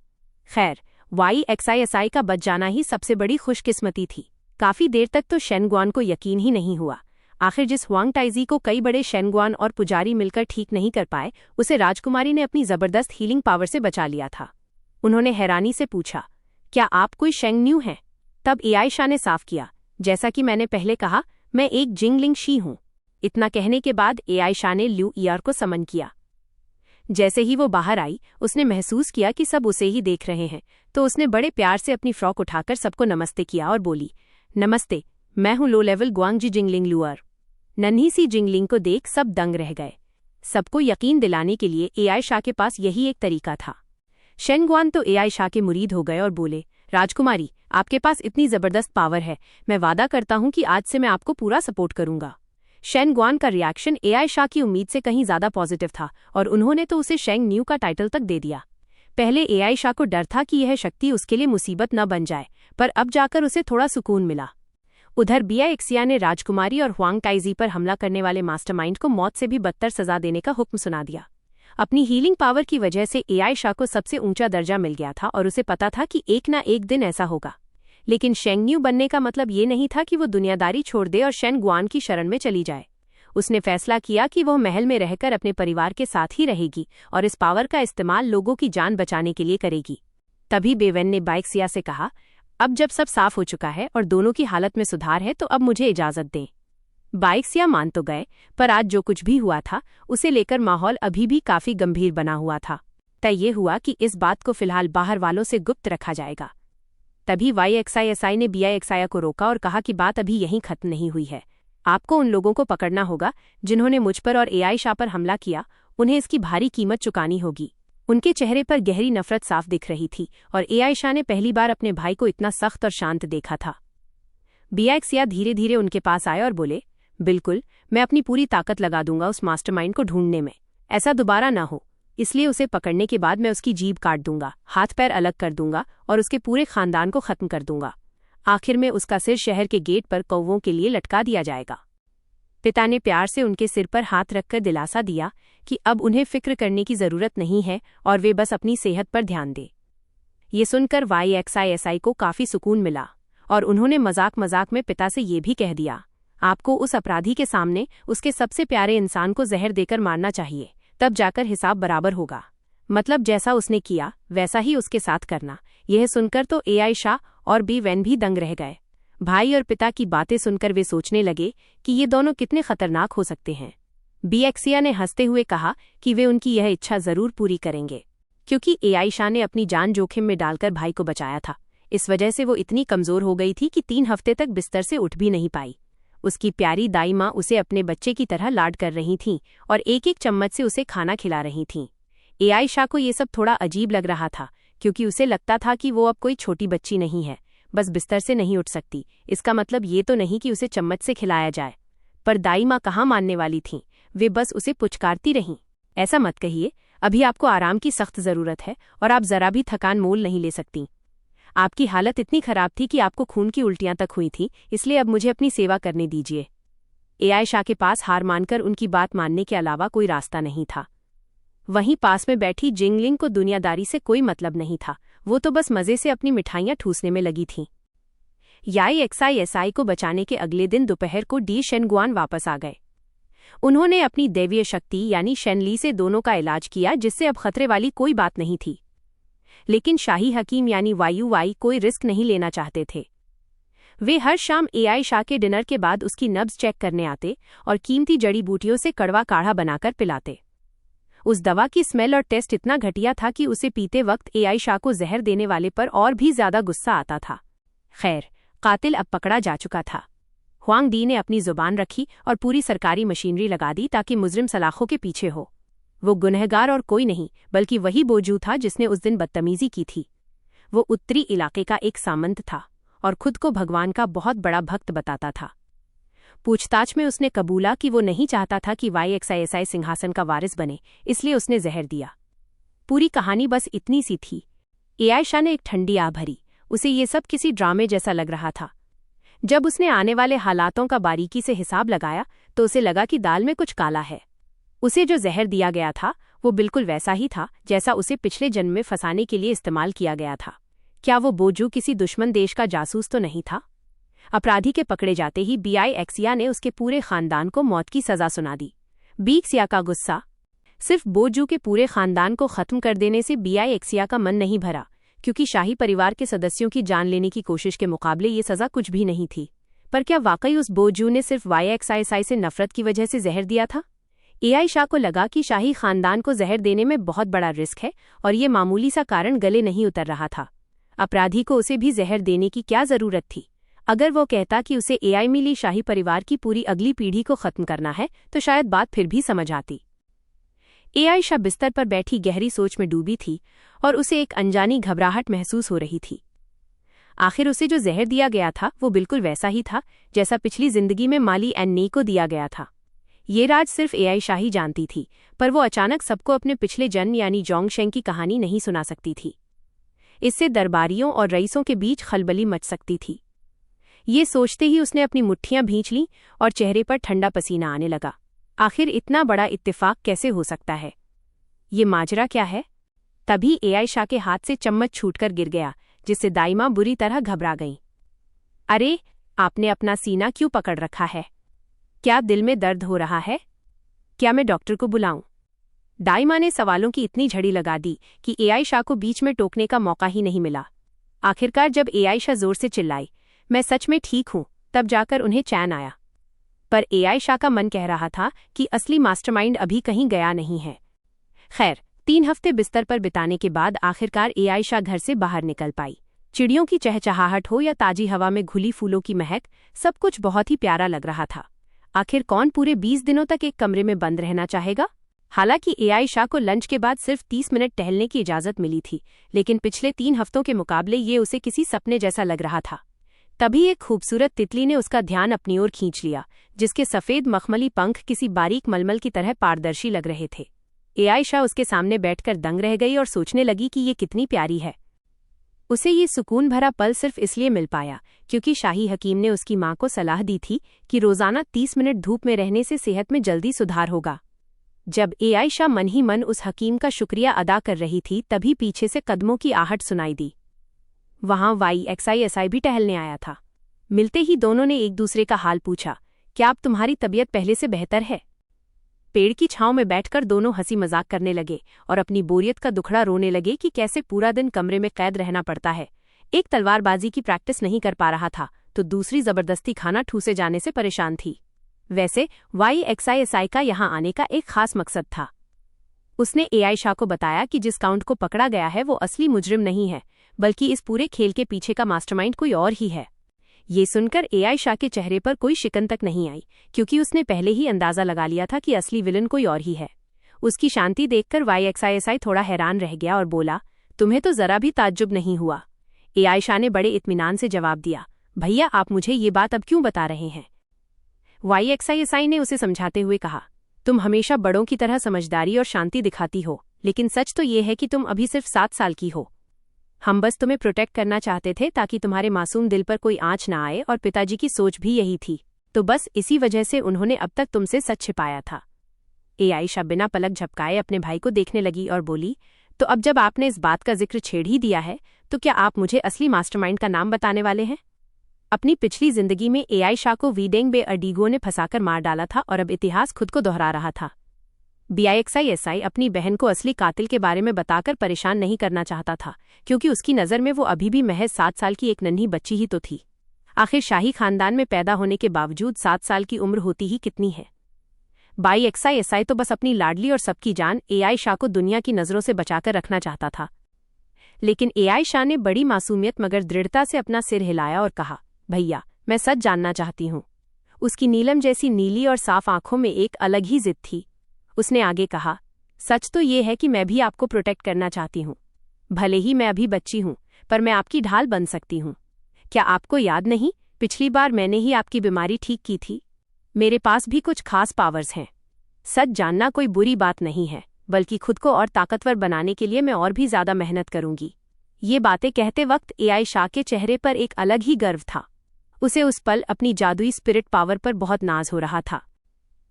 खैर, YXISI का बच जाना ही सबसे बड़ी खुशकिस्मती थी। काफी देर तक तो शेनगुआन को यकीन ही नहीं हुआ। आखिर जिस हुआंग टाइजी को कई बड़े शेनगुआन और पुजारी मिलकर ठीक नहीं कर पाए, उसे राजकुमारी ने अपनी जबरदस्त हीलिंग पावर से बचा लिया था। उन्होंने हैरानी से पूछा, क्या आप कोई शेंगन्यू हैं? तब एआईशा ने साफ किया, जैसा कि मैंने पहले कहा, मैं एक जिंगलिंग शी हूं। इतना कहने के बाद एआईशा ने ल्यू ईयर को समन किया। जैसे ही वो बाहर आई, उसने महसूस किया कि सब उसे ही देख रहे हैं, तो उसने बड़े प्यार से अपनी फ्रॉक उठाकर सबको नमस्ते किया और बोली, नमस्ते, मैं हूं लो लेवल गुआंगजी जिंगलिंग लुअर। नन्ही सी जिंगलिंग को देख सब दंग रह गए। सबको यकीन दिलाने के लिए एआईशा के पास यही एक तरीका था। शेनगुआन तो एआईशा के मुरीद हो गए और बोले, राजकुमारी, आपके पास इतनी जबरदस्त पावर है, मैं वादा करता हूं कि आज से मैं आपको पूरा सपोर्ट करूंगा। शेनगुआन का रिएक्शन एआईशा की उम्मीद से कहीं ज्यादा पॉजिटिव था और उन्होंने तो उसे शेंग न्यू का टाइटल तक दे दिया। पहले एआईशा को डर था कि यह शक्ति उसके लिए मुसीबत न बन जाए, पर अब जाकर उसे थोड़ा सुकून मिला। उधर BIXIA ने राजकुमारी और हुआंग टाइजी पर हमला करने वाले मास्टरमाइंड को मौत से भी बदतर सजा देने का हुक्म सुना दिया। अपनी हीलिंग पावर की वजह से एआईशा को सबसे ऊंचा दर्जा मिल गया था और उसे पता था कि एक ना एक दिन ऐसा होगा। लेकिन शेंगन्यू बनने का मतलब ये नहीं था कि वो दुनियादारी छोड़ दे और शेनगुआन की शरण में चली जाए। उसने फैसला किया कि वह महल में रहकर अपने परिवार के साथ ही रहेगी और इस पावर का इस्तेमाल लोगों की जान बचाने के लिए करेगी। तभी बेवेन ने बाइक्सिया से कहा, अब जब सब साफ हो चुका है और दोनों की हालत में सुधार है, तो अब मुझे इजाजत दें। बाइक्सिया मान तो गए, पर आज जो कुछ भी हुआ था उसे लेकर माहौल अभी भी काफी गंभीर बना हुआ था। तय ये हुआ कि इस बात को फिलहाल बाहर वालों से गुप्त रखा जाएगा। तभी YXISI ने BIXIA को रोका और कहा कि बात अभी यहीं खत्म नहीं हुई है। आपको उन लोगों को पकड़ना होगा जिन्होंने मुझ पर और एआईशा पर हमला किया। उन्हें इसकी भारी कीमत चुकानी होगी। उनके चेहरे पर गहरी नफरत साफ दिख रही थी और एआईशा ने पहली बार अपने भाई को इतना सख्त और शांत देखा था। BIXIA धीरे धीरे उनके पास आए और बोले, बिल्कुल, मैं अपनी पूरी ताकत लगा दूंगा उस मास्टरमाइंड को ढूंढने में। ऐसा दोबारा ना हो, इसलिए उसे पकड़ने के बाद मैं उसकी जीभ काट दूंगा, हाथ पैर अलग कर दूंगा और उसके पूरे खानदान को खत्म कर दूंगा। आखिर में उसका सिर शहर के गेट पर कौवों के लिए लटका दिया जाएगा। पिता ने प्यार से उनके सिर पर हाथ रखकर दिलासा दिया कि अब उन्हें फिक्र करने की जरूरत नहीं है और वे बस अपनी सेहत पर ध्यान दें। ये सुनकर YXISI को काफी सुकून मिला और उन्होंने मजाक मजाक में पिता से ये भी कह दिया, आपको उस अपराधी के सामने उसके सबसे प्यारे इंसान को जहर देकर मारना चाहिए, तब जाकर हिसाब बराबर होगा। मतलब जैसा उसने किया वैसा ही उसके साथ करना। यह सुनकर तो एआईशा और बेवेन भी दंग रह गए। भाई और पिता की बातें सुनकर वे सोचने लगे कि ये दोनों कितने खतरनाक हो सकते हैं। BIXIA ने हंसते हुए कहा कि वे उनकी यह इच्छा जरूर पूरी करेंगे, क्योंकि एआईशा ने अपनी जान जोखिम में डालकर भाई को बचाया था। इस वजह से वो इतनी कमजोर हो गई थी कि 3 हफ्ते तक बिस्तर से उठ भी नहीं पाई। उसकी प्यारी दाई माँ उसे अपने बच्चे की तरह लाड कर रही थीं और एक एक चम्मच से उसे खाना खिला रही थीं। एआईशा को ये सब थोड़ा अजीब लग रहा था, क्योंकि उसे लगता था कि वो अब कोई छोटी बच्ची नहीं है, बस बिस्तर से नहीं उठ सकती। इसका मतलब ये तो नहीं कि उसे चम्मच से खिलाया जाए। पर दाई माँ कहाँ मानने वाली थीं, वे बस उसे पुचकारती रहीं, ऐसा मत कहिए, अभी आपको आराम की सख्त जरूरत है और आप जरा भी थकान मोल नहीं ले सकती। आपकी हालत इतनी खराब थी कि आपको खून की उल्टियां तक हुई थी, इसलिए अब मुझे अपनी सेवा करने दीजिए। एआईशा के पास हार मानकर उनकी बात मानने के अलावा कोई रास्ता नहीं था। वहीं पास में बैठी जिंगलिंग को दुनियादारी से कोई मतलब नहीं था, वो तो बस मजे से अपनी मिठाइयां ठूसने में लगी थी। YXISI को बचाने के अगले दिन दोपहर को डी शेनगुआन वापस आ गए। उन्होंने अपनी दैवीय शक्ति यानी शेनली से दोनों का इलाज किया, जिससे अब खतरे वाली कोई बात नहीं थी। लेकिन शाही हकीम यानी YUY कोई रिस्क नहीं लेना चाहते थे। वे हर शाम एआईशा के डिनर के बाद उसकी नब्ज चेक करने आते और कीमती जड़ी बूटियों से कड़वा काढ़ा बनाकर पिलाते। उस दवा की स्मेल और टेस्ट इतना घटिया था कि उसे पीते वक्त एआईशा को जहर देने वाले पर और भी ज्यादा गुस्सा आता था। खैर, कातिल अब पकड़ा जा चुका था। हुआंग डी ने अपनी जुबान रखी और पूरी सरकारी मशीनरी लगा दी ताकि मुजरिम सलाखों के पीछे हो। वो गुनहगार और कोई नहीं बल्कि वही बोजू था जिसने उस दिन बदतमीजी की थी। वो उत्तरी इलाके का एक सामंत था और खुद को भगवान का बहुत बड़ा भक्त बताता था। पूछताछ में उसने कबूला कि वो नहीं चाहता था कि YXISI सिंहासन का वारिस बने, इसलिए उसने जहर दिया। पूरी कहानी बस इतनी सी थी। एआईशा ने एक ठंडी आह भरी। उसे ये सब किसी ड्रामे जैसा लग रहा था। जब उसने आने वाले हालातों का बारीकी से हिसाब लगाया तो उसे लगा कि दाल में कुछ काला है। उसे जो जहर दिया गया था वो बिल्कुल वैसा ही था जैसा उसे पिछले जन्म में फंसाने के लिए इस्तेमाल किया गया था। क्या वो बोजू किसी दुश्मन देश का जासूस तो नहीं था? अपराधी के पकड़े जाते ही बीआई एक्सिया ने उसके पूरे खानदान को मौत की सजा सुना दी। बीक्सिया का गुस्सा। सिर्फ बोजू के पूरे खानदान को खत्म कर देने से बीआई एक्सिया का मन नहीं भरा, क्योंकि शाही परिवार के सदस्यों की जान लेने की कोशिश के मुकाबले ये सजा कुछ भी नहीं थी। पर क्या वाकई उस बोजू ने सिर्फ YXISI से नफरत की वजह से जहर दिया था? एआई शाह को लगा कि शाही खानदान को जहर देने में बहुत बड़ा रिस्क है और ये मामूली सा कारण गले नहीं उतर रहा था। अपराधी को उसे भी जहर देने की क्या जरूरत थी? अगर वो कहता कि उसे एआई मिली शाही परिवार की पूरी अगली पीढ़ी को खत्म करना है तो शायद बात फिर भी समझ आती। एआई शाह बिस्तर पर बैठी गहरी सोच में डूबी थी और उसे एक अनजानी घबराहट महसूस हो रही थी। आखिर उसे जो जहर दिया गया था वो बिल्कुल वैसा ही था जैसा पिछली जिंदगी में माली एन नी को दिया गया था। ये राज सिर्फ एआई शाह ही जानती थी, पर वो अचानक सबको अपने पिछले जन्म यानी जोंगशेंग की कहानी नहीं सुना सकती थी। इससे दरबारियों और रईसों के बीच खलबली मच सकती थी। ये सोचते ही उसने अपनी मुट्ठियां भींच लीं और चेहरे पर ठंडा पसीना आने लगा। आखिर इतना बड़ा इत्तेफाक कैसे हो सकता है? ये माजरा क्या है? तभी एआई शाह के हाथ से चम्मच छूटकर गिर गया, जिससे दाइमा बुरी तरह घबरा गईं। अरे, आपने अपना सीना क्यों पकड़ रखा है? क्या दिल में दर्द हो रहा है? क्या मैं डॉक्टर को बुलाऊं? दाइमा ने सवालों की इतनी झड़ी लगा दी कि एआई शाह को बीच में टोकने का मौका ही नहीं मिला। आखिरकार जब एआई शाह जोर से चिल्लाई, मैं सच में ठीक हूं, तब जाकर उन्हें चैन आया। पर एआई शाह का मन कह रहा था कि असली मास्टरमाइंड अभी कहीं गया नहीं है। खैर, 3 हफ्ते बिस्तर पर बिताने के बाद आखिरकार एआई शाह घर से बाहर निकल पाई। चिड़ियों की चहचहाहट हो या ताजी हवा में घुली फूलों की महक, सब कुछ बहुत ही प्यारा लग रहा था। आखिर कौन पूरे 20 दिनों तक एक कमरे में बंद रहना चाहेगा? हालांकि एआई शाह को लंच के बाद सिर्फ 30 मिनट टहलने की इजाजत मिली थी, लेकिन पिछले 3 हफ्तों के मुकाबले ये उसे किसी सपने जैसा लग रहा था। तभी एक खूबसूरत तितली ने उसका ध्यान अपनी ओर खींच लिया, जिसके सफेद मखमली पंख किसी बारीक मलमल की तरह पारदर्शी लग रहे थे। एआई शाह उसके सामने बैठकर दंग रह गई और सोचने लगी कि ये कितनी प्यारी है। उसे ये सुकून भरा पल सिर्फ इसलिए मिल पाया क्योंकि शाही हकीम ने उसकी मां को सलाह दी थी कि रोजाना 30 मिनट धूप में रहने से सेहत में जल्दी सुधार होगा। जब एआई शाह मन ही मन उस हकीम का शुक्रिया अदा कर रही थी, तभी पीछे से कदमों की आहट सुनाई दी। वहां YXISI भी टहलने आया था। मिलते ही दोनों ने एक दूसरे का हाल पूछा, क्या अब तुम्हारी तबीयत पहले से बेहतर है? पेड़ की छांव में बैठकर दोनों हंसी मजाक करने लगे और अपनी बोरियत का दुखड़ा रोने लगे कि कैसे पूरा दिन कमरे में कैद रहना पड़ता है। एक तलवारबाजी की प्रैक्टिस नहीं कर पा रहा था तो दूसरी जबरदस्ती खाना ठूसे जाने से परेशान थी। वैसे YXISI का यहाँ आने का एक खास मकसद था। उसने एआई शाह को बताया कि जिस काउंट को पकड़ा गया है वो असली मुजरिम नहीं है, बल्कि इस पूरे खेल के पीछे का मास्टरमाइंड कोई और ही है। ये सुनकर एआई शाह के चेहरे पर कोई शिकन तक नहीं आई, क्योंकि उसने पहले ही अंदाजा लगा लिया था कि असली विलन कोई और ही है। उसकी शांति देखकर YXISI थोड़ा हैरान रह गया और बोला, तुम्हें तो जरा भी ताज्जुब नहीं हुआ? एआई शाह ने बड़े इत्मीनान से जवाब दिया, भैया आप मुझे ये बात अब क्यों बता रहे हैं? YXISI ने उसे समझाते हुए कहा, तुम हमेशा बड़ों की तरह समझदारी और शांति दिखाती हो, लेकिन सच तो ये है कि तुम अभी सिर्फ 7 साल की हो। हम बस तुम्हें प्रोटेक्ट करना चाहते थे ताकि तुम्हारे मासूम दिल पर कोई आंच ना आए, और पिताजी की सोच भी यही थी, तो बस इसी वजह से उन्होंने अब तक तुमसे सच छिपाया था। एआई शाह बिना पलक झपकाए अपने भाई को देखने लगी और बोली, तो अब जब आपने इस बात का जिक्र छेड़ ही दिया है तो क्या आप मुझे असली मास्टरमाइंड का नाम बताने वाले हैं? अपनी पिछली जिंदगी में एआई शाह को वीडेंग बे अडीगो ने फंसाकर मार डाला था और अब इतिहास खुद को दोहरा रहा था। YXISI अपनी बहन को असली कातिल के बारे में बताकर परेशान नहीं करना चाहता था, क्योंकि उसकी नज़र में वो अभी भी महज 7 साल की एक नन्ही बच्ची ही तो थी। आखिर शाही खानदान में पैदा होने के बावजूद 7 साल की उम्र होती ही कितनी है। YXISI तो बस अपनी लाडली और सबकी जान एआई शाह को दुनिया की नज़रों से बचाकर रखना चाहता था। लेकिन एआई शाह ने बड़ी मासूमियत मगर दृढ़ता से अपना सिर हिलाया और कहा, भैया मैं सच जानना चाहती हूँ। उसकी नीलम जैसी नीली और साफ आंखों में एक अलग ही जिद थी। उसने आगे कहा, सच तो ये है कि मैं भी आपको प्रोटेक्ट करना चाहती हूँ। भले ही मैं अभी बच्ची हूँ, पर मैं आपकी ढाल बन सकती हूँ। क्या आपको याद नहीं, पिछली बार मैंने ही आपकी बीमारी ठीक की थी? मेरे पास भी कुछ खास पावर्स हैं। सच जानना कोई बुरी बात नहीं है, बल्कि खुद को और ताकतवर बनाने के लिए मैं और भी ज्यादा मेहनत करूंगी। ये बातें कहते वक्त एआई शाह के चेहरे पर एक अलग ही गर्व था। उसे उस पल अपनी जादुई स्पिरिट पावर पर बहुत नाज हो रहा था।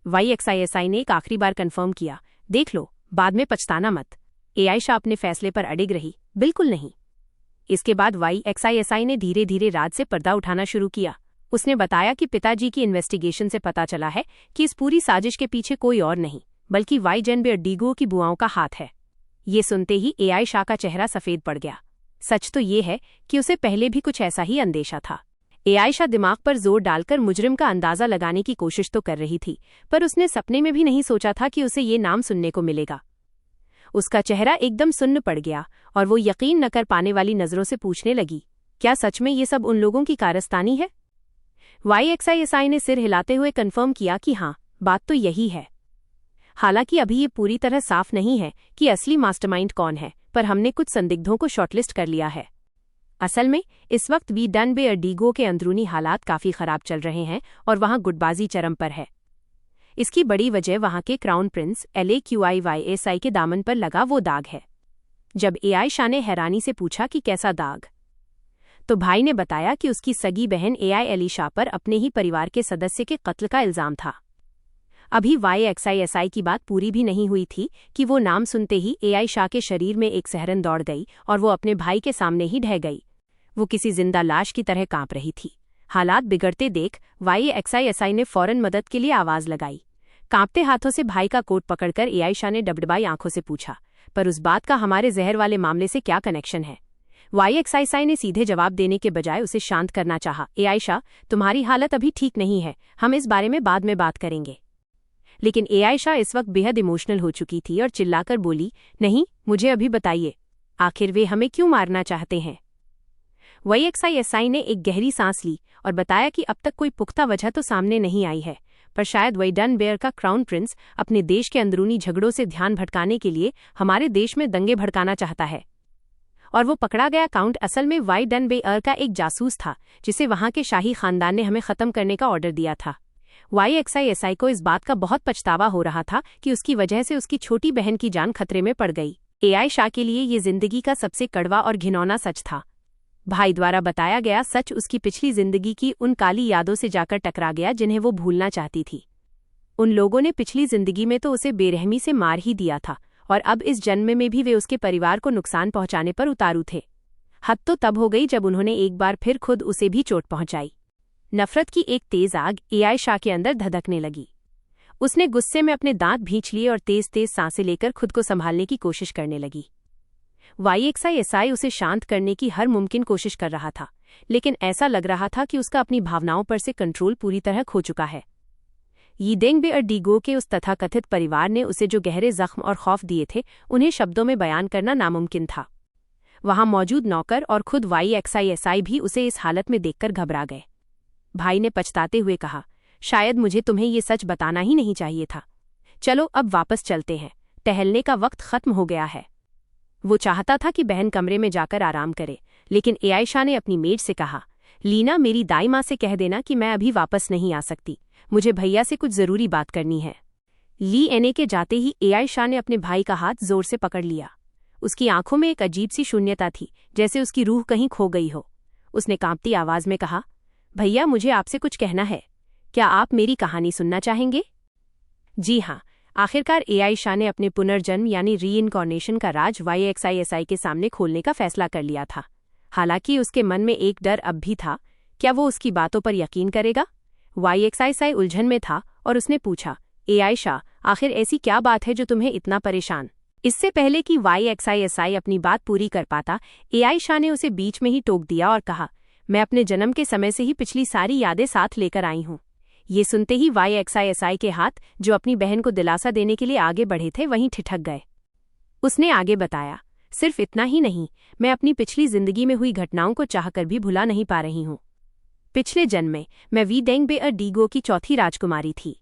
YXISI ने एक आखिरी बार कंफर्म किया, देख लो, बाद में पछताना मत। आयशा अपने फैसले पर अडिग रही, बिल्कुल नहीं। इसके बाद YXISI ने धीरे धीरे राज से पर्दा उठाना शुरू किया। उसने बताया कि पिताजी की इन्वेस्टिगेशन से पता चला है कि इस पूरी साजिश के पीछे कोई और नहीं बल्कि वाई जेनबे अड्डीगो की बुआओं का हाथ है। ये सुनते ही आयशा का चेहरा सफेद पड़ गया। सच तो ये है कि उसे पहले भी कुछ ऐसा ही अंदेशा था। आयशा दिमाग पर जोर डालकर मुजरिम का अंदाजा लगाने की कोशिश तो कर रही थी, पर उसने सपने में भी नहीं सोचा था कि उसे ये नाम सुनने को मिलेगा। उसका चेहरा एकदम सुन्न पड़ गया और वो यकीन न कर पाने वाली नजरों से पूछने लगी, क्या सच में ये सब उन लोगों की कारस्तानी है? YXISI ने सिर हिलाते हुए कन्फर्म किया कि हाँ, बात तो यही है। हालांकि अभी ये पूरी तरह साफ नहीं है कि असली मास्टरमाइंड कौन है, पर हमने कुछ संदिग्धों को शॉर्टलिस्ट कर लिया है। असल में इस वक्त वी जेनबे अड्डीगो के अंदरूनी हालात काफी खराब चल रहे हैं और वहां गुटबाजी चरम पर है। इसकी बड़ी वजह वहां के क्राउन प्रिंस LAQIYSI के दामन पर लगा वो दाग है। जब आयशा ने हैरानी से पूछा कि कैसा दाग, तो भाई ने बताया कि उसकी सगी बहन AI एलिशा पर अपने ही परिवार के सदस्य के कत्ल का इल्जाम था। अभी YXISI की बात पूरी भी नहीं हुई थी कि वो नाम सुनते ही आयशा के शरीर में एक सहरन दौड़ गई और वो अपने भाई के सामने ही ढह गई। वो किसी जिंदा लाश की तरह कांप रही थी। हालात बिगड़ते देख YXISI ने फौरन मदद के लिए आवाज लगाई। कांपते हाथों से भाई का कोट पकड़कर आयशा ने डबडबाई आंखों से पूछा, पर उस बात का हमारे जहर वाले मामले से क्या कनेक्शन है? YXISI ने सीधे जवाब देने के बजाय उसे शांत करना चाहा। आयशा, तुम्हारी हालत अभी ठीक नहीं है, हम इस बारे में बाद में बात करेंगे। लेकिन आयशा इस वक्त बेहद इमोशनल हो चुकी थी और चिल्लाकर बोली, नहीं, मुझे अभी बताइए, आखिर वे हमें क्यों मारना चाहते हैं? YXISI ने एक गहरी सांस ली और बताया कि अब तक कोई पुख्ता वजह तो सामने नहीं आई है, पर शायद वाई जेनबे का क्राउन प्रिंस अपने देश के अंदरूनी झगड़ों से ध्यान भटकाने के लिए हमारे देश में दंगे भड़काना चाहता है। और वो पकड़ा गया काउंट असल में वाई जेनबे का एक जासूस था, जिसे वहां के शाही खानदान ने हमें खत्म करने का ऑर्डर दिया था। YXISI को इस बात का बहुत पछतावा हो रहा था कि उसकी वजह से उसकी छोटी बहन की जान खतरे में पड़ गई। आयशा के लिए ये जिंदगी का सबसे कड़वा और घिनौना सच था। भाई द्वारा बताया गया सच उसकी पिछली जिंदगी की उन काली यादों से जाकर टकरा गया जिन्हें वो भूलना चाहती थी। उन लोगों ने पिछली जिंदगी में तो उसे बेरहमी से मार ही दिया था और अब इस जन्म में भी वे उसके परिवार को नुकसान पहुंचाने पर उतारू थे। हद तो तब हो गई जब उन्होंने एक बार फिर खुद उसे भी चोट पहुंचाई। नफरत की एक तेज आग आयशा के अंदर धधकने लगी। उसने गुस्से में अपने दांत भींच लिए और तेज तेज सांसें लेकर खुद को संभालने की कोशिश करने लगी। YXISI उसे शांत करने की हर मुमकिन कोशिश कर रहा था, लेकिन ऐसा लग रहा था कि उसका अपनी भावनाओं पर से कंट्रोल पूरी तरह खो चुका है। यी जेनबे अड्डीगो के उस तथाकथित परिवार ने उसे जो गहरे जख्म और खौफ दिए थे, उन्हें शब्दों में बयान करना नामुमकिन था। वहां मौजूद नौकर और खुद YXISI भी उसे इस हालत में देखकर घबरा गए। भाई ने पछताते हुए कहा, शायद मुझे तुम्हें ये सच बताना ही नहीं चाहिए था। चलो अब वापस चलते हैं, टहलने का वक्त खत्म हो गया है। वो चाहता था कि बहन कमरे में जाकर आराम करे, लेकिन आयशा ने अपनी मेड से कहा, लीना, मेरी दाई माँ से कह देना कि मैं अभी वापस नहीं आ सकती, मुझे भैया से कुछ जरूरी बात करनी है। ली के जाते ही आयशा ने अपने भाई का हाथ जोर से पकड़ लिया। उसकी आंखों में एक अजीब सी शून्यता थी, जैसे उसकी रूह कहीं खो गई हो। उसने कांपती आवाज में कहा, भैया, मुझे आपसे कुछ कहना है, क्या आप मेरी कहानी सुनना चाहेंगे? जी हाँ। आखिरकार आयशा ने अपने पुनर्जन्म यानी रीइनकॉर्नेशन का राज YXISI के सामने खोलने का फैसला कर लिया था। हालांकि उसके मन में एक डर अब भी था, क्या वो उसकी बातों पर यकीन करेगा? YXISI उलझन में था और उसने पूछा, आयशा, आखिर ऐसी क्या बात है जो तुम्हें इतना परेशान? इससे पहले कि YXISI अपनी बात पूरी कर पाता, आयशा ने उसे बीच में ही टोक दिया और कहा, मैं अपने जन्म के समय से ही पिछली सारी यादें साथ लेकर आई हूँ। ये सुनते ही YXISI के हाथ, जो अपनी बहन को दिलासा देने के लिए आगे बढ़े थे, वहीं ठिठक गए। उसने आगे बताया, सिर्फ इतना ही नहीं, मैं अपनी पिछली जिंदगी में हुई घटनाओं को चाहकर भी भुला नहीं पा रही हूँ। पिछले जन्म में मैं वी जेनबे अड्डीगो की चौथी राजकुमारी थी।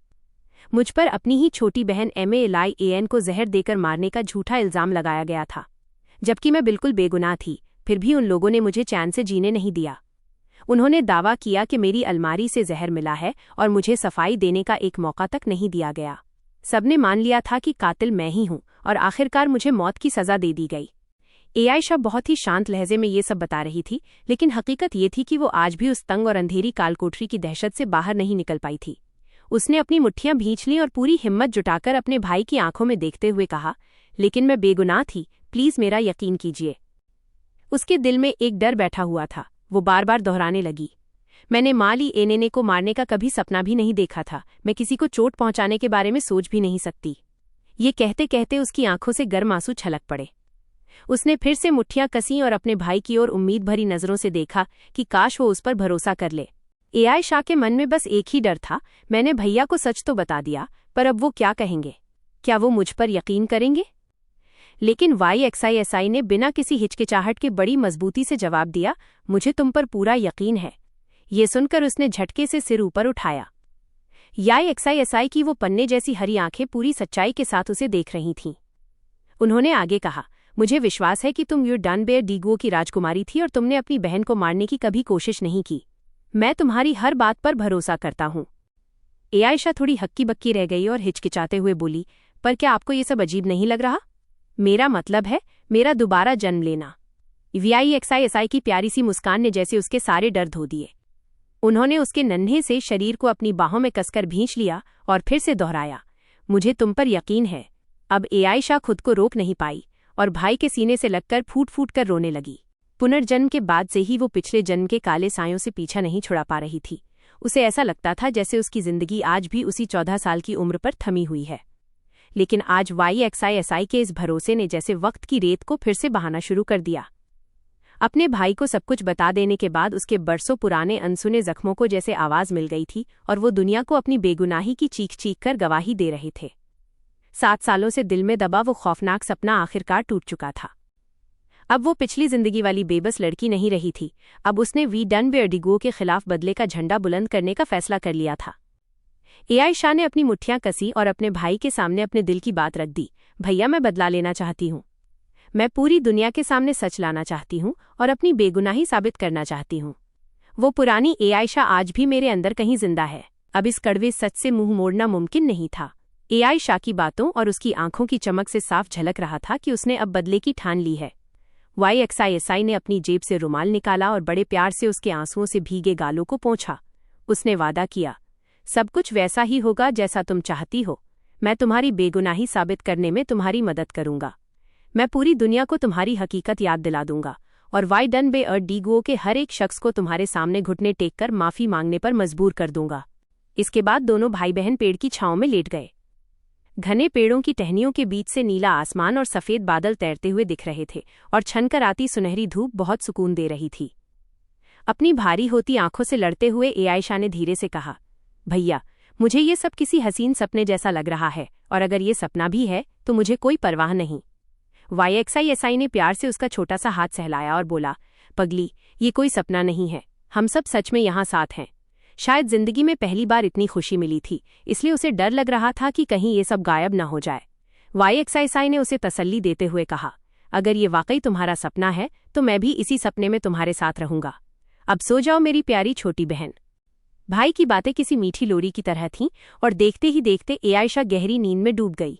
मुझ पर अपनी ही छोटी बहन MALIAN को जहर देकर मारने का झूठा इल्जाम लगाया गया था, जबकि मैं बिल्कुल बेगुनाह थी। फिर भी उन लोगों ने मुझे चैन से जीने नहीं दिया। उन्होंने दावा किया कि मेरी अलमारी से जहर मिला है और मुझे सफाई देने का एक मौका तक नहीं दिया गया। सबने मान लिया था कि कातिल मैं ही हूं और आखिरकार मुझे मौत की सजा दे दी गई। आयशा बहुत ही शांत लहजे में ये सब बता रही थी, लेकिन हकीकत ये थी कि वो आज भी उस तंग और अंधेरी कालकोठरी की दहशत से बाहर नहीं निकल पाई थी। उसने अपनी मुट्ठियां भींच लीं और पूरी हिम्मत जुटाकर अपने भाई की आंखों में देखते हुए कहा, लेकिन मैं बेगुनाह थी, प्लीज मेरा यकीन कीजिए। उसके दिल में एक डर बैठा हुआ था। वो बार बार दोहराने लगी, मैंने माली एनेने को मारने का कभी सपना भी नहीं देखा था, मैं किसी को चोट पहुंचाने के बारे में सोच भी नहीं सकती। ये कहते कहते उसकी आंखों से गर्म आंसू छलक पड़े। उसने फिर से मुट्ठियां कसी और अपने भाई की ओर उम्मीद भरी नजरों से देखा कि काश वो उस पर भरोसा कर ले। आयशा के मन में बस एक ही डर था, मैंने भैया को सच तो बता दिया, पर अब वो क्या कहेंगे? क्या वो मुझ पर यकीन करेंगे? लेकिन YXISI ने बिना किसी हिचकिचाहट के बड़ी मजबूती से जवाब दिया, मुझे तुम पर पूरा यकीन है। ये सुनकर उसने झटके से सिर ऊपर उठाया। YXISI की वो पन्ने जैसी हरी आंखें पूरी सच्चाई के साथ उसे देख रही थीं। उन्होंने आगे कहा, मुझे विश्वास है कि तुम यू डनबेयर डीगुओ की राजकुमारी थी और तुमने अपनी बहन को मारने की कभी कोशिश नहीं की। मैं तुम्हारी हर बात पर भरोसा करता हूँ। आयशा थोड़ी हक्की बक्की रह गई और हिचकिचाते हुए बोली, पर क्या आपको ये सब अजीब नहीं लग रहा? मेरा मतलब है मेरा दोबारा जन्म लेना। YXISI की प्यारी सी मुस्कान ने जैसे उसके सारे डर धो दिए। उन्होंने उसके नन्हे से शरीर को अपनी बाहों में कसकर भींच लिया और फिर से दोहराया, मुझे तुम पर यकीन है। अब आयशा खुद को रोक नहीं पाई और भाई के सीने से लगकर फूट फूट कर रोने लगी। पुनर्जन्म के बाद से ही वो पिछले जन्म के काले सायों से पीछा नहीं छुड़ा पा रही थी। उसे ऐसा लगता था जैसे उसकी जिंदगी आज भी उसी 14 साल की उम्र पर थमी हुई है। लेकिन आज YXISI के इस भरोसे ने जैसे वक्त की रेत को फिर से बहाना शुरू कर दिया। अपने भाई को सब कुछ बता देने के बाद उसके बरसों पुराने अनसुने जख्मों को जैसे आवाज मिल गई थी और वो दुनिया को अपनी बेगुनाही की चीख चीख कर गवाही दे रहे थे। 7 सालों से दिल में दबा वो खौफनाक सपना आखिरकार टूट चुका था। अब वो पिछली जिंदगी वाली बेबस लड़की नहीं रही थी। अब उसने वी डनबेयर डीगुओ के खिलाफ बदले का झंडा बुलंद करने का फैसला कर लिया था। आयशा ने अपनी मुट्ठियां कसी और अपने भाई के सामने अपने दिल की बात रख दी, भैया मैं बदला लेना चाहती हूँ। मैं पूरी दुनिया के सामने सच लाना चाहती हूँ और अपनी बेगुनाही साबित करना चाहती हूँ। वो पुरानी आयशा आज भी मेरे अंदर कहीं जिंदा है। अब इस कड़वे सच से मुंह मोड़ना मुमकिन नहीं था। आयशा की बातों और उसकी आंखों की चमक से साफ झलक रहा था कि उसने अब बदले की ठान ली है। YXISI ने अपनी जेब से रुमाल निकाला और बड़े प्यार से उसके आंसुओं से भीगे गालों को पोंछा। उसने वादा किया, सब कुछ वैसा ही होगा जैसा तुम चाहती हो। मैं तुम्हारी बेगुनाही साबित करने में तुम्हारी मदद करूंगा। मैं पूरी दुनिया को तुम्हारी हकीकत याद दिला दूंगा और वाई डनबेयर डीगुओ के हर एक शख्स को तुम्हारे सामने घुटने टेक कर माफी मांगने पर मजबूर कर दूंगा। इसके बाद दोनों भाई बहन पेड़ की छांव में लेट गए। घने पेड़ों की टहनियों के बीच से नीला आसमान और सफेद बादल तैरते हुए दिख रहे थे और छनकर आती सुनहरी धूप बहुत सुकून दे रही थी। अपनी भारी होती आंखों से लड़ते हुए आयशा ने धीरे से कहा, भैया मुझे ये सब किसी हसीन सपने जैसा लग रहा है, और अगर ये सपना भी है तो मुझे कोई परवाह नहीं। YXISI ने प्यार से उसका छोटा सा हाथ सहलाया और बोला, पगली ये कोई सपना नहीं है, हम सब सच में यहाँ साथ हैं। शायद जिंदगी में पहली बार इतनी खुशी मिली थी, इसलिए उसे डर लग रहा था कि कहीं ये सब गायब न हो जाए। YXISI ने उसे तसल्ली देते हुए कहा, अगर ये वाकई तुम्हारा सपना है तो मैं भी इसी सपने में तुम्हारे साथ रहूंगा। अब सो जाओ मेरी प्यारी छोटी बहन। भाई की बातें किसी मीठी लोरी की तरह थीं और देखते ही देखते आयशा गहरी नींद में डूब गई।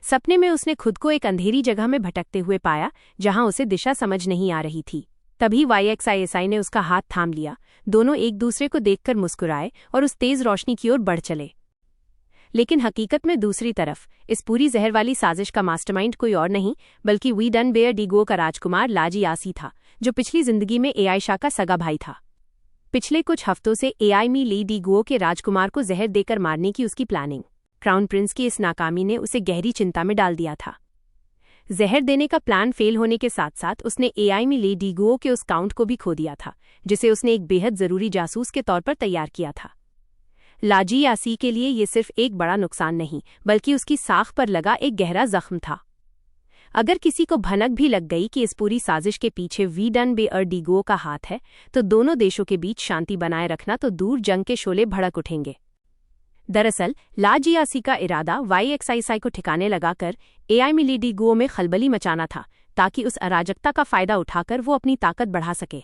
सपने में उसने खुद को एक अंधेरी जगह में भटकते हुए पाया जहां उसे दिशा समझ नहीं आ रही थी। तभी YXISI ने उसका हाथ थाम लिया। दोनों एक दूसरे को देखकर मुस्कुराए और उस तेज रोशनी की ओर बढ़ चले। लेकिन हकीकत में दूसरी तरफ इस पूरी जहर वाली साजिश का मास्टरमाइंड कोई और नहीं बल्कि वी डनबेयर डीगुओ का राजकुमार लाजी यासी था, जो पिछली जिंदगी में आयशा का सगा भाई था। पिछले कुछ हफ्तों से आयमी ली डीगुओ के राजकुमार को जहर देकर मारने की उसकी प्लानिंग, क्राउन प्रिंस की इस नाकामी ने उसे गहरी चिंता में डाल दिया था। जहर देने का प्लान फेल होने के साथ साथ उसने आयमी ली डीगुओ के उस काउंट को भी खो दिया था, जिसे उसने एक बेहद जरूरी जासूस के तौर पर तैयार किया था। लाजी यासी के लिए ये सिर्फ एक बड़ा नुकसान नहीं बल्कि उसकी साख पर लगा एक गहरा जख्म था। अगर किसी को भनक भी लग गई कि इस पूरी साजिश के पीछे वी डनबेयर डीगुओ का हाथ है तो दोनों देशों के बीच शांति बनाए रखना तो दूर जंग के शोले भड़क उठेंगे। दरअसल लाजी यासी का इरादा YXISI को ठिकाने लगाकर आयमी ली डीगुओ में खलबली मचाना था, ताकि उस अराजकता का फायदा उठाकर वो अपनी ताकत बढ़ा सके।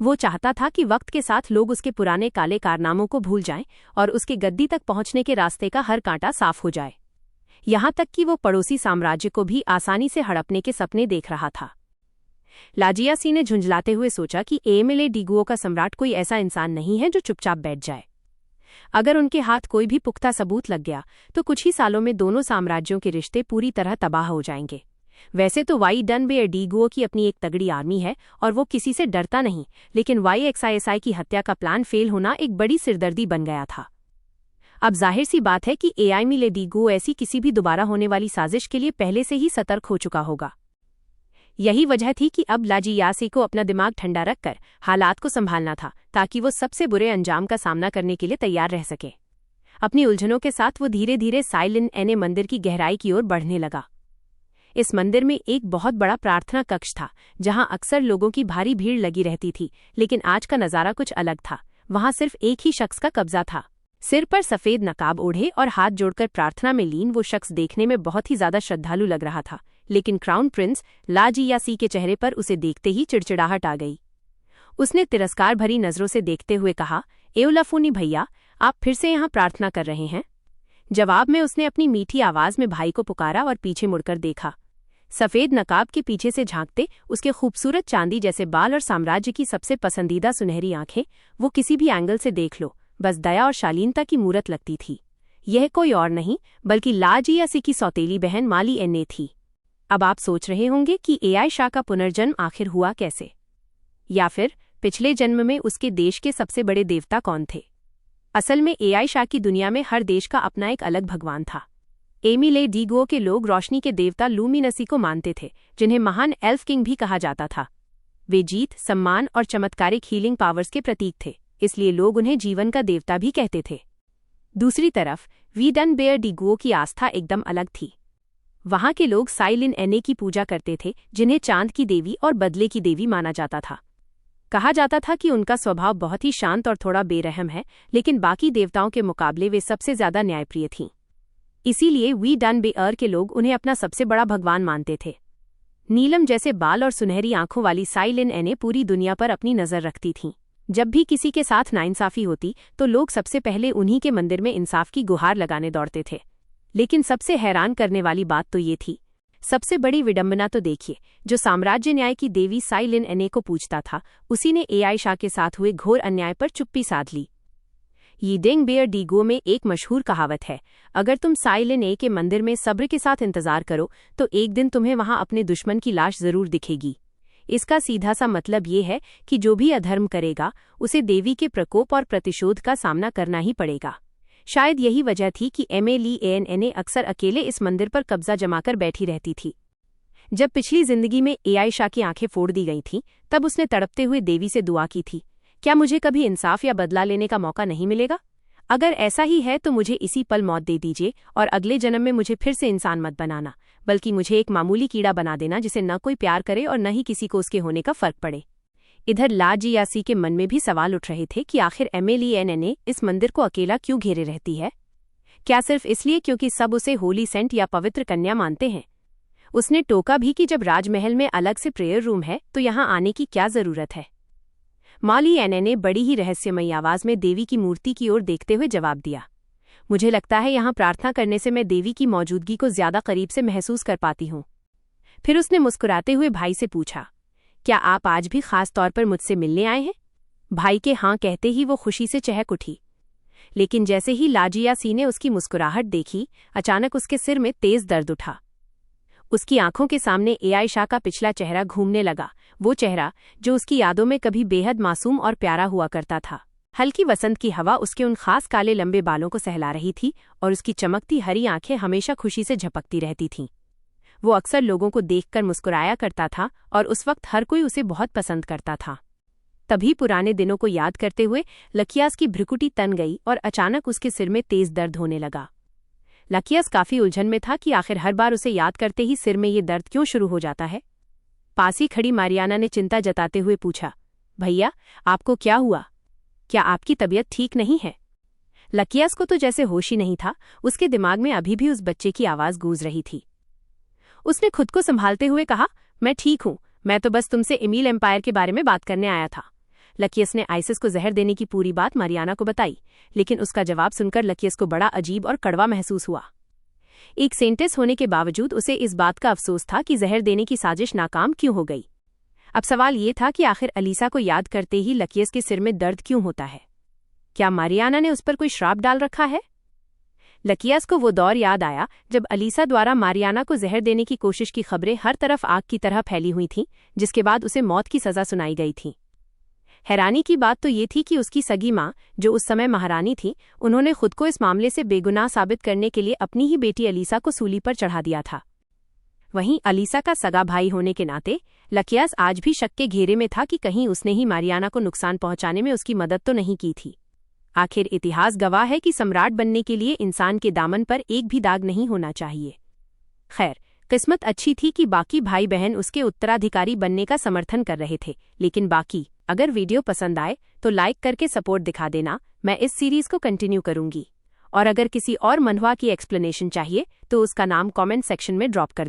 वो चाहता था कि वक्त के साथ लोग उसके पुराने काले कारनामों को भूल जाएं और उसके गद्दी तक पहुंचने के रास्ते का हर कांटा साफ हो जाए। यहां तक कि वो पड़ोसी साम्राज्य को भी आसानी से हड़पने के सपने देख रहा था। लाजी यासी ने झुंझलाते हुए सोचा कि आयमी ली डीगुओ का सम्राट कोई ऐसा इंसान नहीं है जो चुपचाप बैठ जाए। अगर उनके हाथ कोई भी पुख्ता सबूत लग गया तो कुछ ही सालों में दोनों साम्राज्यों के रिश्ते पूरी तरह तबाह हो जाएंगे। वैसे तो वाई डनबेअरडीगुओ की अपनी एक तगड़ी आर्मी है और वो किसी से डरता नहीं, लेकिन YXISI की हत्या का प्लान फेल होना एक बड़ी सिरदर्दी बन गया था। अब जाहिर सी बात है कि एआईमिलेडीगुओ ऐसी किसी भी दोबारा होने वाली साजिश के लिए पहले से ही सतर्क हो चुका होगा। यही वजह थी कि अब लाजियासी को अपना दिमाग ठंडा रखकर हालात को संभालना था, ताकि वो सबसे बुरे अंजाम का सामना करने के लिए तैयार रह सके। अपनी उलझनों के साथ वो धीरे धीरे साइलिन एने मंदिर की गहराई की ओर बढ़ने लगा। इस मंदिर में एक बहुत बड़ा प्रार्थना कक्ष था, जहां अक्सर लोगों की भारी भीड़ लगी रहती थी, लेकिन आज का नजारा कुछ अलग था। वहां सिर्फ एक ही शख्स का कब्जा था। सिर पर सफेद नकाब ओढ़े और हाथ जोड़कर प्रार्थना में लीन वो शख्स देखने में बहुत ही ज्यादा श्रद्धालु लग रहा था, लेकिन क्राउन प्रिंस लाजियासी के चेहरे पर उसे देखते ही चिड़चिड़ाहट आ गई। उसने तिरस्कार भरी नजरों से देखते हुए कहा, एओलाफूनी भैया, आप फिर से यहाँ प्रार्थना कर रहे हैं? जवाब में उसने अपनी मीठी आवाज में भाई को पुकारा और पीछे मुड़कर देखा। सफेद नकाब के पीछे से झांकते उसके खूबसूरत चांदी जैसे बाल और साम्राज्य की सबसे पसंदीदा सुनहरी आंखें, वो किसी भी एंगल से देख लो बस दया और शालीनता की मूरत लगती थी। यह कोई और नहीं बल्कि लाजियासी की सौतेली बहन माली एने थी। अब आप सोच रहे होंगे कि एआई शाह का पुनर्जन्म आखिर हुआ कैसे, या फिर पिछले जन्म में उसके देश के सबसे बड़े देवता कौन थे। असल में एआई शाह की दुनिया में हर देश का अपना एक अलग भगवान था। एमिलेडीगुओ के लोग रोशनी के देवता लूमिनसी को मानते थे, जिन्हें महान एल्फ किंग भी कहा जाता था। वे जीत, सम्मान और चमत्कारिक हीलिंग पावर्स के प्रतीक थे, इसलिए लोग उन्हें जीवन का देवता भी कहते थे। दूसरी तरफ वी डनबेअरडीगुओ की आस्था एकदम अलग थी। वहां के लोग साइलिन एने की पूजा करते थे, जिन्हें चांद की देवी और बदले की देवी माना जाता था। कहा जाता था कि उनका स्वभाव बहुत ही शांत और थोड़ा बेरहम है, लेकिन बाकी देवताओं के मुकाबले वे सबसे ज्यादा न्यायप्रिय थीं। इसीलिए वी डनबेअर के लोग उन्हें अपना सबसे बड़ा भगवान मानते थे। नीलम जैसे बाल और सुनहरी आंखों वाली साइलिन एने पूरी दुनिया पर अपनी नजर रखती थीं। जब भी किसी के साथ नाइंसाफी होती तो लोग सबसे पहले उन्हीं के मंदिर में इंसाफ की गुहार लगाने दौड़ते थे। लेकिन सबसे हैरान करने वाली बात तो ये थी, सबसे बड़ी विडंबना तो देखिए, जो साम्राज्य न्याय की देवी साइलिन एने को पूजता था, उसी ने एआई शाह के साथ हुए घोर अन्याय पर चुप्पी साध ली। ये डनबेअरडीगुओ में एक मशहूर कहावत है, अगर तुम साइलिन ए के मंदिर में सब्र के साथ इंतजार करो तो एक दिन तुम्हें वहां अपने दुश्मन की लाश जरूर दिखेगी। इसका सीधा सा मतलब ये है कि जो भी अधर्म करेगा उसे देवी के प्रकोप और प्रतिशोध का सामना करना ही पड़ेगा। शायद यही वजह थी कि एमएलईएनएने अक्सर अकेले इस मंदिर पर कब्जा जमाकर बैठी रहती थी। जब पिछली जिंदगी में एआई शाह की आंखें फोड़ दी गई थीं, तब उसने तड़पते हुए देवी से दुआ की थी, क्या मुझे कभी इंसाफ या बदला लेने का मौका नहीं मिलेगा? अगर ऐसा ही है तो मुझे इसी पल मौत दे दीजिए और अगले जन्म में मुझे फिर से इंसान मत बनाना, बल्कि मुझे एक मामूली कीड़ा बना देना जिसे न कोई प्यार करे और न ही किसी को उसके होने का फर्क पड़े। इधर लाजियासी के मन में भी सवाल उठ रहे थे कि आखिर एमएलईएनएने इस मंदिर को अकेला क्यों घेरे रहती है? क्या सिर्फ इसलिए क्योंकि सब उसे होली सेंट या पवित्र कन्या मानते हैं? उसने टोका भी कि जब राजमहल में अलग से प्रेयर रूम है तो यहाँ आने की क्या जरूरत है। माली एने ने बड़ी ही रहस्यमयी आवाज में देवी की मूर्ति की ओर देखते हुए जवाब दिया, मुझे लगता है यहाँ प्रार्थना करने से मैं देवी की मौजूदगी को ज्यादा करीब से महसूस कर पाती हूँ। फिर उसने मुस्कुराते हुए भाई से पूछा, क्या आप आज भी खास तौर पर मुझसे मिलने आए हैं? भाई के हाँ कहते ही वो खुशी से चहक उठी, लेकिन जैसे ही लाजियासी ने उसकी मुस्कुराहट देखी, अचानक उसके सिर में तेज दर्द उठा। उसकी आंखों के सामने एआई शाह का पिछला चेहरा घूमने लगा, वो चेहरा जो उसकी यादों में कभी बेहद मासूम और प्यारा हुआ करता था। हल्की वसंत की हवा उसके उन खास काले लंबे बालों को सहला रही थी और उसकी चमकती हरी आंखें हमेशा खुशी से झपकती रहती थीं। वो अक्सर लोगों को देखकर मुस्कुराया करता था और उस वक्त हर कोई उसे बहुत पसंद करता था। तभी पुराने दिनों को याद करते हुए लकियास की भ्रुकुटी तन गई और अचानक उसके सिर में तेज दर्द होने लगा। लकियास काफी उलझन में था कि आखिर हर बार उसे याद करते ही सिर में ये दर्द क्यों शुरू हो जाता है। पास ही खड़ी मारियाना ने चिंता जताते हुए पूछा, भैया आपको क्या हुआ? क्या आपकी तबीयत ठीक नहीं है? लकियास को तो जैसे होश ही नहीं था, उसके दिमाग में अभी भी उस बच्चे की आवाज गूंज रही थी। उसने खुद को संभालते हुए कहा, मैं ठीक हूं, मैं तो बस तुमसे एमिल एम्पायर के बारे में बात करने आया था। लकियस ने आइसिस को जहर देने की पूरी बात मारियाना को बताई, लेकिन उसका जवाब सुनकर लकियस को बड़ा अजीब और कड़वा महसूस हुआ। एक सेंटेस होने के बावजूद उसे इस बात का अफसोस था कि जहर देने की साजिश नाकाम क्यों हो गई। अब सवाल ये था कि आखिर अलीसा को याद करते ही लकियस के सिर में दर्द क्यों होता है। क्या मारियाना ने उस पर कोई श्राप डाल रखा है? लकियास को वो दौर याद आया जब अलीसा द्वारा मारियाना को जहर देने की कोशिश की खबरें हर तरफ आग की तरह फैली हुई थीं, जिसके बाद उसे मौत की सज़ा सुनाई गई थी। हैरानी की बात तो ये थी कि उसकी सगी माँ, जो उस समय महारानी थी, उन्होंने खुद को इस मामले से बेगुनाह साबित करने के लिए अपनी ही बेटी अलीसा को सूली पर चढ़ा दिया था। वहीं अलीसा का सगा भाई होने के नाते लकियास आज भी शक के घेरे में था कि कहीं उसने ही मारियाना को नुकसान पहुंचाने में उसकी मदद तो नहीं की थी। आखिर इतिहास गवाह है कि सम्राट बनने के लिए इंसान के दामन पर एक भी दाग नहीं होना चाहिए। खैर, किस्मत अच्छी थी कि बाकी भाई बहन उसके उत्तराधिकारी बनने का समर्थन कर रहे थे। लेकिन बाकी, अगर वीडियो पसंद आए तो लाइक करके सपोर्ट दिखा देना। मैं इस सीरीज को कंटिन्यू करूंगी, और अगर किसी और मनहवा की एक्सप्लेनेशन चाहिए तो उसका नाम कमेंट सेक्शन में ड्रॉप कर देना।